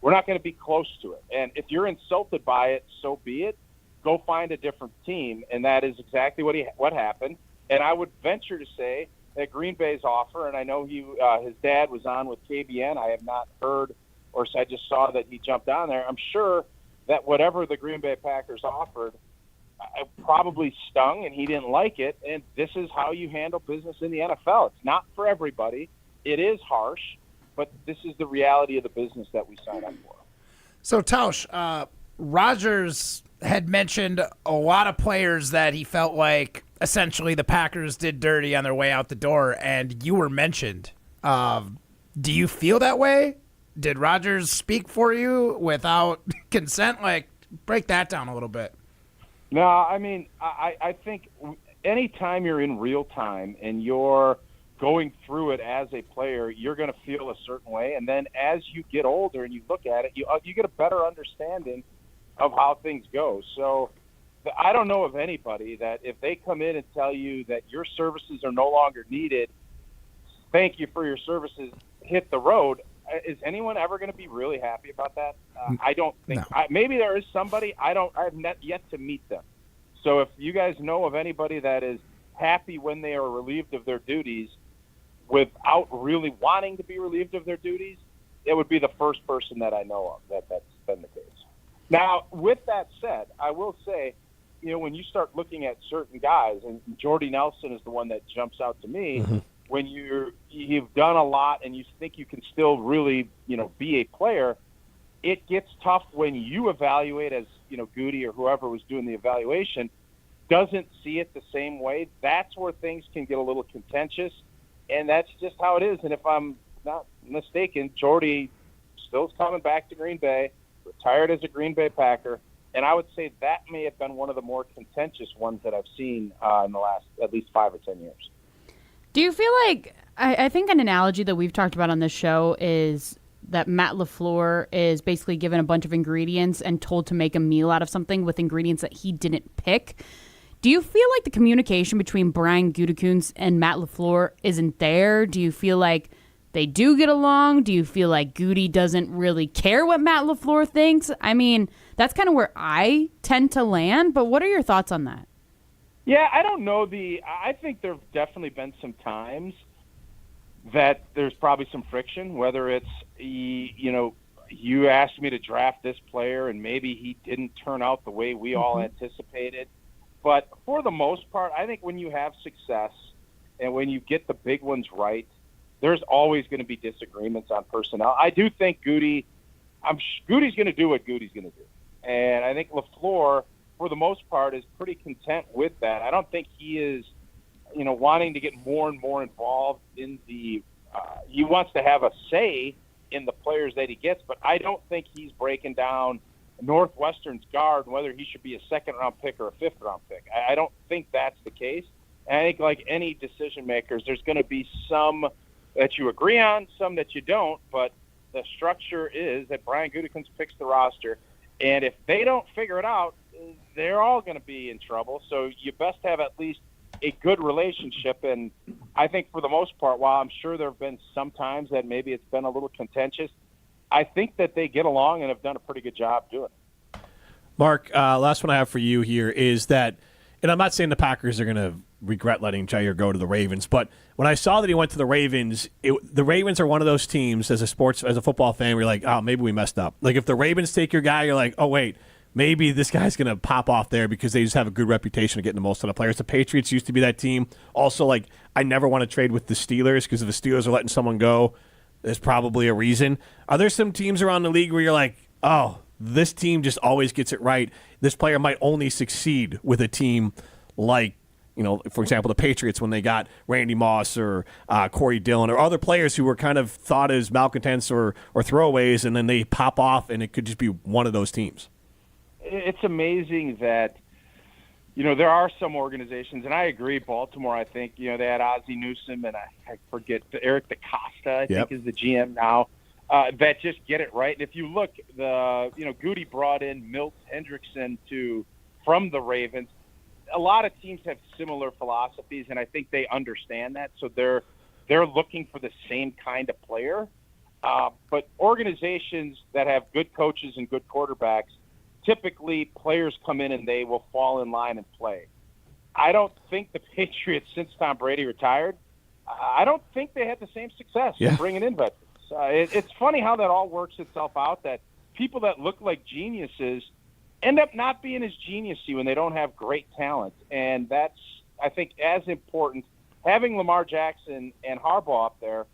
We're not going to be close to it. And if you're insulted by it, so be it. Go find a different team. And that is exactly what happened. And I would venture to say that Green Bay's offer, and I know his dad was on with KBN. I have not heard, or I just saw that he jumped on there. I'm sure that whatever the Green Bay Packers offered probably stung, and he didn't like it. And this is how you handle business in the NFL. It's not for everybody. It is harsh, but this is the reality of the business that we signed up for. So, Tausch, Rodgers had mentioned a lot of players that he felt like essentially the Packers did dirty on their way out the door, and you were mentioned. Do you feel that way? Did Rodgers speak for you without consent? Like, break that down a little bit. No, I mean, I think anytime you're in real time and you're going through it as a player, you're going to feel a certain way. And then as you get older and you look at it, you get a better understanding of how things go. So I don't know of anybody that if they come in and tell you that your services are no longer needed, thank you for your services, hit the road. Is anyone ever going to be really happy about that? I don't think. No. Maybe there is somebody. I have not yet to meet them. So if you guys know of anybody that is happy when they are relieved of their duties without really wanting to be relieved of their duties, it would be the first person that I know of that's been the case. Now, with that said, I will say, when you start looking at certain guys, and Jordy Nelson is the one that jumps out to me, when you've done a lot and you think you can still really, be a player, it gets tough when you evaluate as, Goody or whoever was doing the evaluation doesn't see it the same way. That's where things can get a little contentious, and that's just how it is. And if I'm not mistaken, Jordy still coming back to Green Bay, retired as a Green Bay Packer, and I would say that may have been one of the more contentious ones that I've seen in the last at least 5 or 10 years. Do you feel like, I think an analogy that we've talked about on this show is that Matt LaFleur is basically given a bunch of ingredients and told to make a meal out of something with ingredients that he didn't pick. Do you feel like the communication between Brian Gutekunst and Matt LaFleur isn't there? Do you feel like they do get along? Do you feel like Goody doesn't really care what Matt LaFleur thinks? I mean, that's kind of where I tend to land, but what are your thoughts on that? Yeah, I don't know. I think there have definitely been some times that there's probably some friction, whether it's, you asked me to draft this player and maybe he didn't turn out the way we all anticipated. But for the most part, I think when you have success and when you get the big ones right, there's always going to be disagreements on personnel. I do think Goody's going to do what Goody's going to do. And I think LaFleur, for the most part, is pretty content with that. I don't think he is, wanting to get more and more involved in the he wants to have a say in the players that he gets, but I don't think he's breaking down Northwestern's guard, whether he should be a second-round pick or a fifth-round pick. I don't think that's the case. And I think like any decision makers, there's going to be some that you agree on, some that you don't, but the structure is that Brian Gutekunst picks the roster, and if they don't figure it out, they're all going to be in trouble. So you best have at least a good relationship, and I think for the most part, while I'm sure there have been some times that maybe it's been a little contentious, I think that they get along and have done a pretty good job doing it. Mark, last one I have for you here is that, and I'm not saying the Packers are going to regret letting Jaire go to the Ravens, but when I saw that he went to the Ravens, the Ravens are one of those teams as a football fan where you're like, oh, maybe we messed up. Like if the Ravens take your guy, you're like, oh, wait, maybe this guy's going to pop off there because they just have a good reputation of getting the most out of players. The Patriots used to be that team. Also, like, I never want to trade with the Steelers because if the Steelers are letting someone go, there's probably a reason. Are there some teams around the league where you're like, oh, this team just always gets it right? This player might only succeed with a team like, for example, the Patriots when they got Randy Moss or Corey Dillon or other players who were kind of thought as malcontents or throwaways, and then they pop off, and it could just be one of those teams. It's amazing that, there are some organizations, and I agree, Baltimore, I think, they had Ozzie Newsome, and I forget, Eric DaCosta, I think is the GM now, that just get it right. And if you look, Goody brought in Milt Hendrickson from the Ravens. A lot of teams have similar philosophies, and I think they understand that. So they're looking for the same kind of player. But organizations that have good coaches and good quarterbacks, typically players come in and they will fall in line and play. I don't think the Patriots, since Tom Brady retired, I don't think they had the same success in bringing in veterans. It's funny how that all works itself out, that people that look like geniuses end up not being as geniusy when they don't have great talent. And that's, I think, as important. Having Lamar Jackson and Harbaugh up there,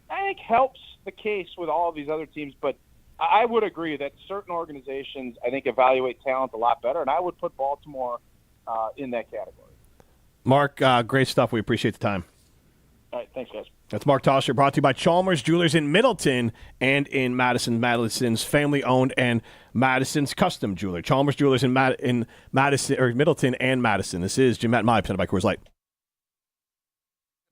I think helps the case with all of these other teams. But I would agree that certain organizations, I think, evaluate talent a lot better, and I would put Baltimore in that category. Mark, great stuff. We appreciate the time. All right, thanks, guys. That's Mark Tauscher, brought to you by Chalmers Jewelers in Middleton and in Madison. Madison's family-owned and Madison's custom jeweler. Chalmers Jewelers in Madison or Middleton and Madison. This is Jim Matt and Molly, presented by Coors Light.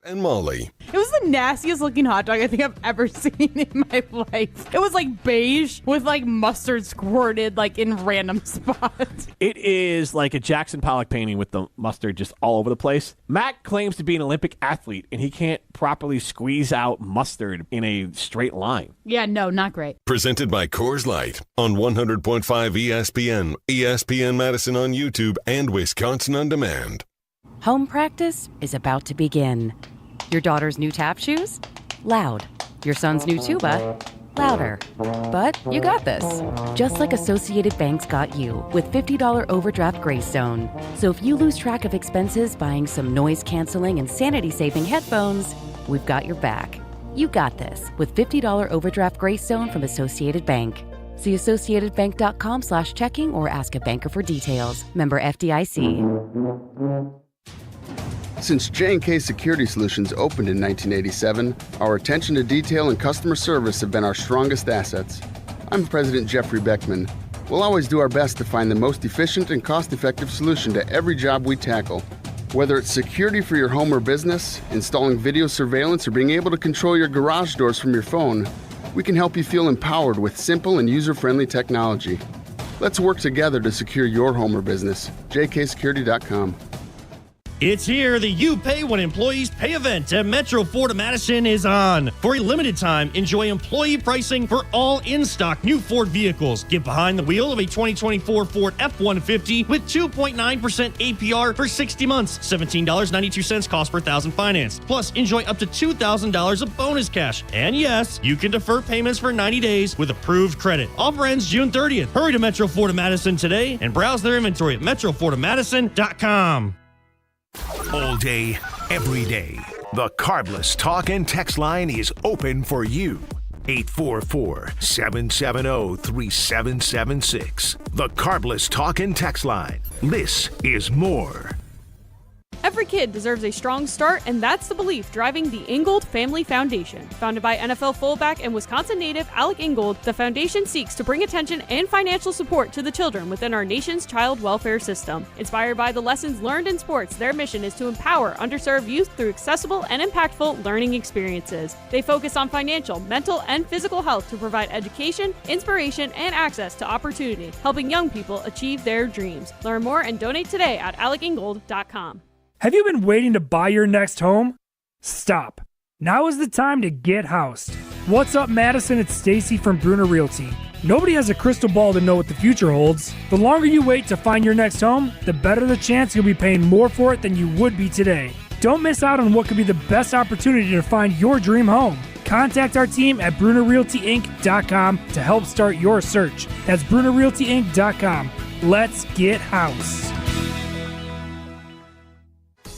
And Molly. It was the nastiest looking hot dog I think I've ever seen in my life. It was like beige with like mustard squirted like in random spots. It is like a Jackson Pollock painting with the mustard just all over the place. Matt claims to be an Olympic athlete and he can't properly squeeze out mustard in a straight line. Yeah, no, not great. Presented by Coors Light on 100.5 ESPN, ESPN Madison on YouTube, and Wisconsin On Demand. Home practice is about to begin. Your daughter's new tap shoes? Loud. Your son's new tuba? Louder. But you got this. Just like Associated Bank's got you with $50 overdraft Greystone. So if you lose track of expenses buying some noise-canceling and sanity-saving headphones, we've got your back. You got this with $50 overdraft Greystone from Associated Bank. See AssociatedBank.com/checking or ask a banker for details. Member FDIC. Since J&K Security Solutions opened in 1987, our attention to detail and customer service have been our strongest assets. I'm President Jeffrey Beckman. We'll always do our best to find the most efficient and cost-effective solution to every job we tackle. Whether it's security for your home or business, installing video surveillance, or being able to control your garage doors from your phone, we can help you feel empowered with simple and user-friendly technology. Let's work together to secure your home or business. jksecurity.com. It's here. The You Pay When Employees Pay event at Metro Ford of Madison is on. For a limited time, enjoy employee pricing for all in-stock new Ford vehicles. Get behind the wheel of a 2024 Ford F-150 with 2.9% APR for 60 months, $17.92 cost per thousand financed. Plus, enjoy up to $2,000 of bonus cash. And yes, you can defer payments for 90 days with approved credit. Offer ends June 30th. Hurry to Metro Ford of Madison today and browse their inventory at metrofordofmadison.com. All day, every day, the Carbless Talk and Text line is open for you. 844-770-3776. The Carbless Talk and Text line. This is more. Every kid deserves a strong start, and that's the belief driving the Ingold Family Foundation. Founded by NFL fullback and Wisconsin native Alec Ingold, the foundation seeks to bring attention and financial support to the children within our nation's child welfare system. Inspired by the lessons learned in sports, their mission is to empower underserved youth through accessible and impactful learning experiences. They focus on financial, mental, and physical health to provide education, inspiration, and access to opportunity, helping young people achieve their dreams. Learn more and donate today at alecingold.com. Have you been waiting to buy your next home? Stop. Now is the time to get housed. What's up, Madison? It's Stacy from Bruner Realty. Nobody has a crystal ball to know what the future holds. The longer you wait to find your next home, the better the chance you'll be paying more for it than you would be today. Don't miss out on what could be the best opportunity to find your dream home. Contact our team at BrunerRealtyInc.com to help start your search. That's BrunerRealtyInc.com. Let's get housed.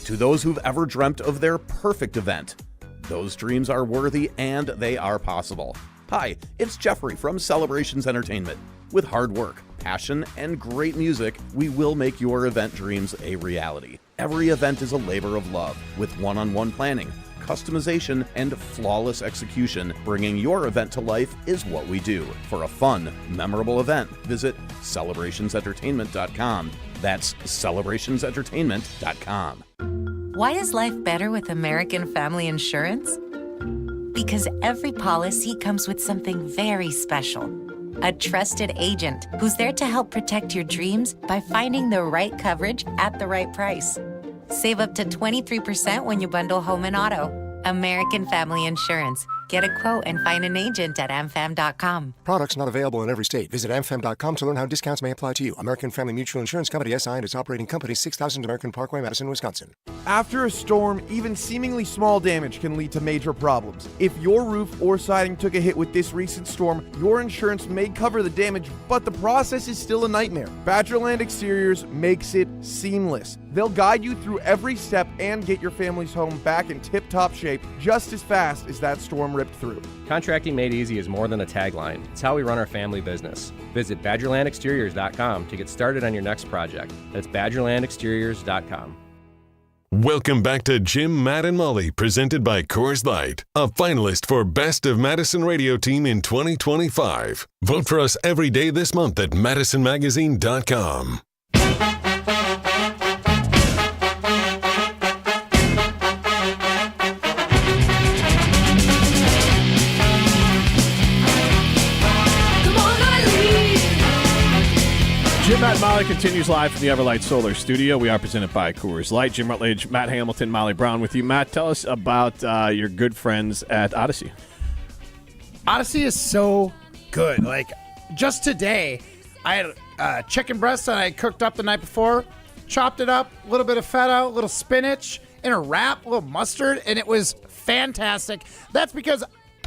To those who've ever dreamt of their perfect event, those dreams are worthy and they are possible. Hi, it's Jeffrey from Celebrations Entertainment. With hard work, passion, and great music, we will make your event dreams a reality. Every event is a labor of love, with one-on-one planning, customization, and flawless execution. Bringing your event to life is what we do. For a fun, memorable event, visit celebrationsentertainment.com. That's celebrationsentertainment.com. Why is life better with American Family Insurance? Because every policy comes with something very special. A trusted agent who's there to help protect your dreams by finding the right coverage at the right price. Save up to 23% when you bundle home and auto. American Family Insurance. Get a quote and find an agent at amfam.com. Products not available in every state. Visit amfam.com to learn how discounts may apply to you. American Family Mutual Insurance Company, SI, and its operating company, 6000 American Parkway, Madison, Wisconsin. After a storm, even seemingly small damage can lead to major problems. If your roof or siding took a hit with this recent storm, your insurance may cover the damage, but the process is still a nightmare. Badgerland Exteriors makes it seamless. They'll guide you through every step and get your family's home back in tip-top shape just as fast as that storm ripped through. Contracting made easy is more than a tagline. It's how we run our family business. Visit BadgerlandExteriors.com to get started on your next project. That's BadgerlandExteriors.com. Welcome back to Jim, Matt, and Molly, presented by Coors Light, a finalist for Best of Madison Radio Team in 2025. Vote for us every day this month at MadisonMagazine.com. Jim, Matt, and Molly continues live from the Everlight Solar Studio. We are presented by Coors Light. Jim Rutledge, Matt Hamilton, Molly Brown with you. Matt, tell us about your good friends at Odyssey. Odyssey is so good. Like, just today, I had chicken breast that I cooked up the night before, chopped it up, a little bit of feta, a little spinach, in a wrap, a little mustard, and it was fantastic. That's because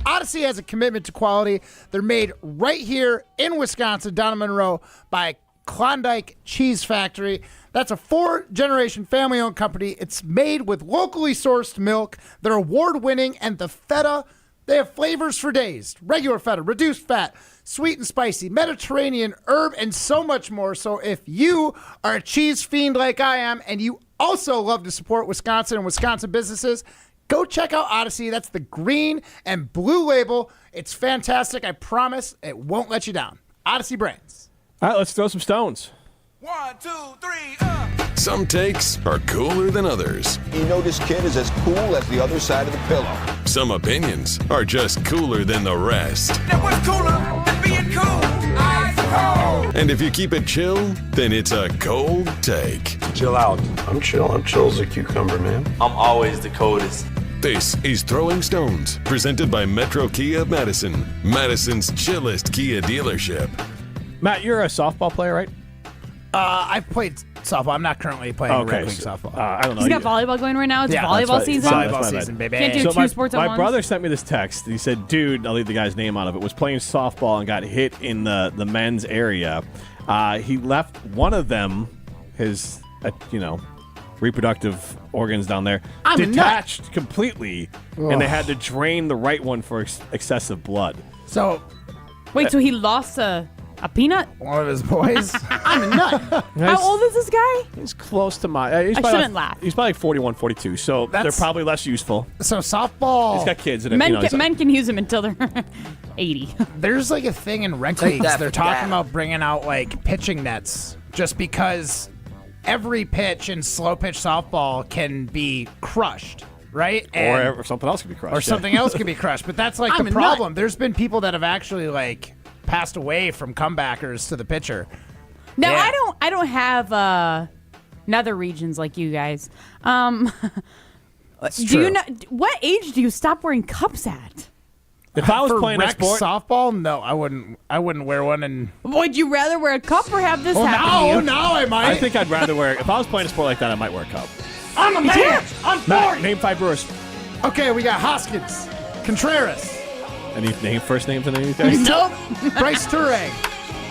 Odyssey has a commitment to quality. They're made right here in Wisconsin, down in Monroe, by Klondike Cheese Factory. That's a 4-generation family-owned company. It's made with locally sourced milk. They're award-winning, and the feta, they have flavors for days. Regular feta, reduced fat, sweet and spicy, Mediterranean, herb, and so much more. So if you are a cheese fiend like I am, and you also love to support Wisconsin and Wisconsin businesses, go check out Odyssey. That's the green and blue label. It's fantastic. I promise it won't let you down. Odyssey Brands. All right, let's throw some stones. 1, 2, 3, Some takes are cooler than others. You know this kid is as cool as the other side of the pillow. Some opinions are just cooler than the rest. Now what's cooler than being cool? Ice cold. And if you keep it chill, then it's a cold take. Chill out. I'm chill. I'm chill as a cucumber, man. I'm always the coldest. This is Throwing Stones, presented by Metro Kia of Madison, Madison's chillest Kia dealership. Matt, you're a softball player, right? I've played softball. I'm not currently playing rec league softball. I don't know. He's got volleyball going right now. It's volleyball season. Volleyball season, baby. Can't do two sports at once. My brother sent me this text. He said, dude, I'll leave the guy's name out of it, was playing softball and got hit in the men's area. He left one of them, his, reproductive organs down there, detached completely, and they had to drain the right one for excessive blood. So, wait, so he lost a A peanut? One of his boys. I'm a nut. How old is this guy? He's close to my. I shouldn't laugh. He's probably like 41, 42, so they're probably less useful. So softball. He's got kids. And Men can use them until they're 80. There's like a thing in rec leagues. They're talking about bringing out like pitching nets just because every pitch in slow pitch softball can be crushed. Right? Or something else could be crushed. Or something else could be crushed. But that's like the problem. There's been people that have actually like passed away from comebackers to the pitcher. No, I don't have nether regions like you guys. Do you know what age do you stop wearing cups at? If I was playing a sport, softball, no, I wouldn't wear one. And would you rather wear a cup or have this happen to you? Now I might. I think I'd rather wear. If I was playing a sport like that, I might wear a cup. I'm a man. I'm 40. Name 5 Brewers. Okay, we got Hoskins, Contreras. Any first names in any of these guys? Nope. Bryce Turay,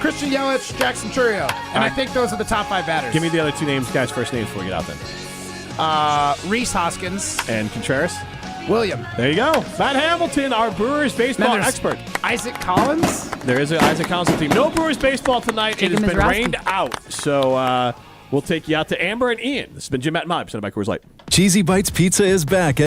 Christian Yelich, Jackson Churio. And I think those are the top 5 batters. Give me the other 2 names, guys' first names before we get out then. Reese Hoskins. And Contreras? William. There you go. Matt Hamilton, our Brewers baseball expert. Isaac Collins. There is an Isaac Collins team. No Brewers baseball tonight. It has been rained out. So we'll take you out to Amber and Ian. This has been Jim, Matt, and Molly, presented by Coors Light. Cheesy Bites Pizza is back